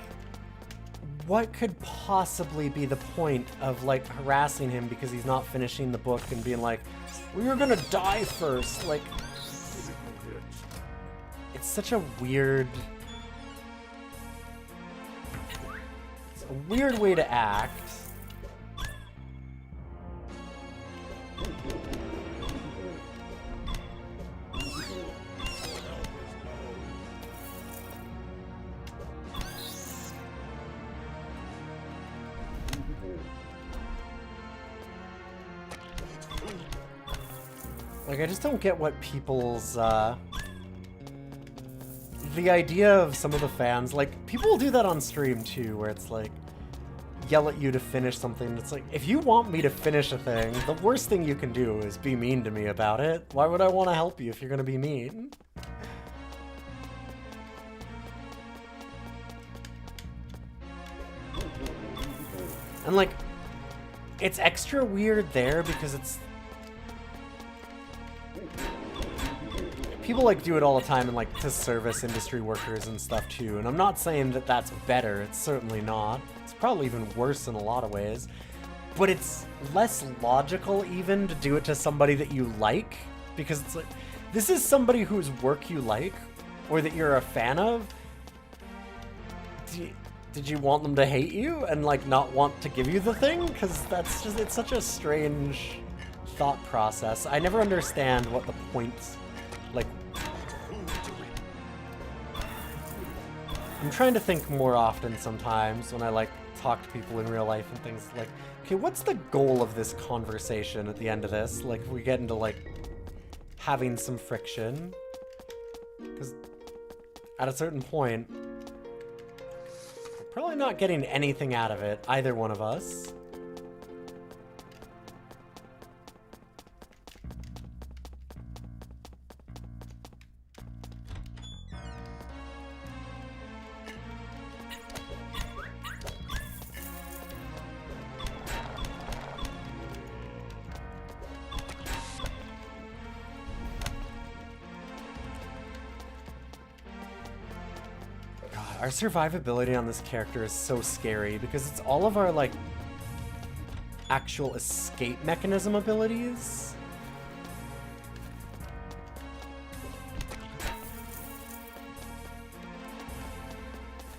[SPEAKER 1] what could possibly be the point of, like, harassing him because he's not finishing the book and being like, we were gonna die first? Like, it's such a weird... a weird way to act. Like, I just don't get what people's, the idea of some of the fans, like, people do that on stream too, where it's like, yell at you to finish something. It's like, if you want me to finish a thing, the worst thing you can do is be mean to me about it. Why would I want to help you if you're gonna be mean? And like, it's extra weird there because it's... People like do it all the time and like to service industry workers and stuff too. And I'm not saying that that's better. It's certainly not. It's probably even worse in a lot of ways. But it's less logical even to do it to somebody that you like. Because it's like, this is somebody whose work you like or that you're a fan of. Did you want them to hate you and like not want to give you the thing? Because that's just, it's such a strange thought process. I never understand what the point, like, I'm trying to think more often sometimes when I like talk to people in real life and things like, okay, what's the goal of this conversation at the end of this? Like, if we get into like having some friction, because at a certain point, we're probably not getting anything out of it, either one of us. Our survivability on this character is so scary because it's all of our, like, actual escape mechanism abilities.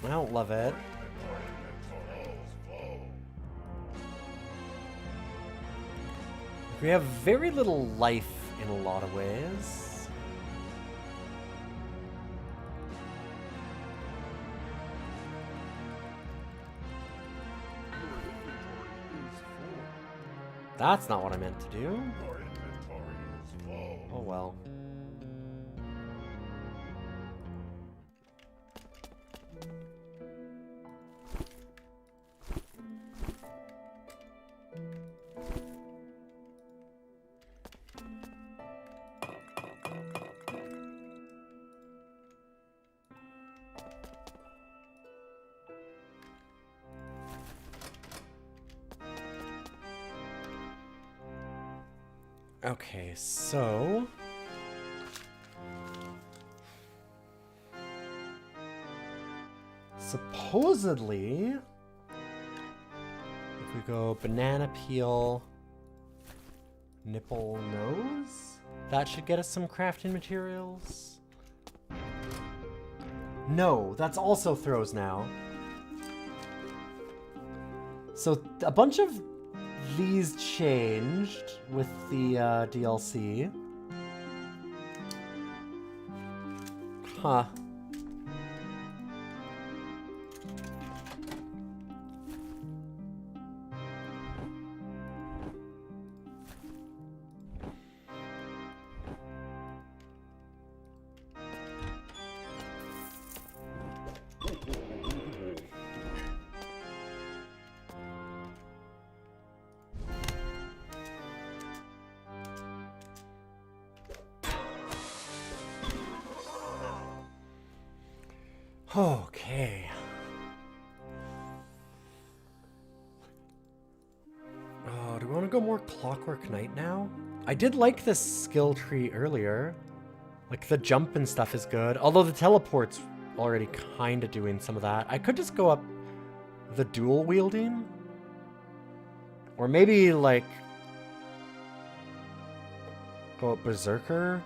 [SPEAKER 1] I don't love it. We have very little life in a lot of ways. That's not what I meant to do.
[SPEAKER 3] Your inventory is full.
[SPEAKER 1] Oh well. Okay, so... supposedly, if we go banana peel, nipple nose, that should get us some crafting materials. No, that's also throws now. So a bunch of these changed with the DLC. Huh. Okay. Oh, do we want to go more Clockwork Knight now? I did like this skill tree earlier. Like, the jump and stuff is good. Although the teleport's already kind of doing some of that. I could just go up the dual wielding. Or maybe, like, go up Berserker.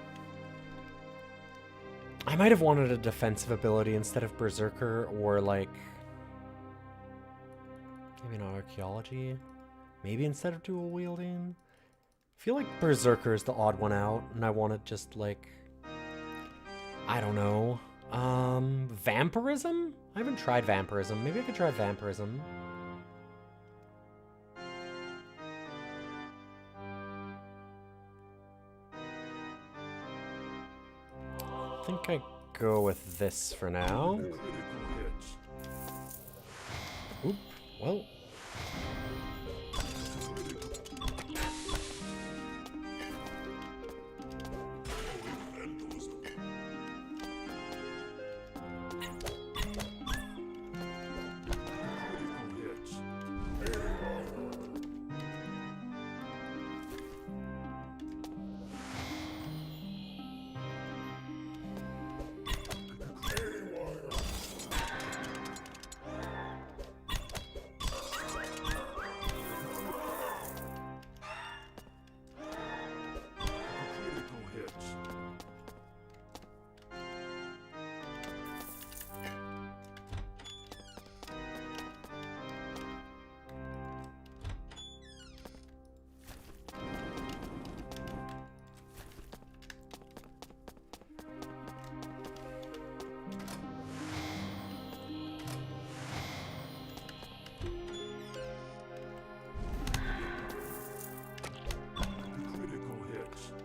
[SPEAKER 1] I might have wanted a defensive ability instead of Berserker, or like... maybe not Archaeology. Maybe instead of dual wielding. I feel like Berserker is the odd one out, and I want to just like... I don't know. Vampirism? I haven't tried Vampirism. Maybe I could try Vampirism. think I go with this for now.
[SPEAKER 3] Critical hits.
[SPEAKER 1] Oop, well.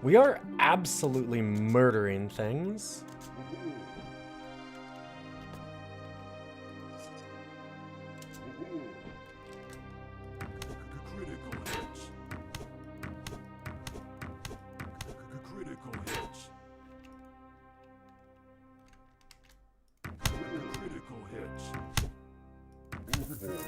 [SPEAKER 1] We are absolutely murdering things.
[SPEAKER 3] Critical hits. Critical hits. Critical hits. Critical.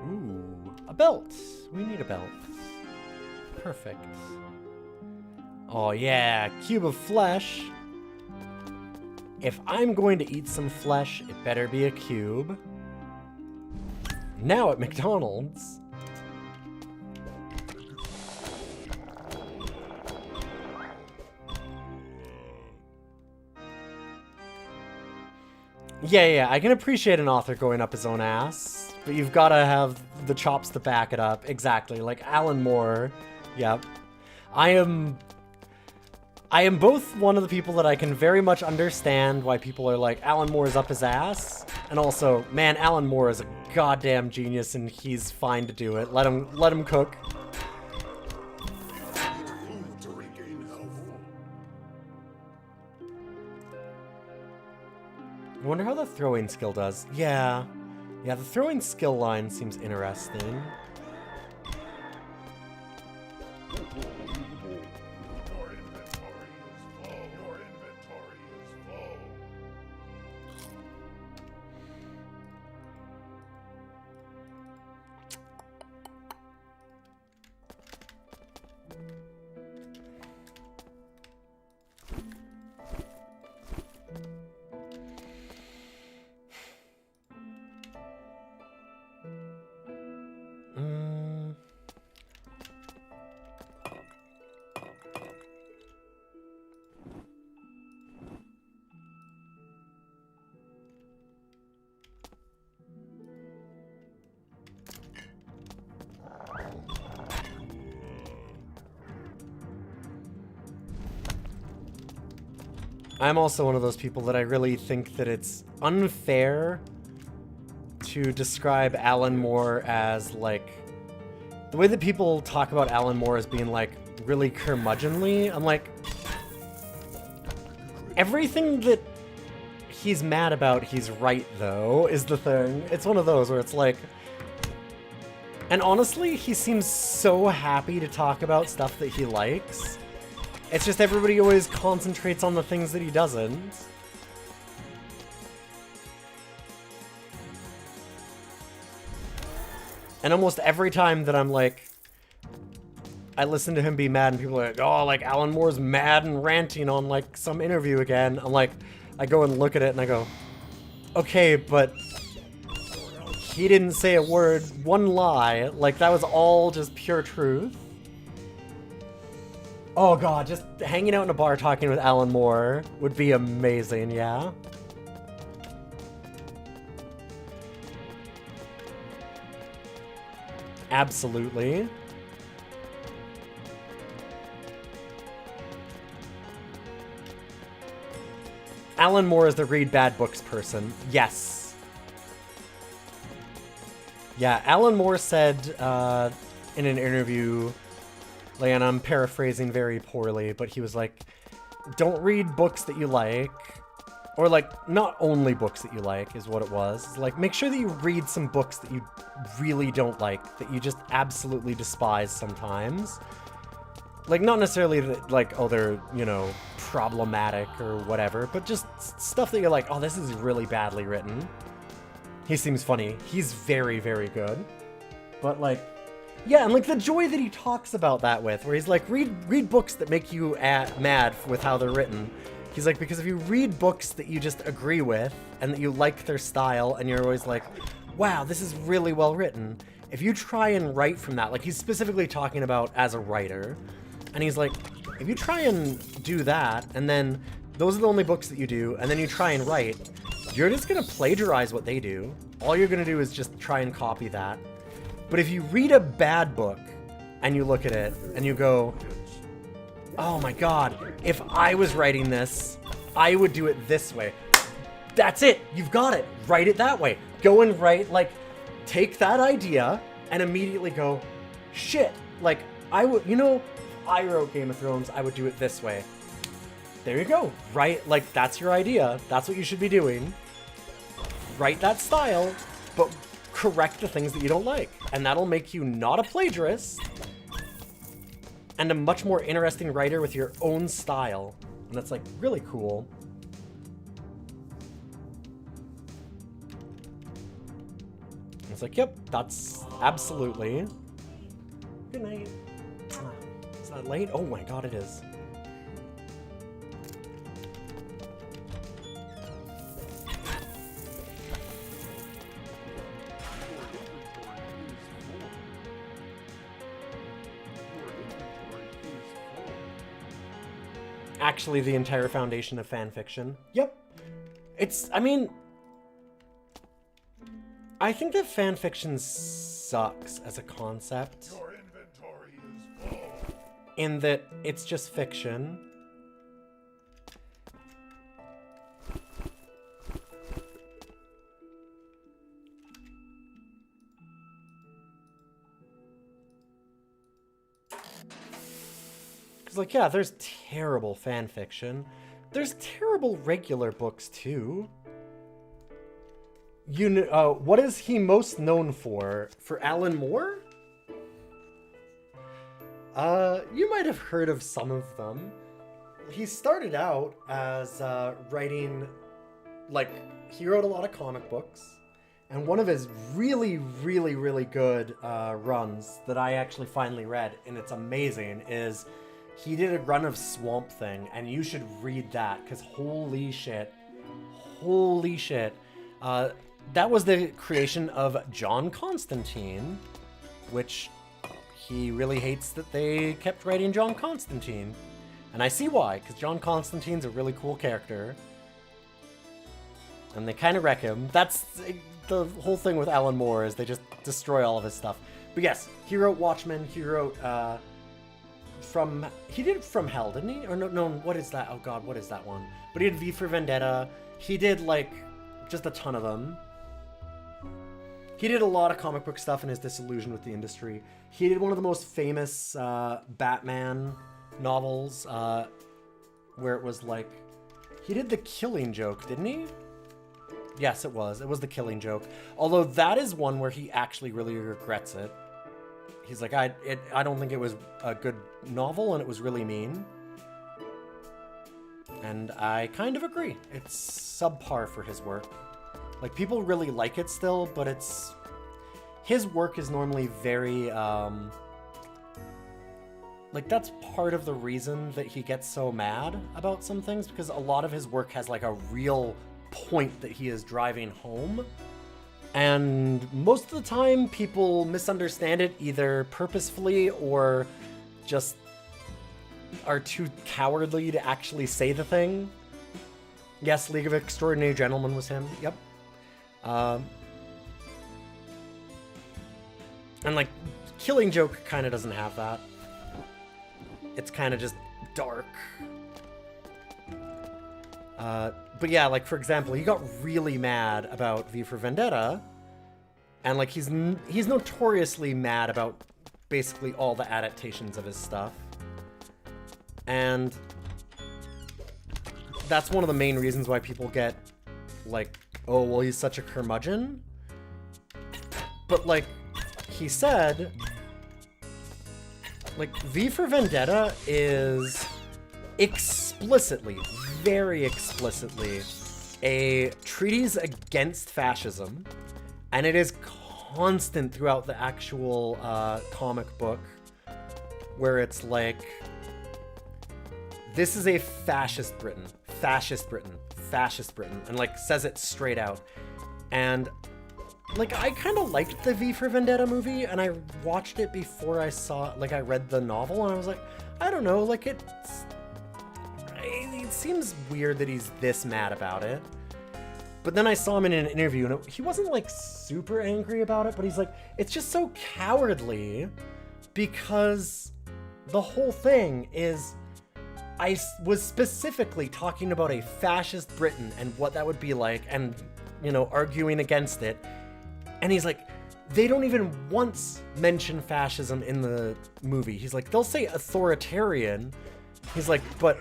[SPEAKER 1] Ooh, a belt. We need a belt. Perfect. Oh yeah, cube of flesh. If I'm going to eat some flesh, it better be a cube. Now at McDonald's. Yeah, I can appreciate an author going up his own ass, but you've got to have the chops to back it up. Exactly, like Alan Moore. Yep. I am both one of the people that I can very much understand why people are like, Alan Moore is up his ass, and also, man, Alan Moore is a goddamn genius and he's fine to do it. Let him cook.
[SPEAKER 3] Food to regain health.
[SPEAKER 1] I wonder how the throwing skill does. Yeah, the throwing skill line seems interesting.
[SPEAKER 3] Your inventory is full. Your inventory is full.
[SPEAKER 1] I'm also one of those people that I really think that it's unfair to describe Alan Moore as, like, the way that people talk about Alan Moore as being, like, really curmudgeonly. I'm like, everything that he's mad about, he's right, though, is the thing. It's one of those where it's like... And honestly, he seems so happy to talk about stuff that he likes. It's just everybody always concentrates on the things that he doesn't. And almost every time that I'm like, I listen to him be mad and people are like, oh, like Alan Moore's mad and ranting on like some interview again. I'm like, I go and look at it and I go, okay, but he didn't say a word, one lie. Like that was all just pure truth. Oh god, just hanging out in a bar talking with Alan Moore would be amazing, yeah? Absolutely. Alan Moore is the read bad books person. Yes. Yeah, Alan Moore said in an interview, like, and I'm paraphrasing very poorly, but he was like, don't read books that you like, or like, not only books that you like is what it was. It's like, make sure that you read some books that you really don't like, that you just absolutely despise sometimes. Like, not necessarily that, like, oh, they're, you know, problematic or whatever, but just stuff that you're like, oh, this is really badly written. He seems funny. He's very, very good. But, like, yeah, and, like, the joy that he talks about that with, where he's like, read books that make you mad with how they're written. He's like, because if you read books that you just agree with, and that you like their style, and you're always like, wow, this is really well written, if you try and write from that, like, he's specifically talking about as a writer, and he's like, if you try and do that, and then those are the only books that you do, and then you try and write, you're just gonna plagiarize what they do. All you're gonna do is just try and copy that. But if you read a bad book, and you look at it, and you go, oh my god, if I was writing this, I would do it this way. That's it, you've got it, write it that way. Go and write, like, take that idea, and immediately go, shit, like, I would, you know, I wrote Game of Thrones, I would do it this way. There you go. Right, like, that's your idea. That's what you should be doing. Write that style, but correct the things that you don't like. And that'll make you not a plagiarist, and a much more interesting writer with your own style. And that's, like, really cool. It's like, yep, that's absolutely. Good night. Is that late? Oh my god, it is. Actually, the entire foundation of fanfiction. Yep. It's, I mean, I think that fanfiction sucks as a concept.
[SPEAKER 3] Your inventory is full.
[SPEAKER 1] In that it's just fiction. Because, like, yeah, there's terrible fan fiction. There's terrible regular books, too. You know, what is he most known for? For Alan Moore? You might have heard of some of them. He started out as writing, like, he wrote a lot of comic books. And one of his really, really, really good runs that I actually finally read, and it's amazing, is he did a run of Swamp Thing, and you should read that, because holy shit. Holy shit. That was the creation of John Constantine, which he really hates that they kept writing John Constantine. And I see why, because John Constantine's a really cool character. And they kind of wreck him. That's the whole thing with Alan Moore, is they just destroy all of his stuff. But yes, he wrote Watchmen, he wrote, he did From Hell, didn't he? Or no, what is that? Oh god, what is that one? But he did V for Vendetta. He did, like, just a ton of them. He did a lot of comic book stuff in his disillusion with the industry. He did one of the most famous Batman novels, where it was like, he did The Killing Joke, didn't he? Yes, it was. It was The Killing Joke. Although that is one where he actually really regrets it. He's like, I don't think it was a good novel, and it was really mean. And I kind of agree. It's subpar for his work. Like, people really like it still, but it's... His work is normally very, like, that's part of the reason that he gets so mad about some things, because a lot of his work has, like, a real point that he is driving home. And most of the time, people misunderstand it either purposefully or just are too cowardly to actually say the thing. Yes, League of Extraordinary Gentlemen was him. Yep. And, like, Killing Joke kind of doesn't have that. It's kind of just dark. But yeah, like, for example, he got really mad about V for Vendetta. And, like, he's notoriously mad about basically all the adaptations of his stuff. And that's one of the main reasons why people get, like, oh, well, he's such a curmudgeon. But, like, he said, like, V for Vendetta is explicitly, very explicitly, a treatise against fascism, and it is constant throughout the actual comic book, where it's like, this is a fascist Britain, fascist Britain, fascist Britain, and, like, says it straight out. And, like, I kind of liked the V for Vendetta movie, and I watched it before I saw, like, I read the novel, and I was like, I don't know, like, it seems weird that he's this mad about it. But then I saw him in an interview, and he wasn't, like, super angry about it, but he's like, it's just so cowardly, because the whole thing is, I was specifically talking about a fascist Britain and what that would be like, and, you know, arguing against it. And he's like, they don't even once mention fascism in the movie. He's like, they'll say authoritarian. He's like, but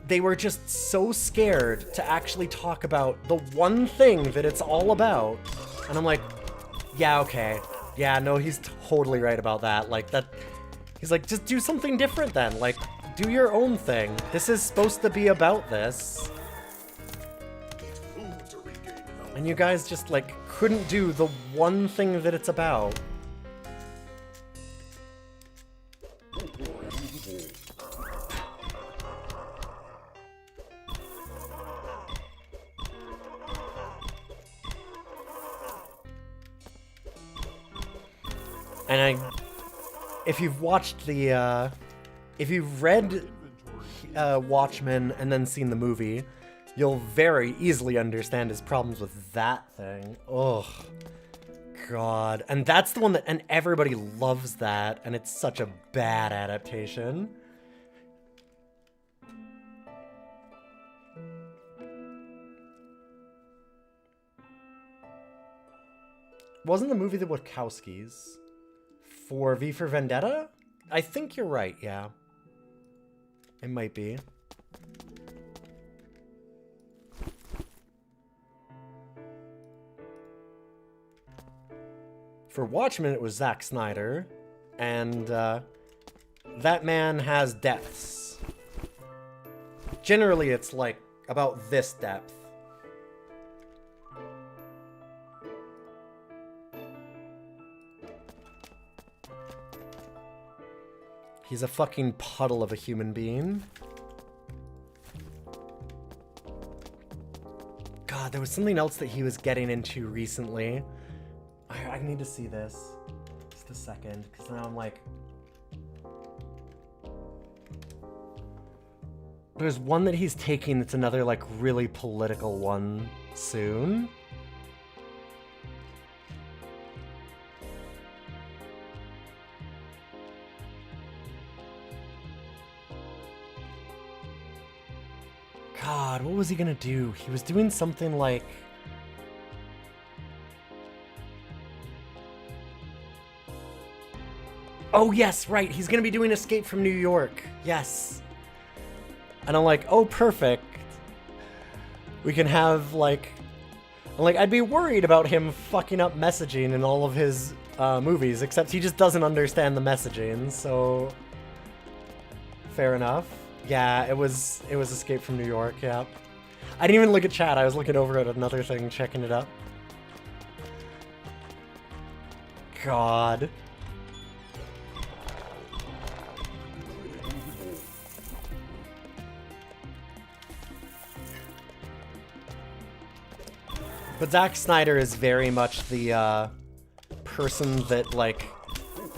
[SPEAKER 1] they were just so scared to actually talk about the one thing that it's all about. And I'm like, yeah, okay. Yeah, no, he's totally right about that. Like, that, he's like, just do something different then. Like, do your own thing. This is supposed to be about this. And you guys just, like, couldn't do the one thing that it's about. And if you've watched the, if you've read Watchmen and then seen the movie, you'll very easily understand his problems with that thing. Ugh. God. And that's the one that, and everybody loves that, and it's such a bad adaptation. Wasn't the movie the Wachowskis for V for Vendetta? I think you're right, yeah. It might be. For Watchmen, it was Zack Snyder, and that man has depths. Generally, it's like about this depth. He's a fucking puddle of a human being. God, there was something else that he was getting into recently. I need to see this. Just a second, because now I'm like... There's one that he's taking that's another, like, really political one soon. God, what was he gonna do? He was doing something like... Oh, yes, right. He's gonna be doing Escape from New York. Yes. And I'm like, oh, perfect. We can have, like... I'd be worried about him fucking up messaging in all of his movies, except he just doesn't understand the messaging, so... Fair enough. Yeah, it was Escape from New York, yeah. I didn't even look at chat. I was looking over at another thing, checking it up. God. But Zack Snyder is very much the person that, like,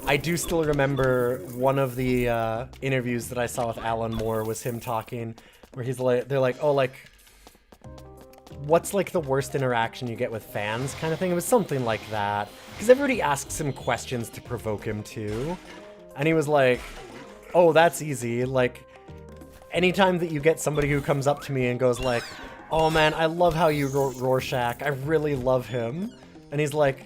[SPEAKER 1] I do still remember one of the interviews that I saw with Alan Moore was him talking, where he's like, they're like, oh, like, what's like the worst interaction you get with fans kind of thing. It was something like that. Because everybody asks him questions to provoke him too. And he was like, oh, that's easy. Like, anytime that you get somebody who comes up to me and goes like, oh man, I love how you wrote Rorschach. I really love him. And he's like,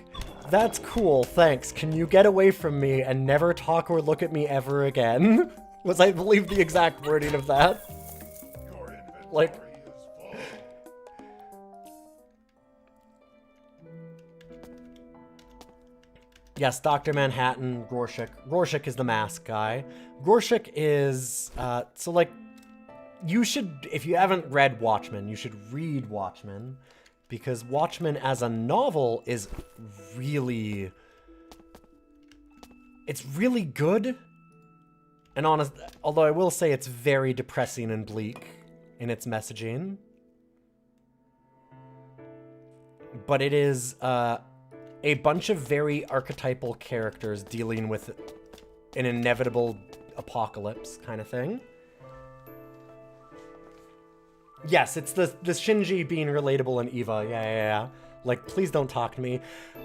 [SPEAKER 1] that's cool, thanks. Can you get away from me and never talk or look at me ever again? Was, I believe, the exact wording of that. Like, yes, Dr. Manhattan, Rorschach. Rorschach is the mask guy. Rorschach is, so like, you should, if you haven't read Watchmen, you should read Watchmen, because Watchmen as a novel is really, it's really good. And honest, although I will say it's very depressing and bleak in its messaging. But it is, a bunch of very archetypal characters dealing with an inevitable apocalypse kind of thing. Yes, it's the Shinji being relatable and Eva. Yeah. Like, please don't talk to me.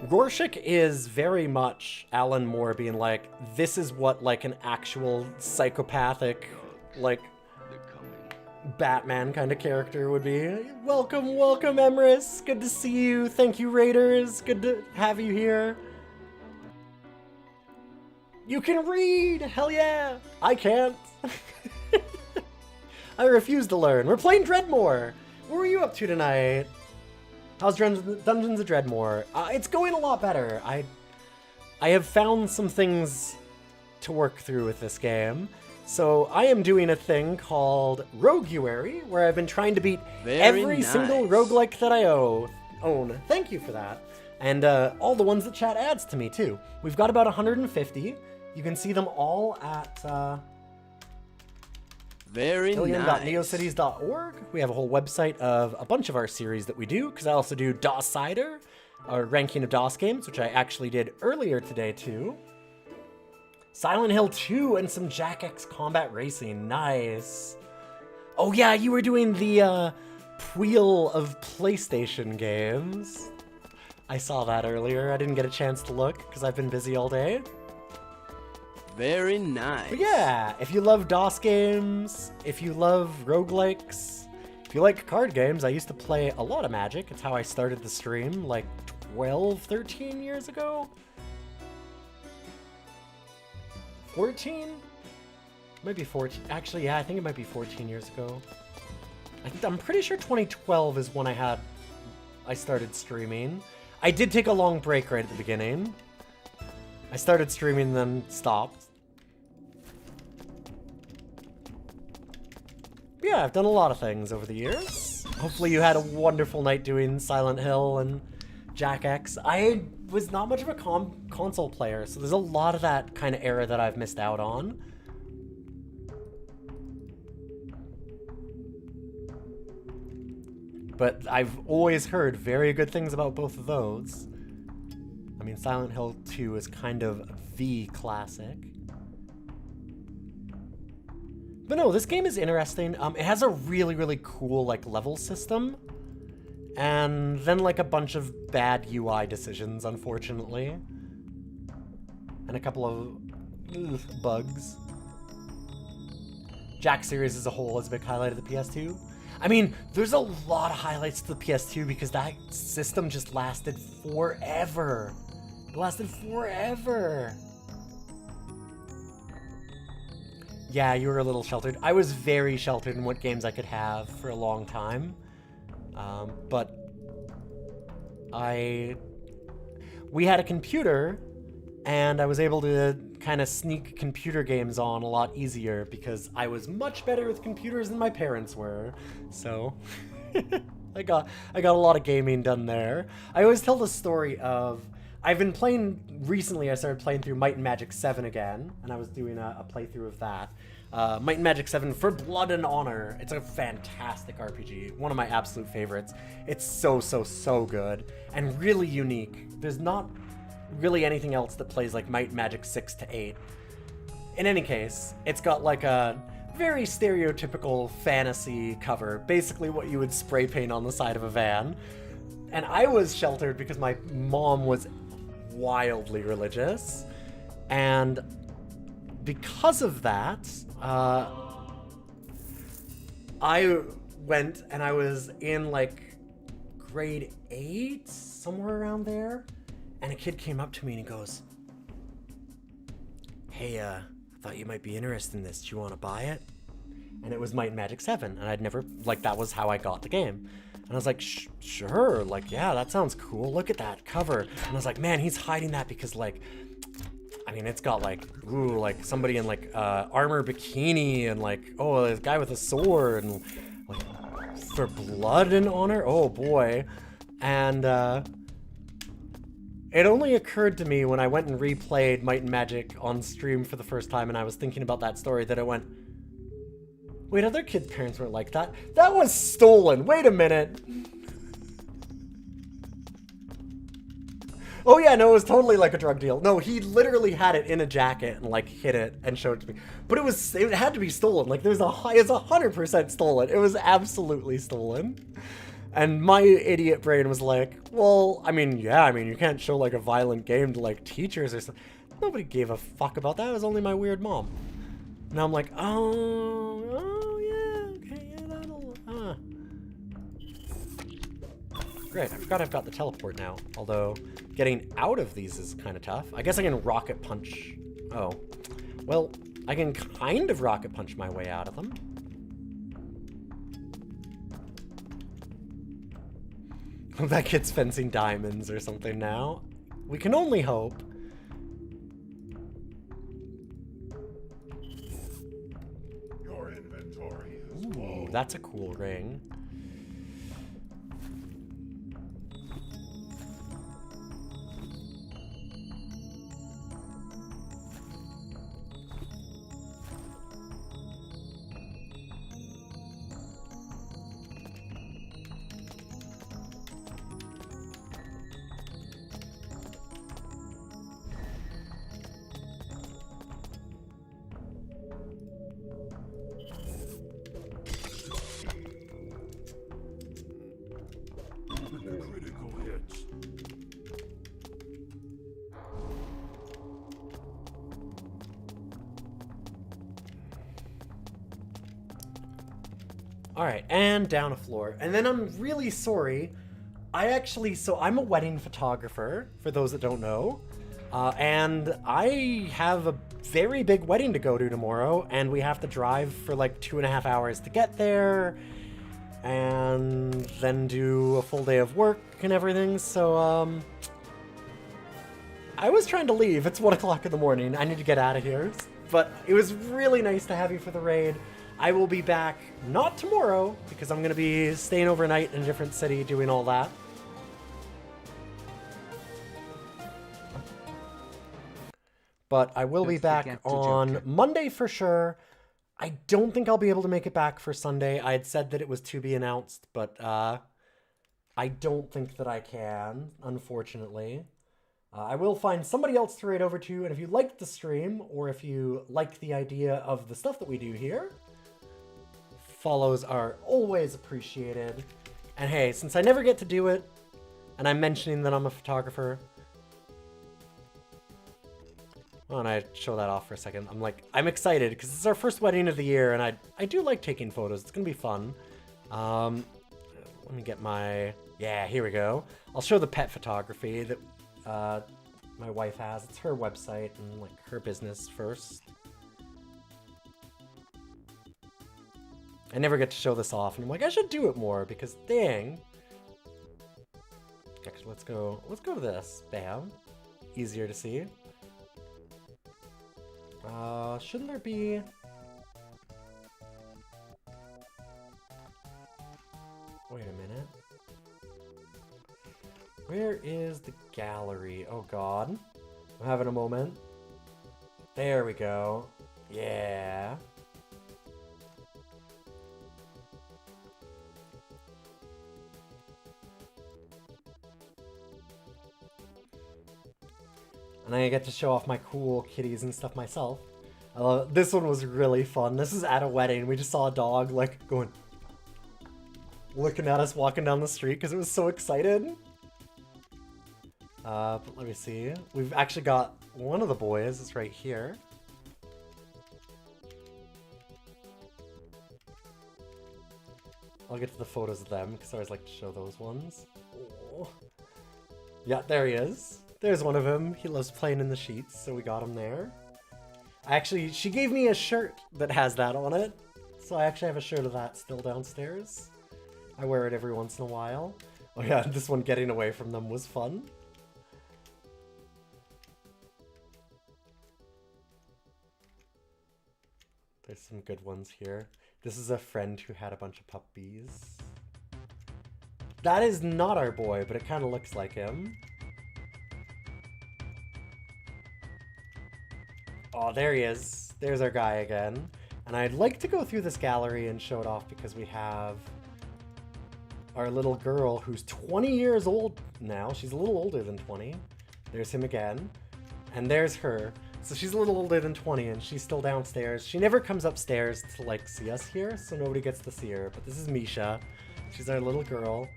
[SPEAKER 1] Rorschach is very much Alan Moore being like, this is what, like, an actual psychopathic, like, Batman kind of character would be. Welcome, Emrys. Good to see you. Thank you, Raiders. Good to have you here. You can read! Hell yeah! I can't. I refuse to learn. We're playing Dreadmore. What were you up to tonight? How's Dungeons of Dreadmore? It's going a lot better. I have found some things to work through with this game. So I am doing a thing called Roguary, where I've been trying to beat every single roguelike that I own. Thank you for that. And all the ones that chat adds to me, too. We've got about 150. You can see them all at alien.neocities.org. We have a whole website of a bunch of our series that we do, because I also do DOS Cider, our ranking of DOS games, which I actually did earlier today, too. Silent Hill 2 and some Jack X Combat Racing. Nice. Oh yeah, you were doing the wheel of PlayStation games. I saw that earlier. I didn't get a chance to look because I've been busy all day.
[SPEAKER 4] Very nice.
[SPEAKER 1] But yeah, if you love DOS games, if you love roguelikes, if you like card games, I used to play a lot of Magic. It's how I started the stream like 12, 13 years ago. 14? Maybe 14. Actually, yeah, I think it might be 14 years ago. I'm pretty sure 2012 is when I started streaming. I did take a long break right at the beginning. I started streaming, then stopped. Yeah, I've done a lot of things over the years. Hopefully you had a wonderful night doing Silent Hill and Jack X. I was not much of a console player, so there's a lot of that kind of era that I've missed out on. But I've always heard very good things about both of those. I mean, Silent Hill 2 is kind of the classic. But no, this game is interesting. It has a really, really cool, like, level system. And then, like, a bunch of bad UI decisions, unfortunately. And a couple of bugs. Jack series as a whole is a big highlight of the PS2. I mean, there's a lot of highlights to the PS2 because that system just lasted forever. It lasted forever. Yeah, you were a little sheltered. I was very sheltered in what games I could have for a long time. But we had a computer, and I was able to kind of sneak computer games on a lot easier because I was much better with computers than my parents were. So I got a lot of gaming done there. I always tell the story of I've been playing recently. I started playing through Might and Magic 7 again, and I was doing a playthrough of that. Might and Magic 7 for Blood and Honor. It's a fantastic RPG. One of my absolute favorites. It's so good and really unique. There's not really anything else that plays like Might and Magic 6 to 8. In any case, it's got like a very stereotypical fantasy cover, basically what you would spray paint on the side of a van. And I was sheltered because my mom was wildly religious. And because of that, I went and I was in like grade 8, somewhere around there. And a kid came up to me and he goes, "Hey, I thought you might be interested in this. Do you want to buy it?" And it was Might and Magic 7. And I'd never, like, that was how I got the game. And I was like, sure, like, yeah, that sounds cool. Look at that cover. And I was like, man, he's hiding that because, like, I mean, it's got, like, ooh, like, somebody in, like, armor bikini and, like, oh, this guy with a sword and, like, for blood and honor? Oh, boy. And, it only occurred to me when I went and replayed Might and Magic on stream for the first time and I was thinking about that story that I went, wait, other kids' parents weren't like that? That was stolen. Wait a minute. Oh yeah, no, it was totally like a drug deal. No, he literally had it in a jacket and like hid it and showed it to me. But it had to be stolen. Like it's 100% stolen. It was absolutely stolen. And my idiot brain was like, well, I mean, yeah, I mean, you can't show like a violent game to like teachers or something. Nobody gave a fuck about that. It was only my weird mom. Now I'm like, oh yeah, okay, yeah, that'll, Great, I forgot I've got the teleport now. Although, getting out of these is kind of tough. I guess I can rocket punch. Oh. Well, I can kind of rocket punch my way out of them. That kid's fencing diamonds or something now. We can only hope.
[SPEAKER 3] Your inventory is
[SPEAKER 1] Ooh,
[SPEAKER 3] full.
[SPEAKER 1] that's a cool ring.
[SPEAKER 3] Critical hits.
[SPEAKER 1] Alright, and down a floor. And then I'm really sorry. So I'm a wedding photographer, for those that don't know. And I have a very big wedding to go to tomorrow, and we have to drive for like 2.5 hours to get there, and then do a full day of work and everything, so, I was trying to leave. It's 1 o'clock in the morning. I need to get out of here. But it was really nice to have you for the raid. I will be back, not tomorrow, because I'm going to be staying overnight in a different city doing all that. But I will be back on Monday for sure. I don't think I'll be able to make it back for Sunday. I had said that it was to be announced, but I don't think that I can, unfortunately. I will find somebody else to raid over to, and if you liked the stream, or if you like the idea of the stuff that we do here, follows are always appreciated. And hey, since I never get to do it, and I'm mentioning that I'm a photographer, why don't I show that off for a second? I'm excited because this is our first wedding of the year, and I do like taking photos. It's gonna be fun. Let me get my, yeah, here we go. I'll show the pet photography that my wife has. It's her website and like her business first. I never get to show this off, and I'm like, I should do it more because dang. Actually, let's go to this. Bam. Easier to see. Shouldn't there be... Wait a minute. Where is the gallery? Oh god. I'm having a moment. There we go. Yeah. And I get to show off my cool kitties and stuff myself. This one was really fun. This is at a wedding. We just saw a dog like going, looking at us walking down the street because it was so excited. But let me see. We've actually got one of the boys. It's right here. I'll get to the photos of them because I always like to show those ones. Oh. Yeah, there he is. There's one of him. He loves playing in the sheets, so we got him there. Actually, she gave me a shirt that has that on it. So I actually have a shirt of that still downstairs. I wear it every once in a while. Oh yeah, this one getting away from them was fun. There's some good ones here. This is a friend who had a bunch of puppies. That is not our boy, but it kind of looks like him. Oh, there he is. There's our guy again. And I'd like to go through this gallery and show it off because we have our little girl who's 20 years old now. She's a little older than 20. There's him again. And there's her. So she's a little older than 20 and she's still downstairs. She never comes upstairs to like see us here, so nobody gets to see her. But this is Misha. She's our little girl.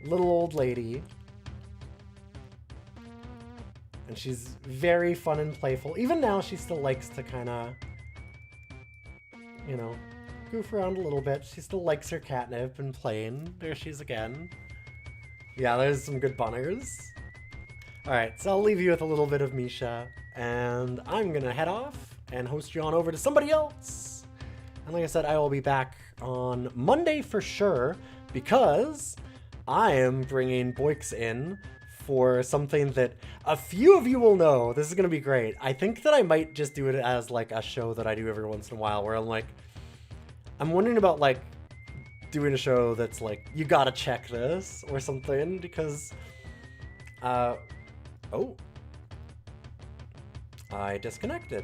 [SPEAKER 1] Little old lady. And she's very fun and playful. Even now she still likes to kind of, you know, goof around a little bit. She still likes her catnip and playing. There she is again. Yeah, there's some good bunners. Alright, so I'll leave you with a little bit of Misha. And I'm gonna head off and host you on over to somebody else. And like I said, I will be back on Monday for sure because I am bringing Boix in for something that a few of you will know. This is gonna be great. I think that I might just do it as like a show that I do every once in a while where I'm wondering about like doing a show that's like, you gotta check this or something because, oh. I disconnected.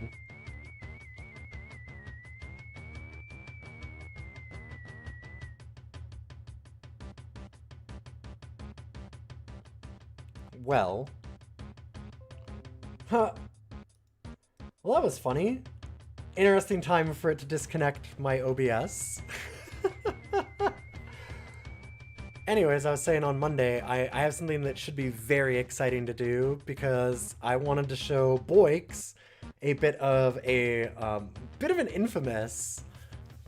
[SPEAKER 1] Well. Huh. Well, that was funny. Interesting time for it to disconnect my OBS. Anyways, I was saying on Monday, I have something that should be very exciting to do because I wanted to show Boix a bit of an infamous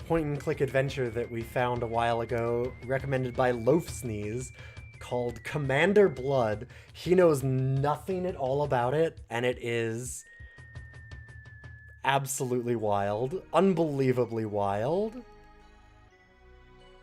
[SPEAKER 1] point-and-click adventure that we found a while ago, recommended by Loaf Sneeze, called Commander Blood. He knows nothing at all about it, and it is absolutely wild, unbelievably wild.